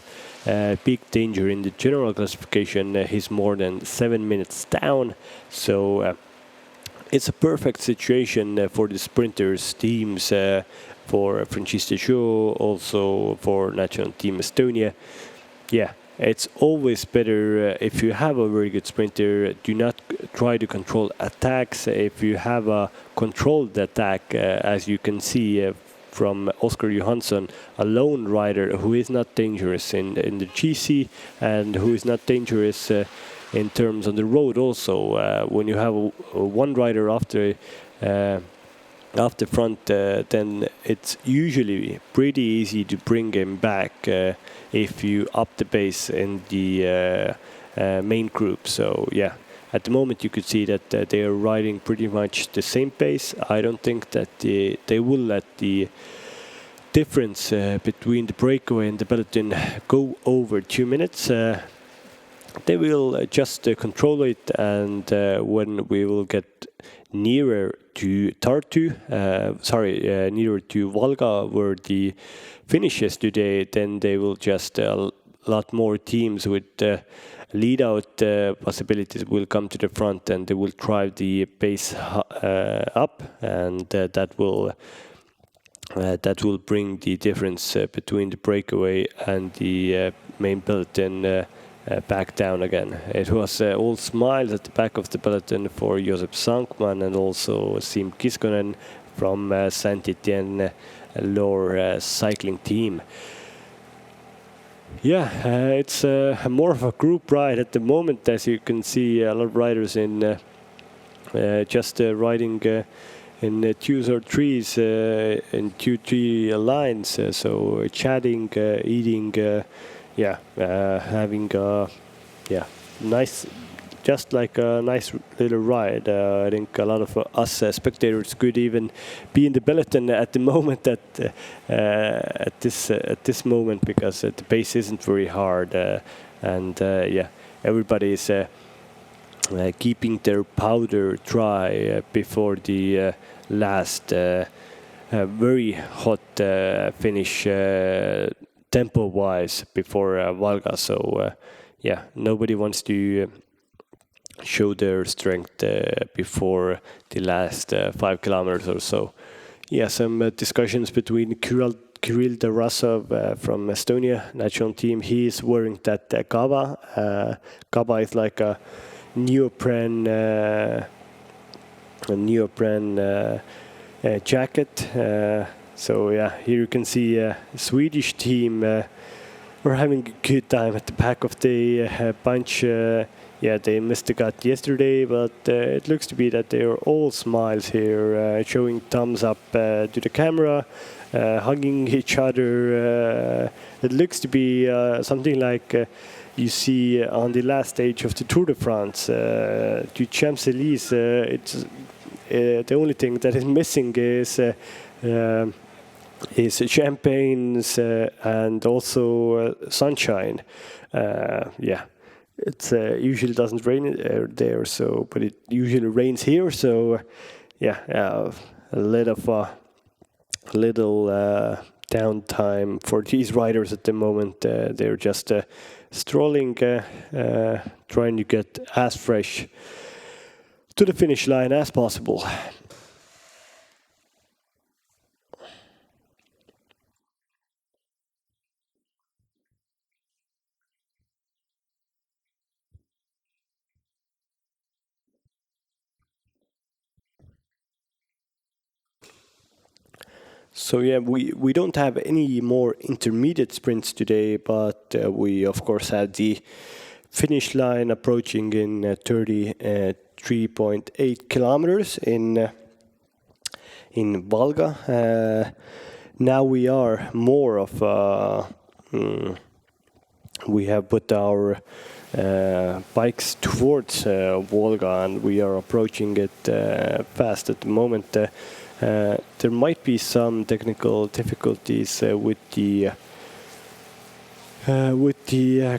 big danger in the general classification. He's more than 7 minutes down. So it's a perfect situation for the sprinters teams, for Francis Deschaux, also for National Team Estonia. Yeah, it's always better if you have a very good sprinter. Do not try to control attacks. If you have a controlled attack, as you can see from Oscar Johansson, a lone rider who is not dangerous in the GC and who is not dangerous in terms on the road also. When you have one rider after front, then it's usually pretty easy to bring him back if you up the pace in the main group. So yeah, at the moment you could see that they are riding pretty much the same pace. I don't think that they will let the difference between the breakaway and the peloton go over 2 minutes. They will just control it, and when we will get nearer to Tartu, nearer to Valga, where the finish is today, then they will just a lot more teams with lead-out possibilities will come to the front, and they will drive the pace up, and that will bring the difference between the breakaway and the main peloton back down again. It was all smiles at the back of the peloton for Josep Sankman and also Siim Kiskonen from Saint-Étienne Loire cycling team. Yeah, it's more of a group ride at the moment. As you can see, a lot of riders in just riding in twos or threes, in 2-3 lines. So chatting, eating, having nice, just like a nice little ride. I think a lot of us spectators could even be in the peloton at the moment at this moment, because the pace isn't very hard, and everybody is keeping their powder dry before the last very hot finish tempo-wise before Valga. So nobody wants to show their strength before the last 5 kilometers or so. Yeah, some discussions between Kirill Tarasov from Estonia national team. He is wearing that Kaba. Kaba is like a neoprene jacket. So yeah, here you can see a Swedish team we're having a good time at the back of the bunch. Yeah, they missed the cut yesterday, but it looks to be that they are all smiles here, showing thumbs up to the camera, hugging each other. It looks to be something like you see on the last stage of the Tour de France. To Champs-Élysées, it's the only thing that is missing is champagnes and also sunshine. Yeah. It usually doesn't rain there, but it usually rains here. So, yeah, a little downtime for these riders at the moment. They're just strolling, trying to get as fresh to the finish line as possible. So yeah, we don't have any more intermediate sprints today, but we of course have the finish line approaching in 33.8 kilometers in Valga. Now we are more of we have put our bikes towards Volga, and we are approaching it fast at the moment. There might be some technical difficulties with the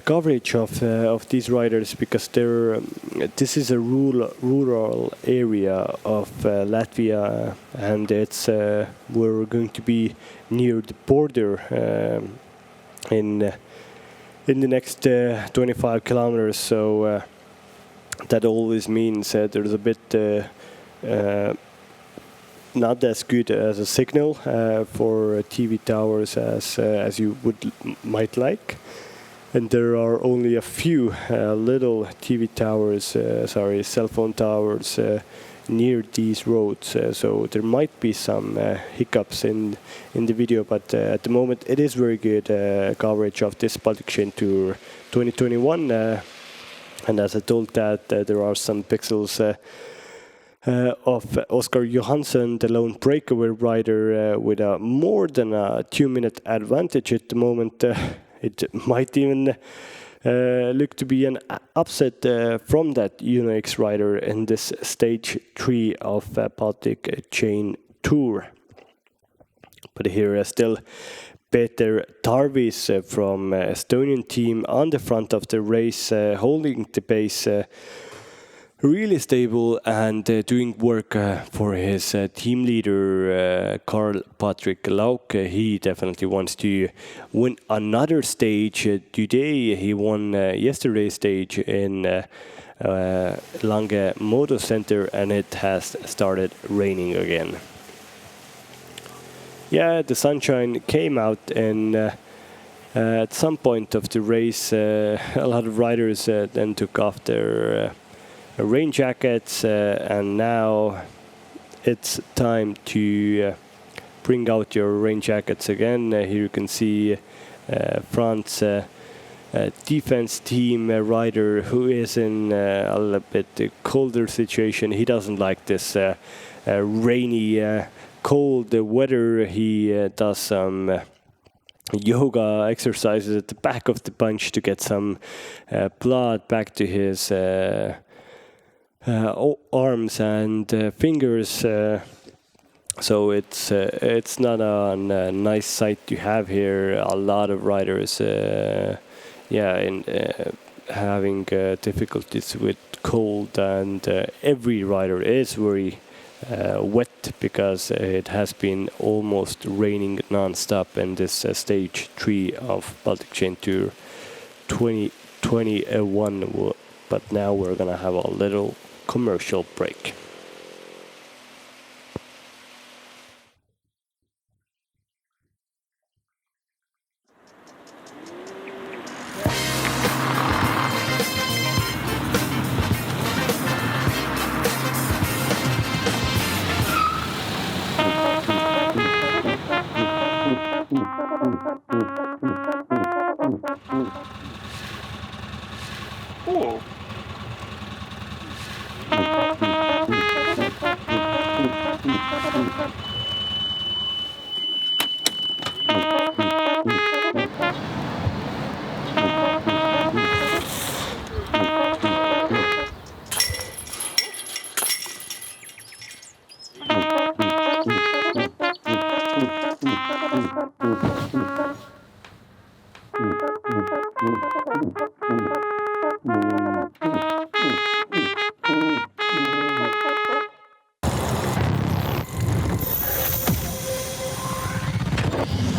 coverage of these riders, because this is a rural area of Latvia, and it's we're going to be near the border in the next 25 kilometers. So that always means there's a bit not as good as a signal for TV towers as you might like, and there are only a few little TV towers, cell phone towers near these roads. So there might be some hiccups in the video, but at the moment it is very good coverage of this Baltic Chain Tour 2021. And as I told that, there are some pixels of Oscar Johansson, the lone breakaway rider, with a more than a 2-minute advantage at the moment. It might even look to be an upset from that UNOX rider in this stage 3 of Baltic Chain Tour. But here still Peter Tarvis from Estonian team on the front of the race, holding the pace. Really stable and doing work for his team leader, Carl Patrick Lauk. He definitely wants to win another stage. Today he won yesterday's stage in Lange Moto Center, and it has started raining again. Yeah, the sunshine came out, and at some point of the race, a lot of riders then took off their rain jackets, and now it's time to bring out your rain jackets again. Here you can see France defense team rider who is in a little bit colder situation. He doesn't like this rainy, cold weather. He does some yoga exercises at the back of the bunch to get some blood back to his arms and fingers, so it's not a nice sight to have here. A lot of riders, having difficulties with cold, and every rider is very wet because it has been almost raining non-stop in this stage 3 of Baltic Chain Tour 2021. But now we're gonna have a little commercial break. Ooh.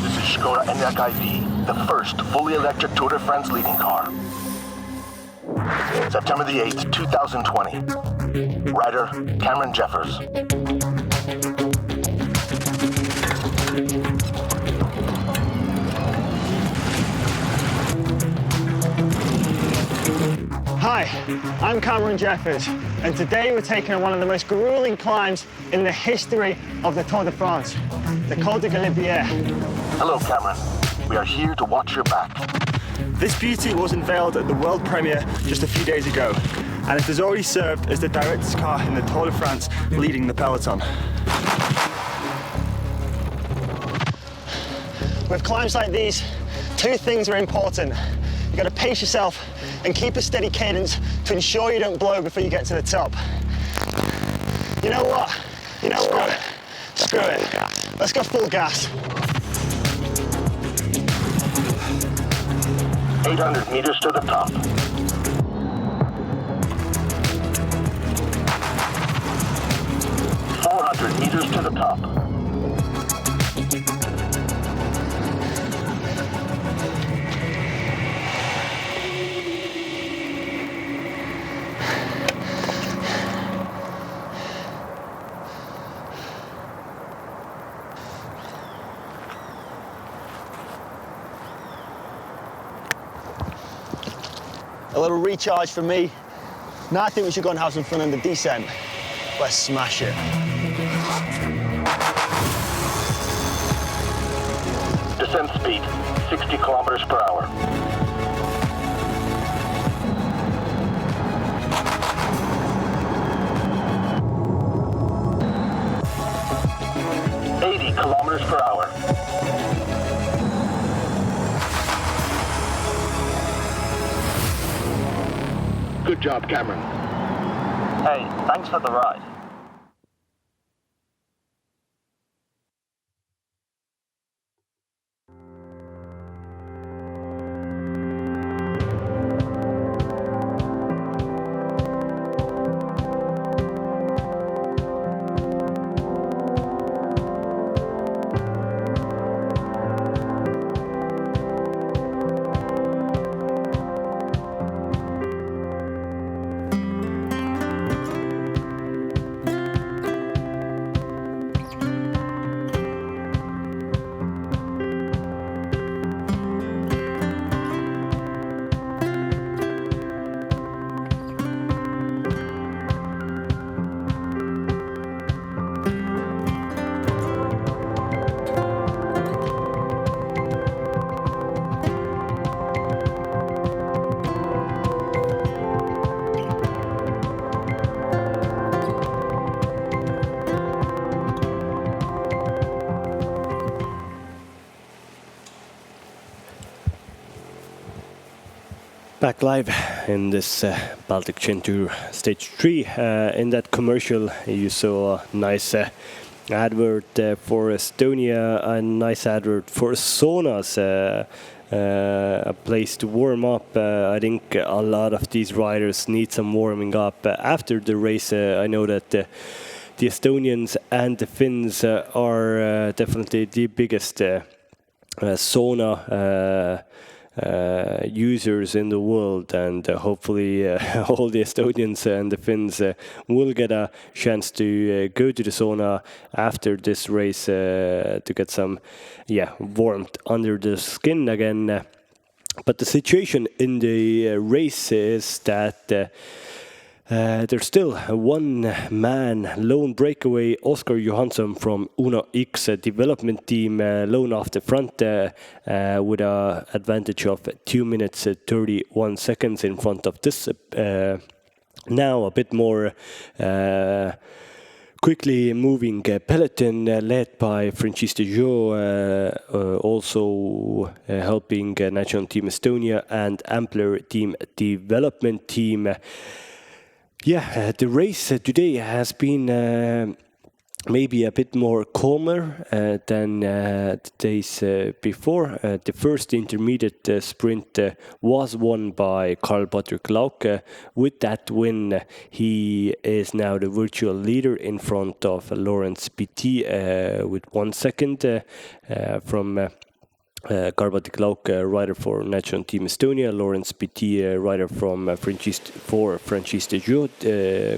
This is Skoda Enyaq IV, the first fully electric Tour de France leading car. September the 8th, 2020. Rider, Cameron Jeffers. Hi, I'm Cameron Jeffers, and today we're taking on one of the most grueling climbs in the history of the Tour de France, the Col de Galibier. Hello, Cameron. We are here to watch your back. This beauty was unveiled at the world premiere just a few days ago, and it has already served as the director's car in the Tour de France, leading the peloton. With climbs like these, two things are important. You've got to pace yourself and keep a steady cadence to ensure you don't blow before you get to the top. You know what? Screw it. Let's go full gas. 800 meters to the top. 400 meters to the top. A little recharge for me. Now I think we should go and have some fun in the descent. Let's smash it. Descent speed, 60 kilometers per hour. Kilometers per hour. Good job, Cameron. Hey, thanks for the ride. Back live in this Baltic Chain Tour Stage 3. In that commercial, you saw a nice advert for Estonia, a nice advert for saunas, a place to warm up. I think a lot of these riders need some warming up after the race. I know that the Estonians and the Finns are definitely the biggest sauna users in the world, and hopefully all the Estonians and the Finns will get a chance to go to the sauna after this race to get some warmth under the skin again. But the situation in the race is that There's still a one-man lone breakaway, Oscar Johansson from Uno X development team, lone off the front with an advantage of 2 minutes 31 seconds in front of this. Now a bit more quickly moving peloton led by Francis Dejeau, also helping National Team Estonia and Ampler Team Development Team. The race today has been maybe a bit more calmer than the days before. The first intermediate sprint was won by Karl-Patrik Lauke. With that win, he is now the virtual leader in front of Lawrence Petit with 1 second from Karl-Patrik Lauke, rider for National Team Estonia, Lawrence Petit, rider from Francis Dejeau,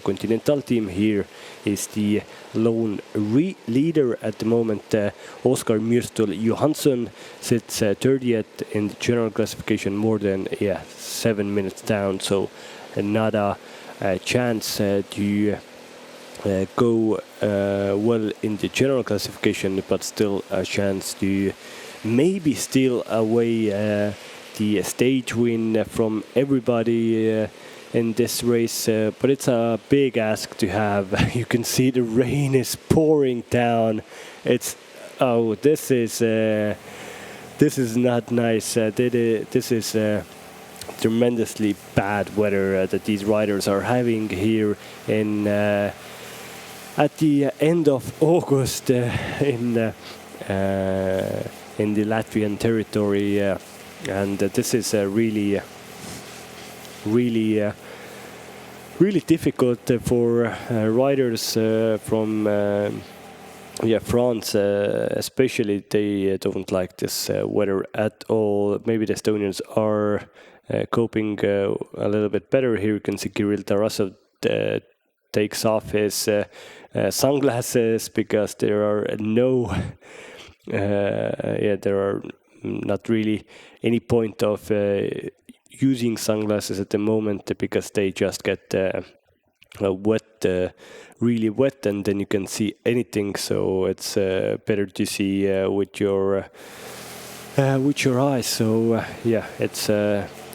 Continental Team. Here is the lone leader at the moment. Oscar Myrstul Johansson sits 30th in the general classification, more than 7 minutes down, so not a chance to go well in the general classification, but still a chance to maybe steal away the stage win from everybody in this race, but it's a big ask to have. You can see the rain is pouring down. This is not nice. This is tremendously bad weather that these riders are having here in at the end of August in the Latvian territory, and this is really difficult for riders from France, especially. They don't like this weather at all. Maybe the Estonians are coping a little bit better. Here you can see Kirill Tarasov takes off his sunglasses because there are no there are not really any point of using sunglasses at the moment, because they just get wet, really wet, and then you can see anything. So it's better to see with your eyes. So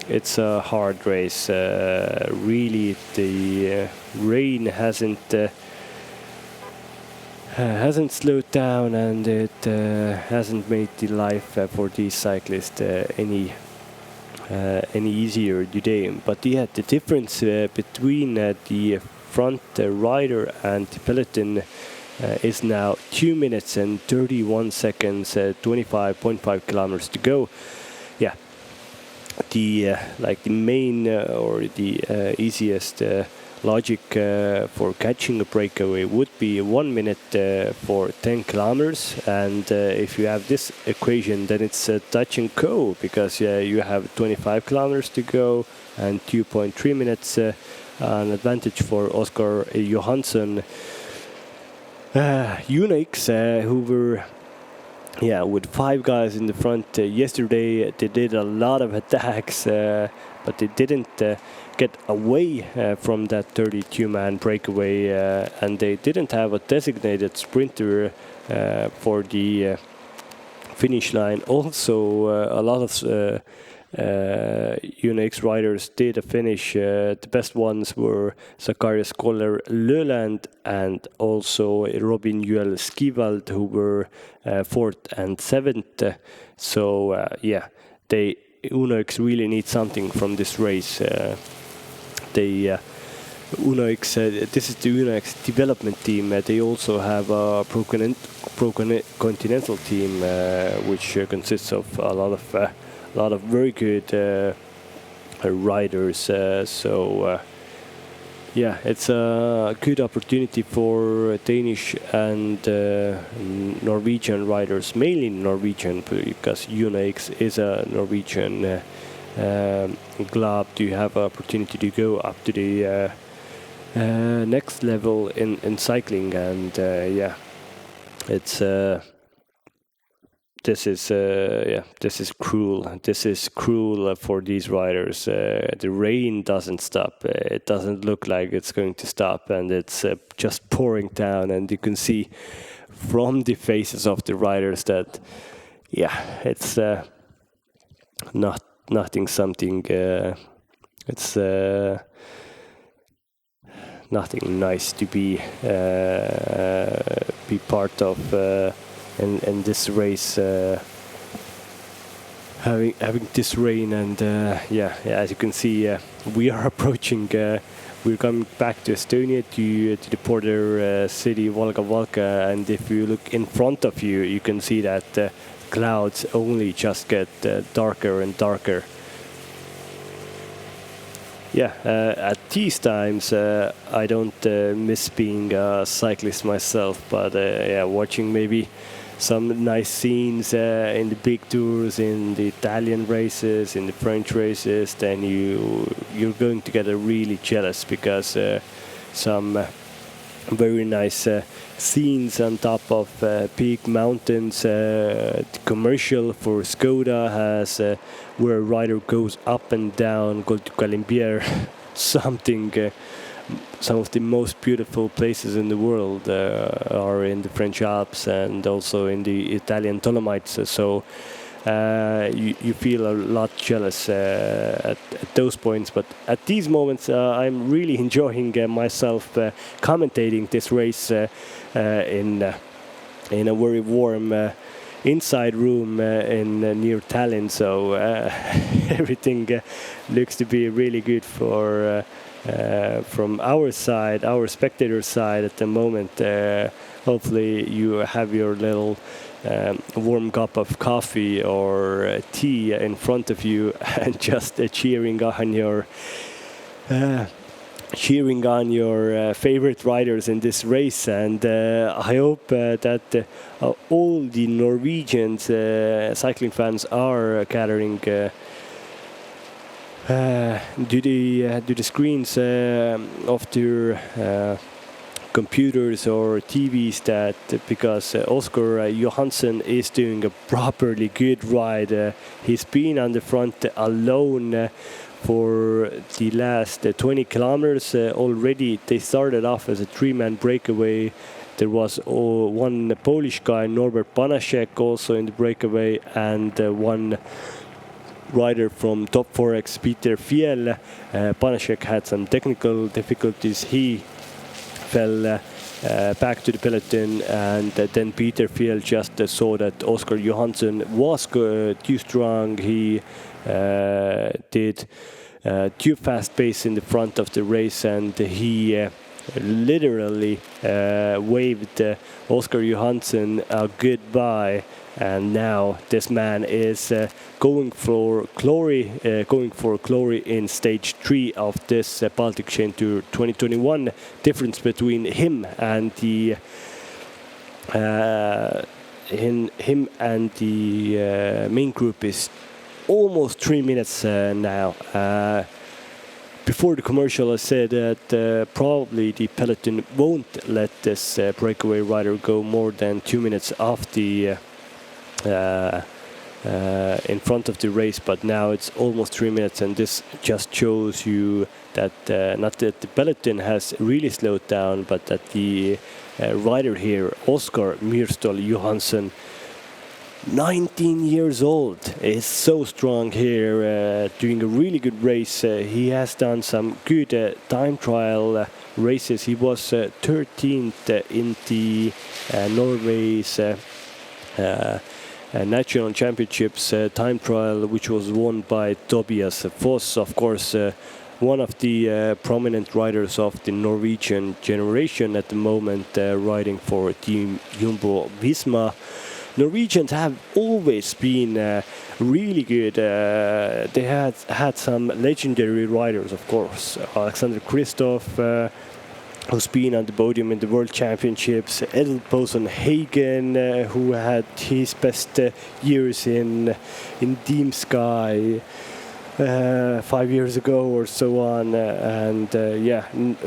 it's a hard race. Really, the rain hasn't slowed down, and it hasn't made the life for these cyclists any easier today. But the difference between the front rider and the peloton is now 2 minutes and 31 seconds, 25.5 kilometers to go. The main or the easiest logic for catching a breakaway would be 1 minute for 10 kilometers, and if you have this equation, then it's touch and go, because you have 25 kilometers to go and 2.3 minutes, an advantage for Oscar Johansson. Unix, who were with 5 guys in the front yesterday, they did a lot of attacks, but they didn't get away from that 32-man breakaway, and they didn't have a designated sprinter for the finish line. Also, a lot of Unix riders did a finish. The best ones were Zacharias Koller Löland and also Robin Juel Skivald, who were 4th and 7th. So Unix really need something from this race. Unix, this is the Unix development team. They also have a pro continental team, which consists of a lot of very good riders. It's a good opportunity for Danish and Norwegian riders, mainly Norwegian, because Unix is a Norwegian club. To have an opportunity to go up to the next level in cycling, and it's this is cruel. This is cruel for these riders. The rain doesn't stop. It doesn't look like it's going to stop, and it's just pouring down. And you can see from the faces of the riders that, it's nothing something. It's nothing nice to be part of in this race. Having this rain, and as you can see, we are approaching. We're coming back to Estonia, to the border city Valga, and if you look in front of you, you can see that clouds only just get darker and darker. At these times, I don't miss being a cyclist myself, but watching maybe some nice scenes in the big tours, in the Italian races, in the French races, then you're going to get really jealous, because some very nice scenes on top of big mountains. The commercial for Skoda has where a rider goes up and down, go to Calimbier, some of the most beautiful places in the world are in the French Alps and also in the Italian Dolomites. So you feel a lot jealous at those points. But at these moments, I'm really enjoying myself commentating this race in a very warm inside room near Tallinn. So everything looks to be really good for from our side, our spectator side at the moment. Hopefully you have your little warm cup of coffee or tea in front of you and just cheering on your favorite riders in this race. And I hope that all the Norwegian cycling fans are gathering to the screens of their computers or TVs, that because Oscar Johansson is doing a properly good ride. He's been on the front alone for the last 20 kilometers already. They started off as a three-man breakaway. There was one Polish guy, Norbert Banaszek, also in the breakaway, and one rider from Top Forex, Peter Fiel. Banaszek had some technical difficulties. He fell back to the peloton, and then Peter Fiel just saw that Oscar Johansson was too strong. He did too fast pace in the front of the race, and he literally waved Oscar Johansson a goodbye. And now this man is going for glory in stage 3 of this Baltic Chain Tour 2021. Difference between him and the main group is almost 3 minutes now. Before the commercial, I said that probably the peloton won't let this breakaway rider go more than 2 minutes off the in front of the race, but now it's almost 3 minutes, and this just shows you that not that the peloton has really slowed down, but that the rider here, Oscar Myrstol Johansson, 19 years old, is so strong here, doing a really good race. He has done some good time trial races. He was 13th in the Norway's national championships time trial, which was won by Tobias Foss, of course, one of the prominent riders of the Norwegian generation at the moment, riding for Team Jumbo Visma. Norwegians have always been really good. They had some legendary riders, of course. Alexander Kristoff, who's been on the podium in the World Championships. Edel Boson Hagen, who had his best years in Team Sky 5 years ago or so on.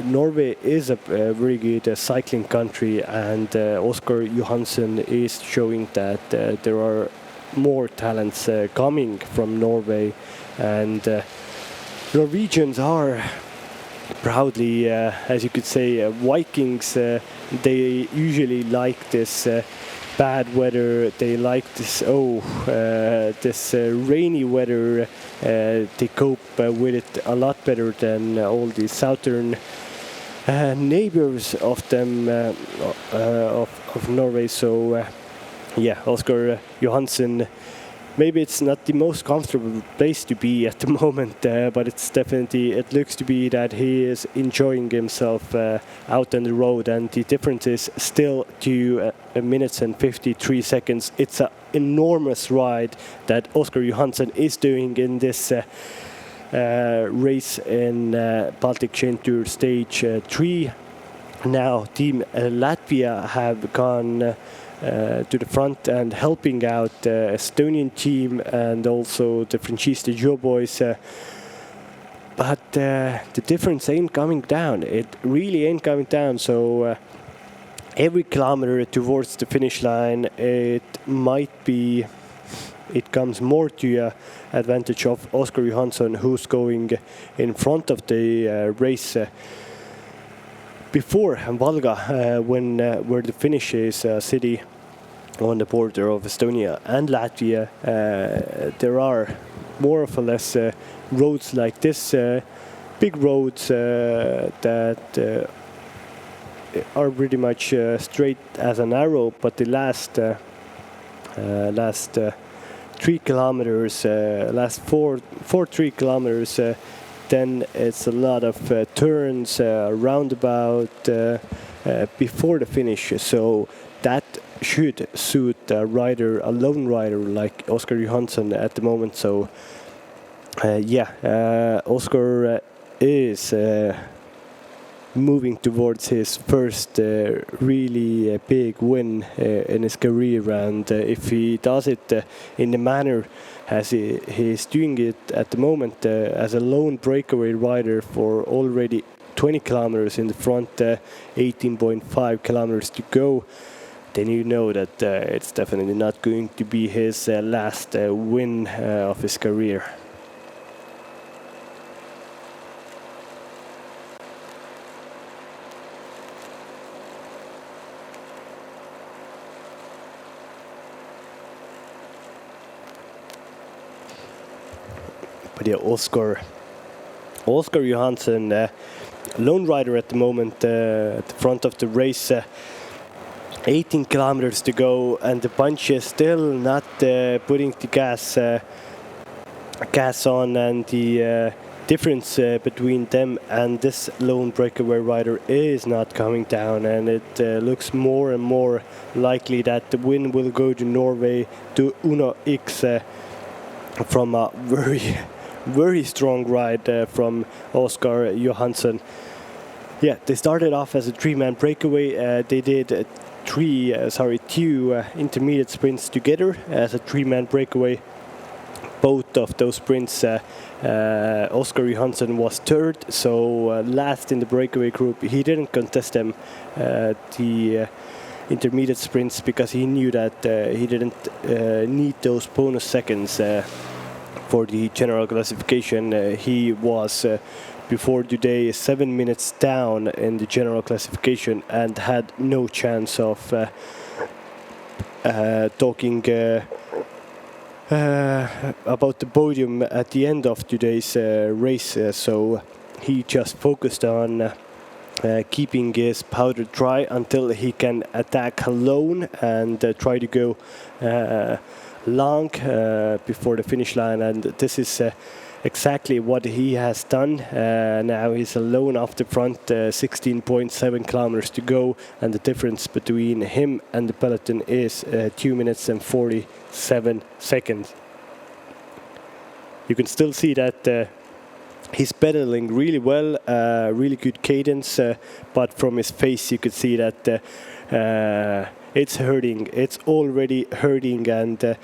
Norway is a very good cycling country, and Oscar Johansson is showing that there are more talents coming from Norway, and Norwegians are proudly, as you could say, Vikings. They usually like this bad weather. They like this this rainy weather. They cope with it a lot better than all the southern neighbors of them of Norway. So yeah, Oscar Johansson. Maybe it's not the most comfortable place to be at the moment, but it's definitely, it looks to be that he is enjoying himself out on the road, and the difference is still 2 minutes and 53 seconds. It's an enormous ride that Oscar Johansson is doing in this race in Baltic Chain Tour Stage 3. Now, Team Latvia have gone to the front and helping out Estonian team and also the Francesca Joe boys. But the difference ain't coming down. It really ain't coming down. So every kilometer towards the finish line, it comes more to advantage of Oscar Johansson, who's going in front of the race. Before Valga, where the finish is a city on the border of Estonia and Latvia, there are more or less roads like this, big roads that are pretty much straight as an arrow. But the last 3 kilometers, last four 3 kilometers. Then it's a lot of turns, roundabout before the finish. So that should suit a lone rider like Oscar Johansson at the moment. So Oscar is moving towards his first really big win in his career, and if he does it in the manner as he is doing it at the moment, as a lone breakaway rider for already 20 kilometers in the front, 18.5 kilometers to go, then you know that it's definitely not going to be his last win of his career. But yeah, Oscar Johansson, lone rider at the moment, at the front of the race. 18 kilometers to go, and the bunch is still not putting the gas on, and the difference between them and this lone breakaway rider is not coming down, and it looks more and more likely that the win will go to Norway, to Uno X, from a very strong ride from Oscar Johansson. Yeah, they started off as a 3-man breakaway. They did 2 intermediate sprints together as a 3-man breakaway. Both of those sprints, Oscar Johansson was third, so last in the breakaway group. He didn't contest them, the intermediate sprints, because he knew that he didn't need those bonus seconds for the general classification. He was before today 7 minutes down in the general classification and had no chance of talking about the podium at the end of today's race. So he just focused on keeping his powder dry until he can attack alone and try to go long before the finish line, and this is exactly what he has done. Now he's alone off the front, 16.7 kilometers to go, and the difference between him and the peloton is 2 minutes and 47 seconds. You can still see that he's pedaling really well, really good cadence, but from his face you could see that it's hurting. It's already hurting, and the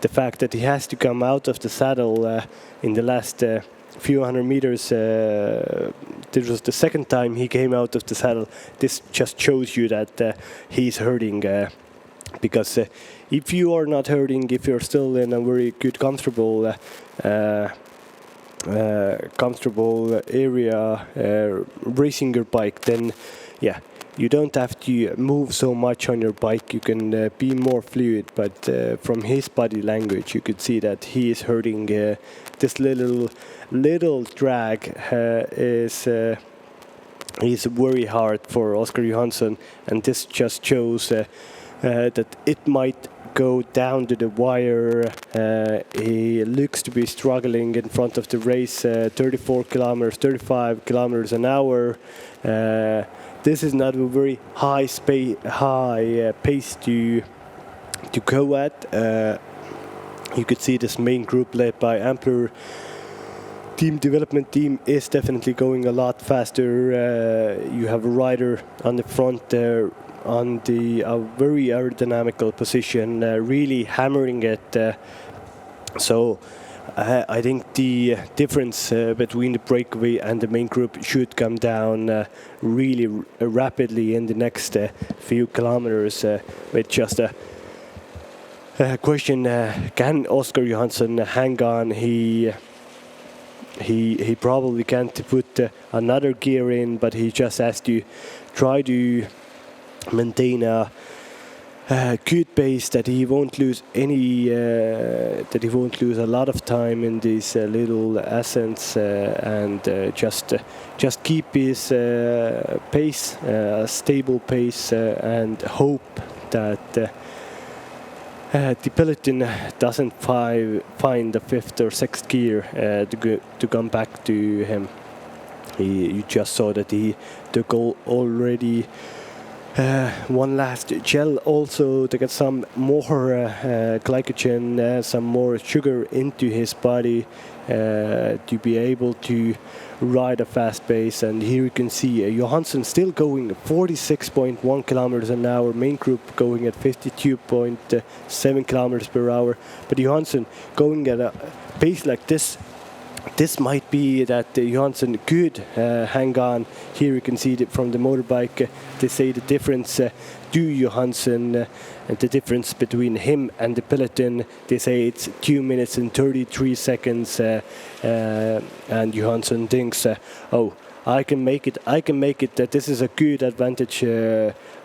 fact that he has to come out of the saddle in the last few hundred meters, this was the second time he came out of the saddle. This just shows you that he's hurting, because if you are not hurting, if you're still in a very good, comfortable area racing your bike, then yeah, you don't have to move so much on your bike. You can be more fluid, but from his body language you could see that he is hurting. This little drag is very hard for Oscar Johansson, and this just shows that it might go down to the wire. He looks to be struggling in front of the race, 34 kilometers, 35 kilometers an hour. This is not a very high pace to go at. You could see this main group led by Ampler team development team is definitely going a lot faster. You have a rider on the front there on the very aerodynamical position, really hammering it. So I think the difference between the breakaway and the main group should come down really rapidly in the next few kilometers. With just a question, can Oscar Johansson hang on? He probably can't put another gear in, but he just has to try to maintain a good pace, that he won't lose that he won't lose a lot of time in these little ascents, and just keep his pace, a stable pace, and hope that the peloton doesn't find the fifth or sixth gear to come back to him. You just saw that he took already one last gel also to get some more glycogen, some more sugar into his body to be able to ride a fast pace. And here you can see Johansson still going 46.1 kilometers an hour, main group going at 52.7 kilometers per hour. But Johansson going at a pace like this might be that Johansson could hang on. Here you can see it from the motorbike. They say the difference to Johansson, and the difference between him and the peloton, they say it's 2 minutes and 33 seconds. And Johansson thinks, oh, I can make it. That this is a good advantage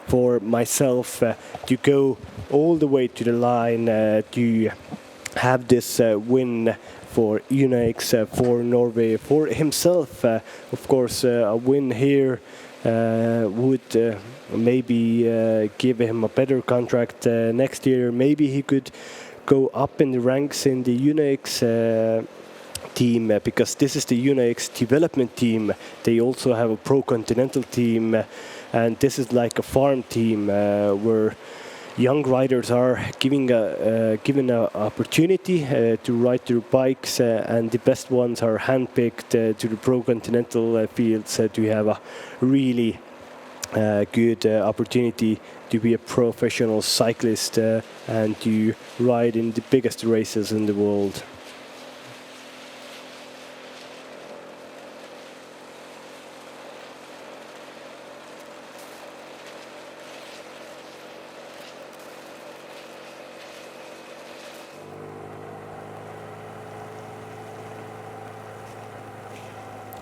for myself to go all the way to the line to have this win for Unix, for Norway, for himself. Of course, a win here would maybe give him a better contract next year. Maybe he could go up in the ranks in the Unix team, because this is the Unix development team. They also have a pro continental team, and this is like a farm team where young riders are given an opportunity to ride their bikes, and the best ones are handpicked to the pro continental fields to have a really good opportunity to be a professional cyclist and to ride in the biggest races in the world.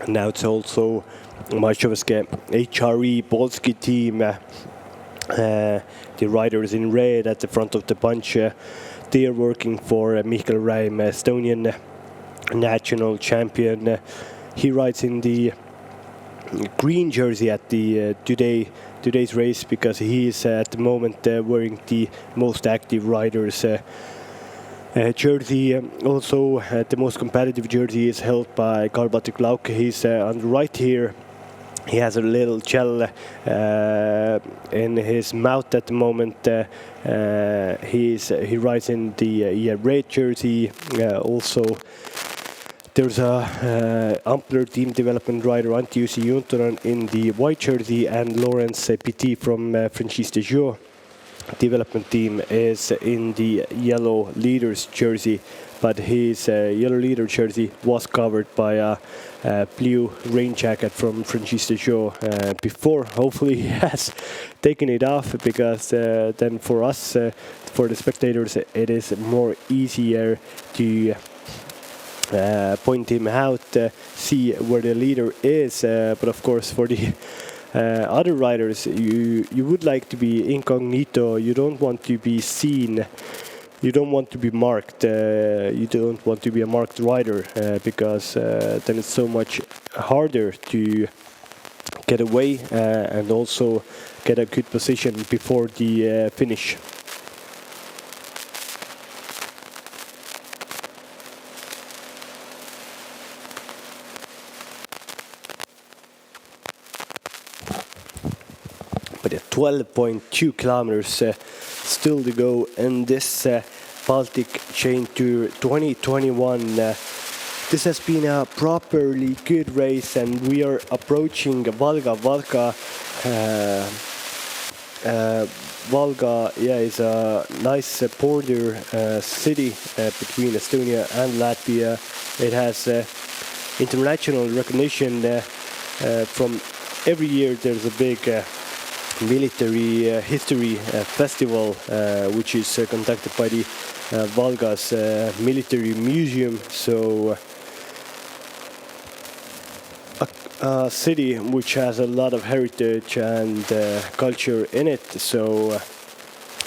Now it's also Majorske HRE Baltic team. The riders in red at the front of the bunch. They are working for Mikael Räim, Estonian national champion. He rides in the green jersey at the today's race because he is at the moment wearing the most active riders jersey. Also, the most competitive jersey is held by Karl-Patrik Lauk. He's on the right here. He has a little gel in his mouth at the moment. He rides in the red jersey. Also, there's a Ampler team development rider, Antti Juntunen, in the white jersey, and Lawrence Petit from Franchise de Joux development team is in the yellow leader's jersey, but his yellow leader jersey was covered by a blue rain jacket from Francis Dejeau before. Hopefully he has taken it off, because then for us, for the spectators, it is more easier to point him out, see where the leader is. But of course, for the other riders, you would like to be incognito. You don't want to be seen. You don't want to be marked. You don't want to be a marked rider, because then it's so much harder to get away and also get a good position before the finish. But 12.2 kilometers still to go in this Baltic Chain Tour 2021. This has been a properly good race, and we are approaching Valga. Valga, is a nice border city between Estonia and Latvia. It has international recognition from every year. There's a big military history festival, which is conducted by the Valga's military museum. So a city which has a lot of heritage and culture in it. So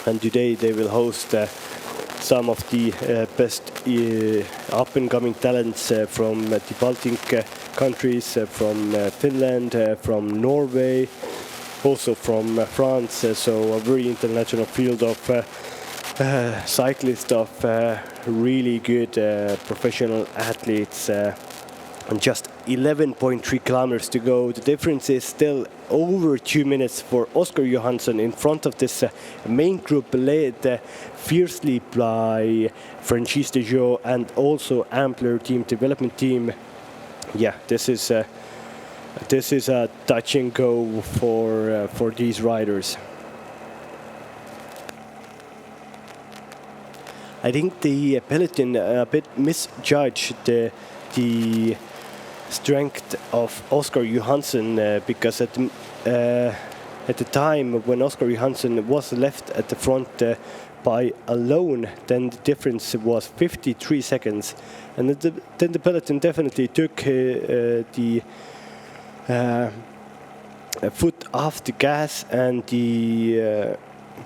and today they will host some of the best up and coming talents from the Baltic countries, from Finland, from Norway, also from France. So a very international field of cyclists, of really good professional athletes. And just 11.3 kilometers to go. The difference is still over 2 minutes for Oscar Johansson in front of this main group, led fiercely by Francis Dejeau and also Ampler team development team. Yeah, this is a touch and go for these riders. I think the peloton a bit misjudged the strength of Oscar Johansson, because at the time when Oscar Johansson was left at the front by alone, then the difference was 53 seconds, and then the peloton definitely took the foot off the gas, and the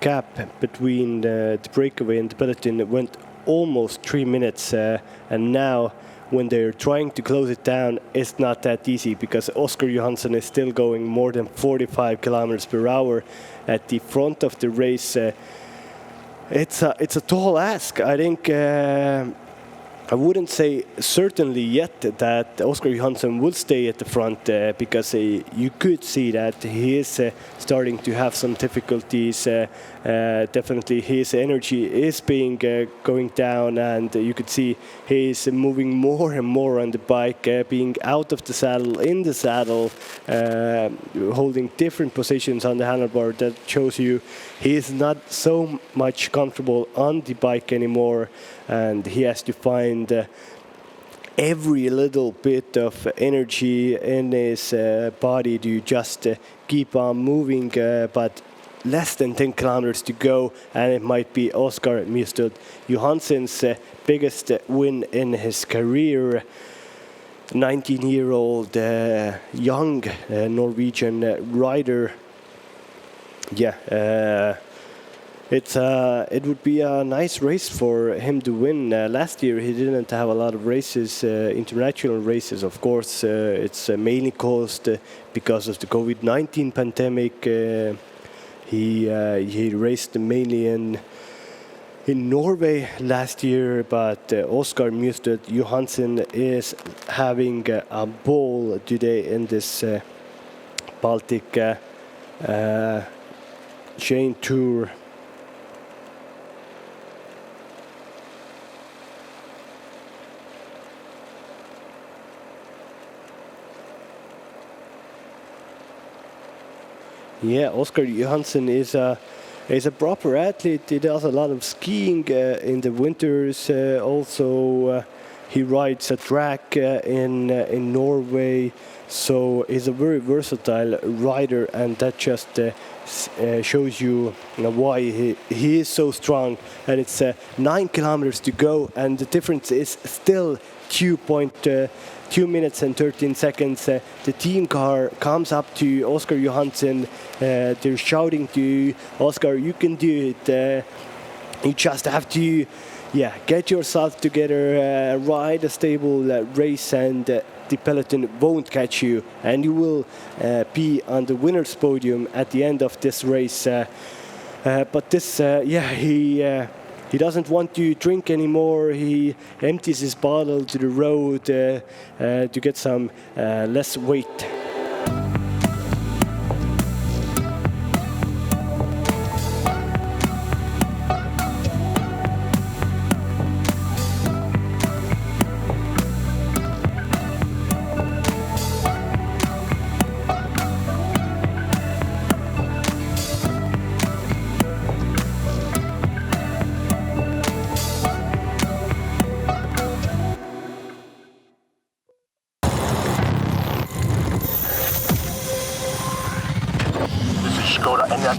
gap between the breakaway and the peloton went almost 3 minutes, and now when they're trying to close it down, it's not that easy, because Oscar Johansson is still going more than 45 kilometers per hour at the front of the race. It's a tall ask. I think I wouldn't say certainly yet that Oscar Johansson will stay at the front, because you could see that he is starting to have some difficulties. Definitely his energy is going down, and you could see he is moving more and more on the bike, being out of the saddle, in the saddle, holding different positions on the handlebar. That shows you he is not so much comfortable on the bike anymore, and he has to find every little bit of energy in his body to just keep on moving, but less than 10 kilometers to go, and it might be Oscar Mustad Johansson's biggest win in his career. 19-year-old young Norwegian rider. Yeah, it would be a nice race for him to win. Last year he didn't have a lot of races, international races. Of course, it's mainly caused because of the COVID-19 pandemic. He raced mainly in Norway last year, but Oscar Mustad Johansson is having a ball today in this Baltic Chain Tour. Yeah, Oscar Johansson is a He's a proper athlete. He does a lot of skiing in the winters. Also, he rides a track in Norway. So he's a very versatile rider, and that just shows you, why he is so strong. And it's 9 kilometers to go, and the difference is still 2 minutes and 13 seconds. The team car comes up to Oscar Johansson. They're shouting to Oscar, "You can do it. You just have to, get yourself together, ride a stable race, and the peloton won't catch you, and you will be on the winner's podium at the end of this race." But this, he doesn't want to drink anymore. He empties his bottle to the road to get some less weight.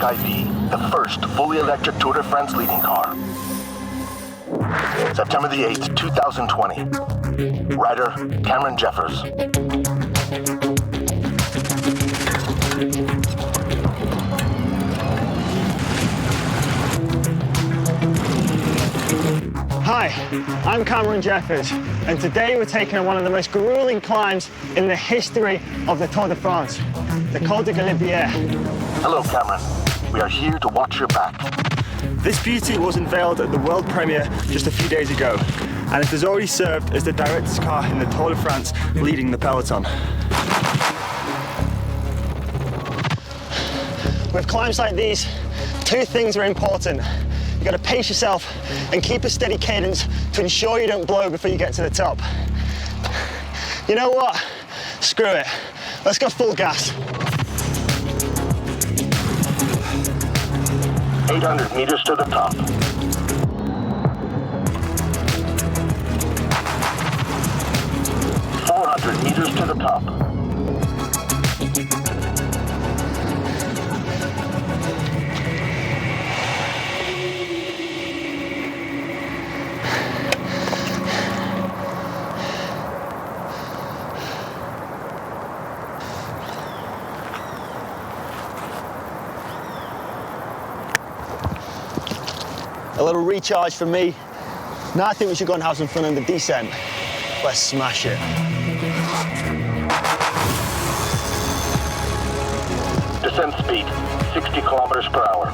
IV, the first fully electric Tour de France leading car. September the 8th, 2020. Rider, Cameron Jeffers. Hi, I'm Cameron Jeffers, and today we're taking on one of the most grueling climbs in the history of the Tour de France, the Col de Galibier. Hello, Cameron. We are here to watch your back. This beauty was unveiled at the world premiere just a few days ago, and it has already served as the director's car in the Tour de France, leading the peloton. With climbs like these, two things are important. You've got to pace yourself and keep a steady cadence to ensure you don't blow before you get to the top. You know what? Screw it. Let's go full gas. 800 meters to the top. .400 meters to the top. A little recharge for me. Now I think we should go and have some fun in the descent. Let's smash it. Descent speed, 60 kilometers per hour.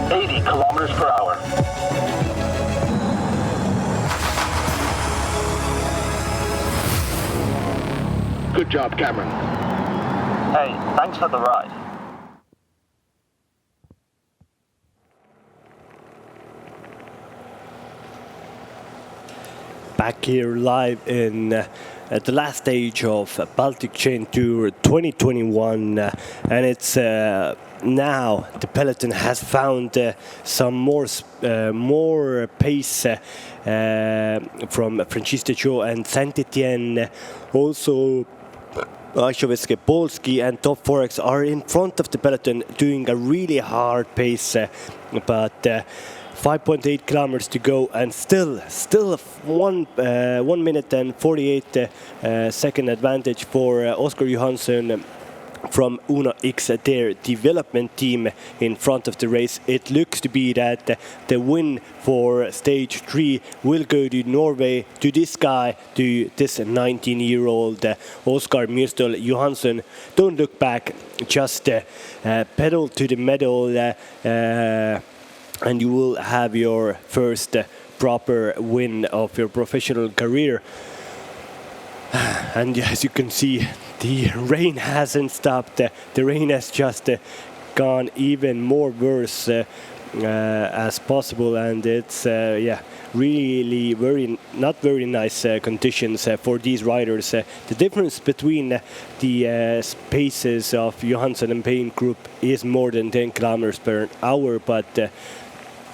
.80 kilometers per hour. Good job, Cameron. Hey, thanks for the ride. Back here live in at the last stage of Baltic Chain Tour 2021, and it's now the peloton has found some more pace from Franciszek and Saint-Étienne. Also, Ajovesky, Polski and Top Forex are in front of the peloton doing a really hard pace, but 5.8 kilometers to go, and still 1 minute and 48 second advantage for Oscar Johansson from Uno X, their development team, in front of the race. It looks to be that the win for stage 3 will go to Norway, to this guy, to this 19-year-old Oscar Myrstöl Johansson. Don't look back, just pedal to the metal, and you will have your first proper win of your professional career. And as you can see, the rain hasn't stopped. The rain has just gone even more worse as possible, and it's really not very nice conditions for these riders. The difference between the paces of Johansson and Payne group is more than 10 kilometers per hour, but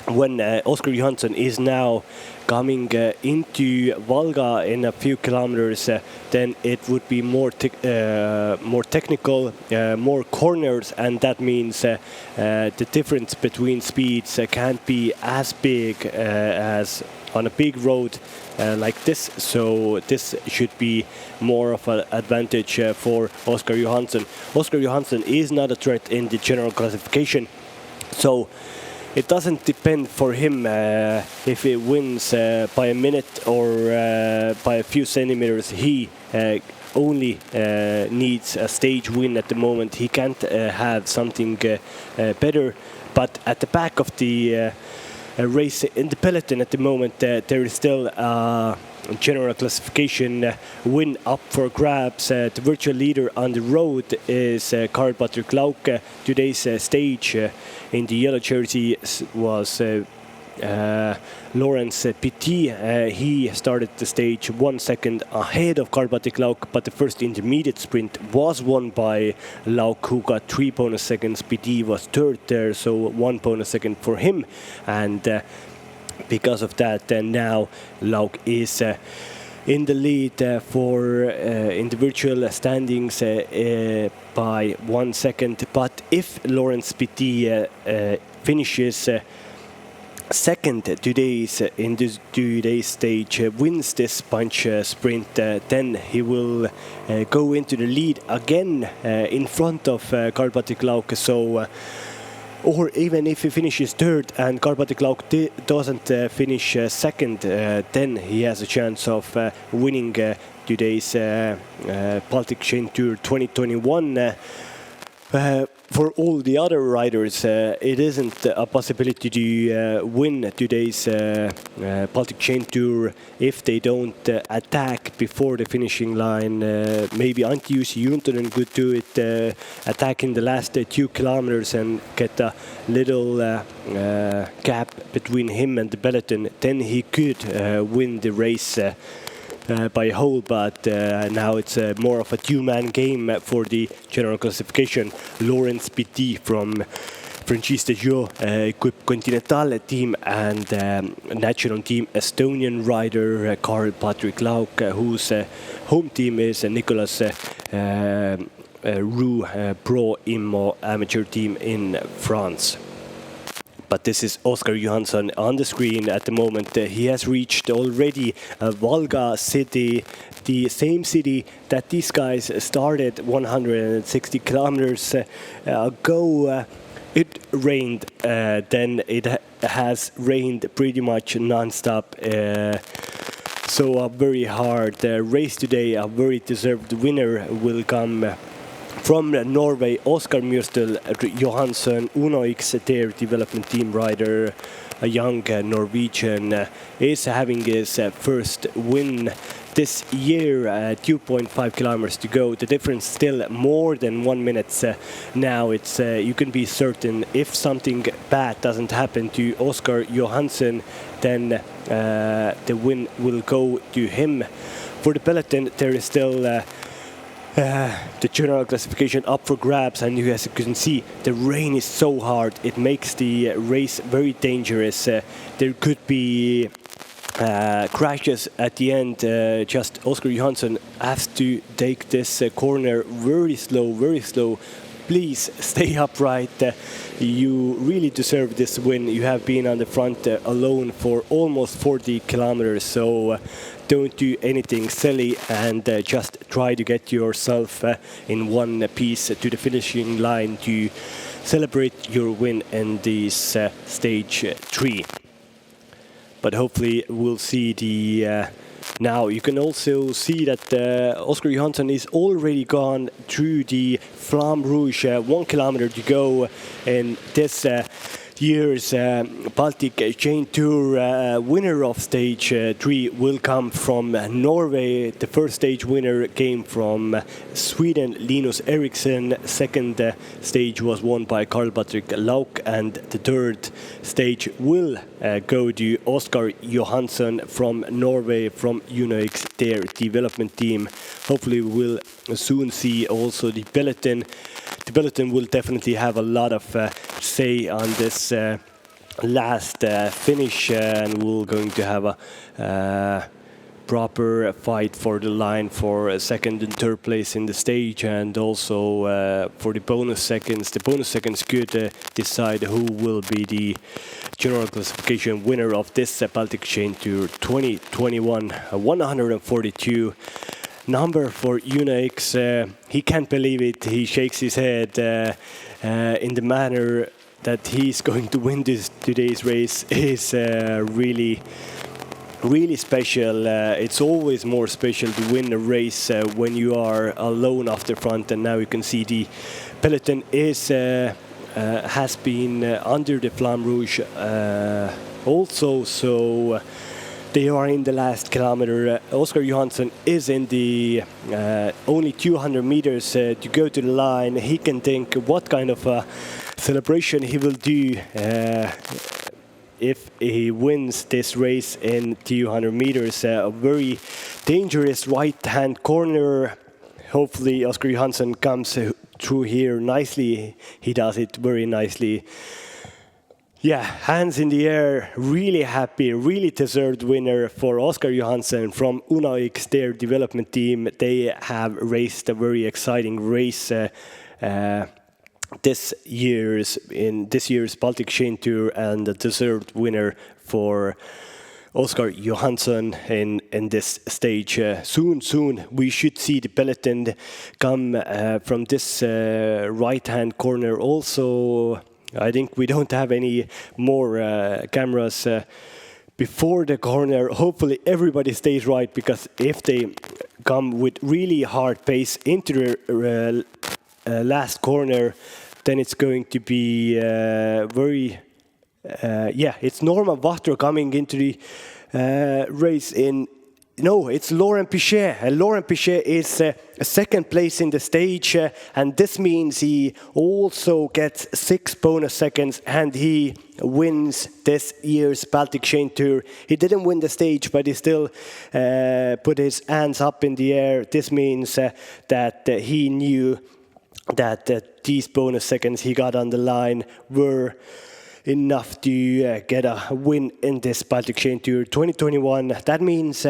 when Oscar Johansson is now coming into Valga in a few kilometers, then it would be more technical, more corners, and that means the difference between speeds can't be as big as on a big road like this. So this should be more of an advantage for Oscar Johansson. Oscar Johansson is not a threat in the general classification, so it doesn't depend for him if he wins by a minute or by a few centimeters. He only needs a stage win at the moment. He can't have something better. But at the back of the race in the peloton at the moment, there is still general classification win up for grabs. The virtual leader on the road is Karl-Patrik Lauk. Today's stage in the yellow jersey was Lawrence Petit. He started the stage 1 second ahead of Karl-Patrik Lauk, but the first intermediate sprint was won by Lauk, who got 3 bonus seconds. Petit was third there, so 1 bonus second for him. And because of that, now Lauk is in the lead for in the virtual standings by 1 second. But if Lawrence Petit finishes second in today's stage, wins this bunch sprint, then he will go into the lead again in front of Karl-Patrik Lauk. So or even if he finishes third and Karl-Patrik Lauk doesn't finish second, then he has a chance of winning today's Baltic Chain Tour 2021. For all the other riders, it isn't a possibility to win today's Baltic Chain Tour if they don't attack before the finishing line. Maybe Antti Jussi Juntunen could do it, attack in the last 2 kilometers and get a little gap between him and the peloton. Then he could win the race by a hole, but now it's more of a two-man game for the general classification. Lawrence Petit from Franchise de Joux Equipe Continental team and national team Estonian rider Karl-Patrik Lauk, whose home team is Nicolas Roux Pro Immo amateur team in France. But this is Oscar Johansson on the screen at the moment. He has reached already Valga city, the same city that these guys started 160 kilometers ago. It rained, then it has rained pretty much non-stop. So a very hard race today. A very deserved winner will come from Norway. Oskar Mjøstel Johansson, Uno X, their development team rider, a young Norwegian, is having his first win this year. 2.5 kilometers to go. The difference still more than 1 minute. Now it's you can be certain if something bad doesn't happen to Oskar Johansson, then the win will go to him. For the peloton, there is still the general classification up for grabs, and as you can see, the rain is so hard, it makes the race very dangerous. There could be crashes at the end. Just Oscar Johansson has to take this corner very slow. Please stay upright. You really deserve this win. You have been on the front alone for almost 40 kilometers, so don't do anything silly and just try to get yourself in one piece to the finishing line to celebrate your win in this stage 3. But hopefully we'll see the now you can also see that Oscar Johansson is already gone through the Flamme Rouge. 1 kilometer to go in this year's Baltic Chain Tour winner of stage 3 will come from Norway. The first stage winner came from Sweden, Linus Eriksson. Second stage was won by Karl-Patrik Lauk, and the third stage will go to Oskar Johansson from Norway, from UNOX, their development team. Hopefully we'll soon see also the peloton. The peloton will definitely have a lot of say on this last finish, and we're going to have a proper fight for the line for second and third place in the stage, and also for the bonus seconds. The bonus seconds could decide who will be the general classification winner of this Baltic Chain Tour 2021. 142 number for UNOX. He can't believe it. He shakes his head in the manner that he's going to win today's race is really special. It's always more special to win a race when you are alone off the front, and now you can see the peloton has been under the Flamme Rouge also, so they are in the last kilometer. Oskar Johansson is in the only 200 meters to go to the line. He can think what kind of a celebration he will do if he wins this race in 200 meters. A very dangerous right-hand corner. Hopefully Oskar Johansson comes through here nicely. He does it very nicely. Yeah, hands in the air, really happy, really deserved winner for Oskar Johansson from UNOX, their development team. They have raced a very exciting race this year's Baltic Chain Tour, and a deserved winner for Oskar Johansson in this stage. Soon we should see the peloton come from this right-hand corner also. I think we don't have any more cameras before the corner. Hopefully everybody stays right, because if they come with really hard pace into the last corner, then it's going to be very... it's Norman Wachter coming into the race in... No, it's Laurent Pichet. Laurent Pichet is second place in the stage, and this means he also gets 6 bonus seconds, and he wins this year's Baltic Chain Tour. He didn't win the stage, but he still put his hands up in the air. This means that he knew that these bonus seconds he got on the line were enough to get a win in this Baltic Chain Tour 2021. That means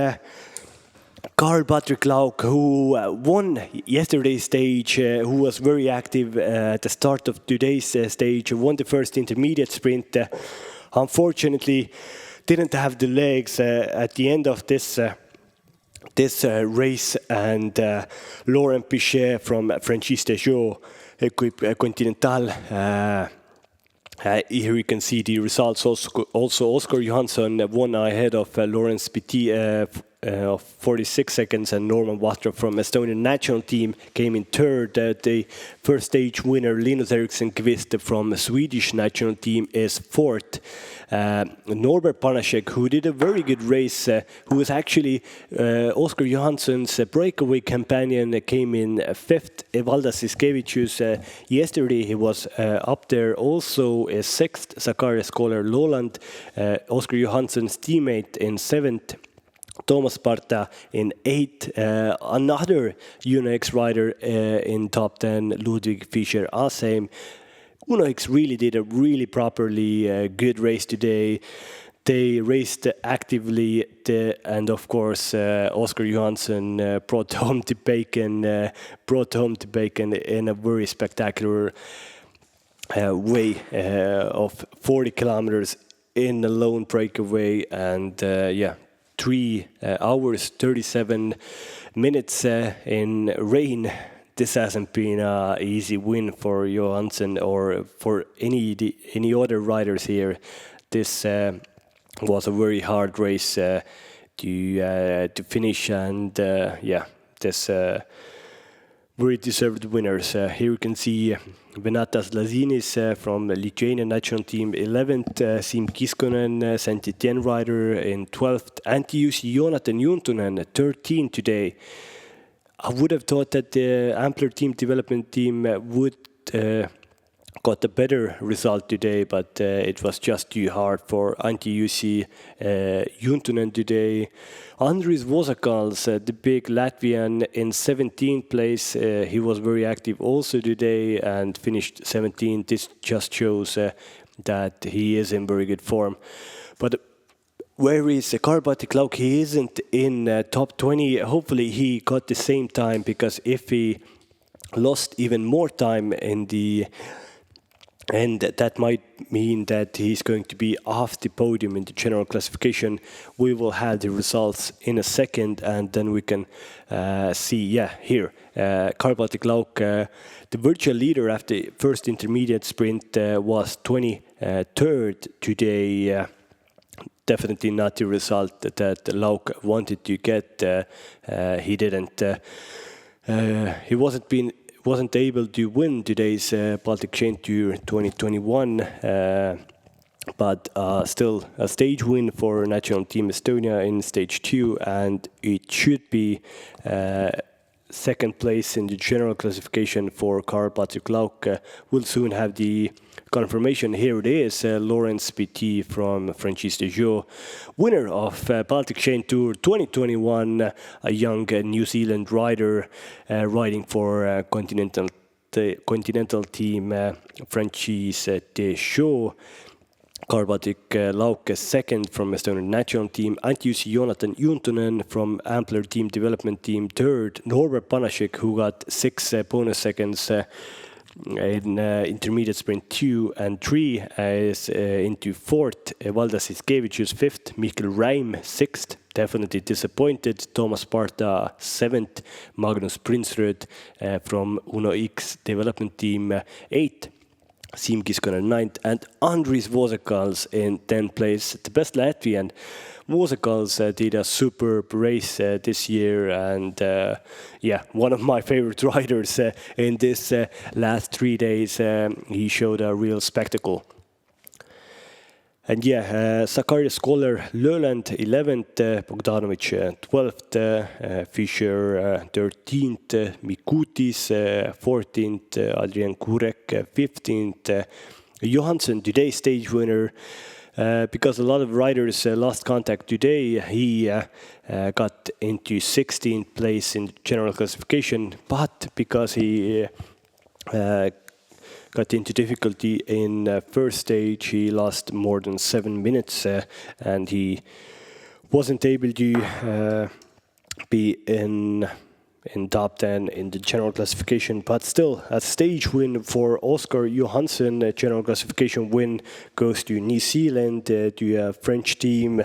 Karl-Patrik Lauk, who won yesterday's stage, who was very active at the start of today's stage, won the first intermediate sprint, unfortunately didn't have the legs at the end of this race, and Laurent Pichet from Franchise Peugeot Equipe Continental. Here you can see the results. Also Oskar Johansson won ahead of Lawrence Petit of 46 seconds, and Norman Wachter from Estonian national team came in third. The first stage winner Linus Eriksson Kvist from Swedish national team is fourth. Norbert Panasek, who did a very good race, who was actually Oskar Johansson's breakaway companion, came in fifth. Valdas Siskevicius, yesterday he was up there, also is sixth. Zacharias Kohler-Lowland, Oskar Johansson's teammate, in seventh. Thomas Sparta in 8th, another UNOX rider in top 10, Ludwig Fischer-Asheim. UNOX really did a really properly good race today. They raced actively, and of course Oskar Johansson brought home the bacon in a very spectacular way of 40 kilometers in a lone breakaway, and 3 hours 37 minutes in rain. This hasn't been an easy win for Johansson or for any other riders here. This was a very hard race to finish, and this very deserved winners. Here you can see Venatas Lazinis from the Lithuanian national team 11th, Siim Kiskonen, Saint Etienne rider in 12th, Antti-Jussi Jonathan Juntunen 13th today. I would have thought that the Ampler team development team would got a better result today, but it was just too hard for Antti-Jussi Juntunen today. Andris Vosakals, the big Latvian, in 17th place. He was very active also today and finished 17th. This just shows that he is in very good form. But where is Karl-Baltic Lauk? He isn't in top 20. Hopefully he got the same time, because if he lost even more time in the end, that might mean that he's going to be off the podium in the general classification. We will have the results in a second, and then we can see, here, Karl-Baltic Lauk, the virtual leader after the first intermediate sprint, was 23rd today. Definitely not the result that Lauk wanted to get. He didn't. He wasn't able to win today's Baltic Chain Tour 2021, but still a stage win for National Team Estonia in stage 2, and it should be second place in the general classification for Karl-Baltic Lauk. We'll soon have the confirmation. Here it is, Lawrence Petit from Franchise de Joux, winner of Baltic Chain Tour 2021, a young New Zealand rider riding for Continental team Franchise de Joux. Karl-Baltic Lauk second from Estonian national team, Antti-Jussi Jonathan Juntunen from Ampler team development team third, Norbert Banasek, who got 6 bonus seconds in intermediate sprint 2 and 3, is into fourth, Valdas Iskevicius fifth, Mikkel Reim sixth, definitely disappointed, Thomas Sparta seventh, Magnus Prinsrud from Uno X development team eighth, Siim Kiskonen ninth, and Andris Vosakals in 10th place, the best Latvian. Vosakals did a superb race this year, and one of my favorite riders in this last 3 days. He showed a real spectacle. And Zacharias Scholar, Löland 11th, Bogdanovic 12th, Fischer 13th, Mikutis 14th, Adrian Kurek 15th, Johansson today stage winner. Because a lot of riders lost contact today, he got into 16th place in the general classification, but because he got into difficulty in first stage, he lost more than 7 minutes, and he wasn't able to be in top 10 in the general classification, but still a stage win for Oscar Johansson. A general classification win goes to New Zealand, to a French team,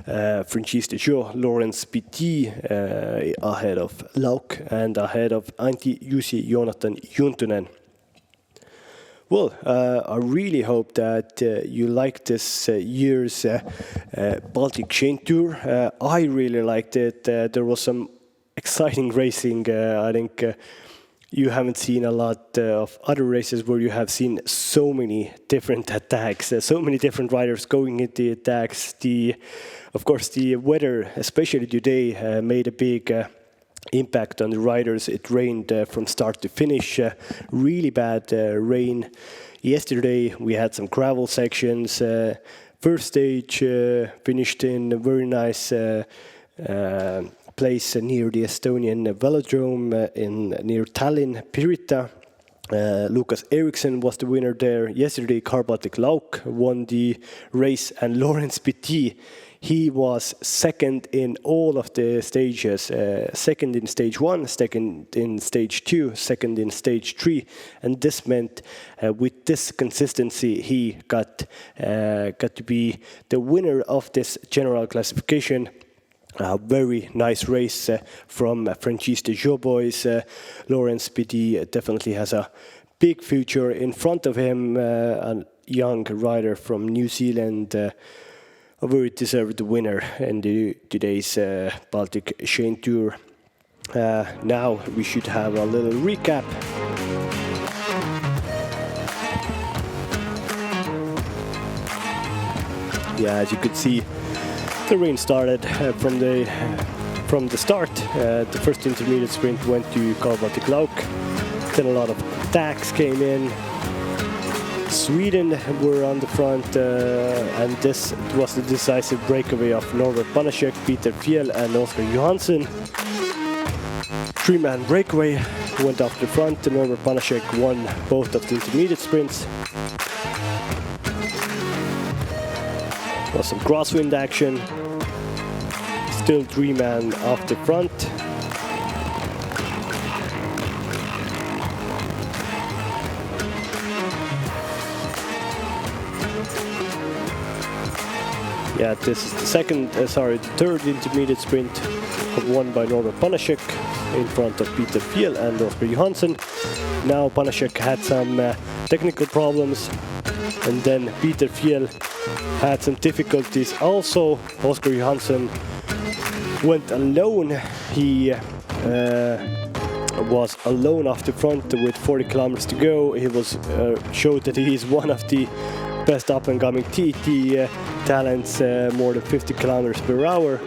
Franchise de Joux, Lawrence Petit, ahead of Lauk and ahead of Antti-Jussi Jonathan Juntunen. Well, I really hope that you like this year's Baltic Chain Tour. I really liked it. There was some exciting racing. I think you haven't seen a lot of other races where you have seen so many different attacks, so many different riders going into the attacks. Of course, the weather, especially today, made a big impact on the riders. It rained from start to finish, really bad rain. Yesterday we had some gravel sections. First stage finished in a very nice place near the Estonian velodrome near Tallinn, Pirita. Lukas Eriksson was the winner there. Yesterday, Karl-Baltic Lauk won the race, and Lawrence Petit, he was second in all of the stages. Second in stage 1, second in stage 2, second in stage 3. And this meant with this consistency, he got to be the winner of this general classification. A very nice race from Franchise de Joux boys. Lawrence Petit definitely has a big future in front of him. A young rider from New Zealand, a very deserved winner in today's Baltic Chain Tour. Now we should have a little recap. yeah, as you could see, the rain started from the start. The first intermediate sprint went to Baltic. Then a lot of attacks came in. Sweden were on the front, and this was the decisive breakaway of Norbert Banaszek, Peter Fjell and Oskar Johansson. Three-man breakaway went off the front. Norbert Banaszek won both of the intermediate sprints. Was some crosswind action. Still three-man off the front. Yeah, this is the third intermediate sprint won by Norbert Banaszek in front of Peter Fjell and Oskar Johansson. Now Banaszek had some technical problems, and then Peter Fjell had some difficulties. Also, Oskar Johansson went alone. He was alone off the front with 40 kilometers to go. He was showed that he is one of the best up-and-coming TT talents, more than 50 kilometers per hour.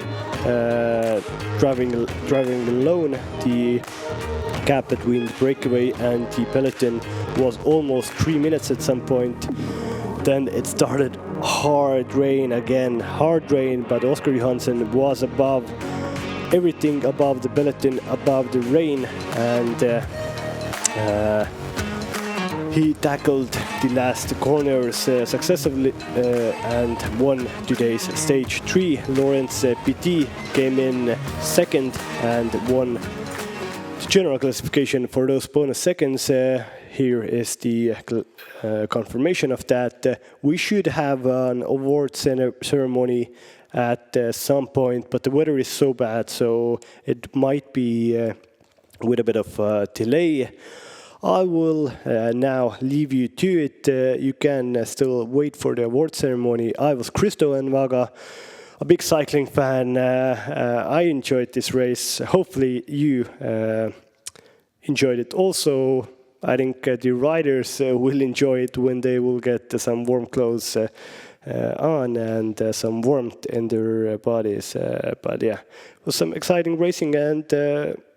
Driving alone, the gap between the breakaway and the peloton was almost 3 minutes at some point. Then it started hard rain, but Oskar Johansson was above everything, above the peloton, above the rain, and he tackled the last corners successfully and won today's stage 3. Lawrence PT came in second and won the general classification for those bonus seconds. Here is the confirmation of that. We should have an award ceremony at some point, but the weather is so bad, so it might be with a bit of delay. I will now leave you to it. You can still wait for the award ceremony. I was Kristo Envaga, a big cycling fan. I enjoyed this race. Hopefully you enjoyed it also. I think the riders will enjoy it when they will get some warm clothes on and some warmth in their bodies. But yeah, it was some exciting racing, and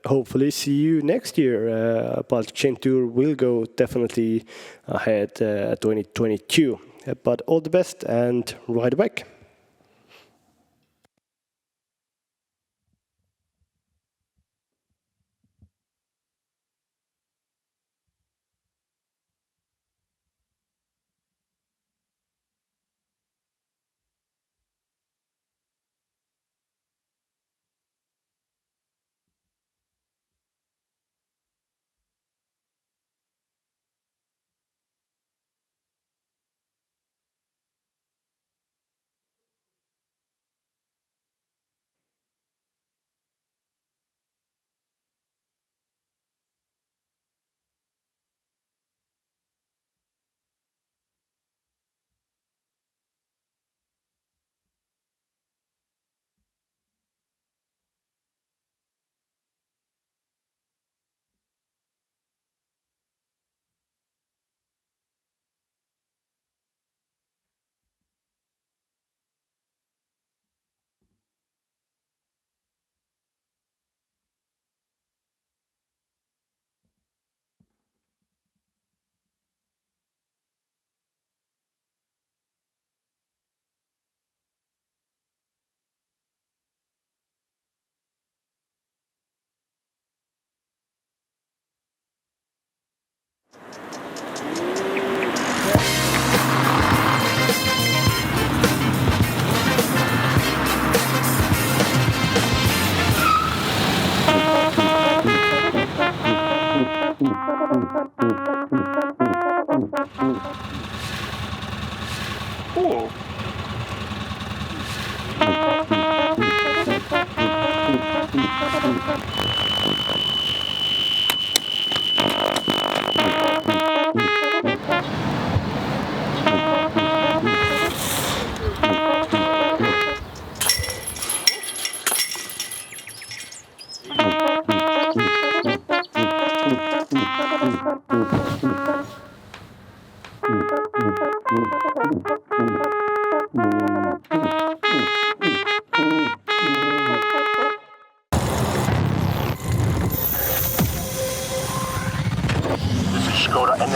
hopefully see you next year. Baltic Chain Tour will go definitely ahead 2022. But all the best and ride back.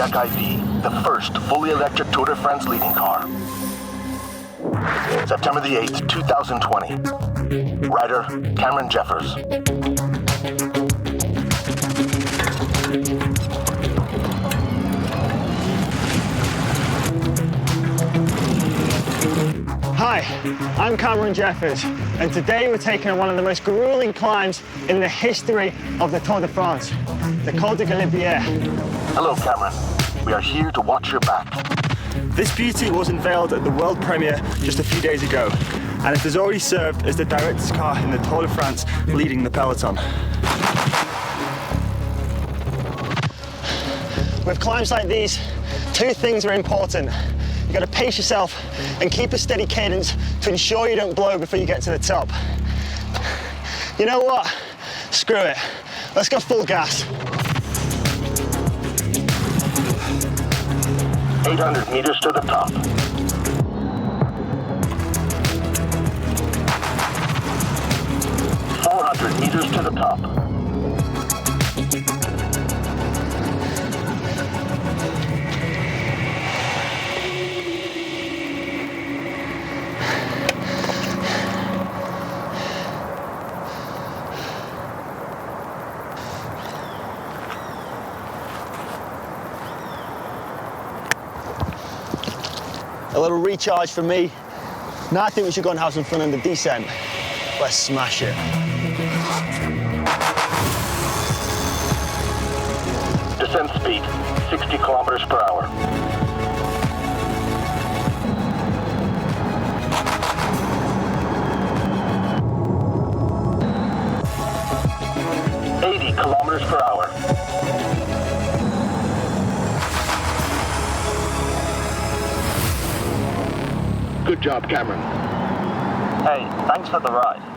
Enyaq IV, the first fully electric Tour de France leading car. September the 8th, 2020. Rider, Cameron Jeffers. Hi, I'm Cameron Jeffers, and today we're taking on one of the most grueling climbs in the history of the Tour de France, the Col de Galibier. Hello, Cameron. We are here to watch your back. This beauty was unveiled at the world premiere just a few days ago, and it has already served as the director's car in the Tour de France, leading the peloton. With climbs like these, two things are important. You've got to pace yourself and keep a steady cadence to ensure you don't blow before you get to the top. You know what? Screw it. Let's go full gas. 800 meters to the top. 400 meters to the top. A little recharge for me. Now I think we should go and have some fun in the descent. Let's smash it. Descent speed, 60 kilometers per hour. Kilometers per hour. Good job, Cameron. Hey, thanks for the ride.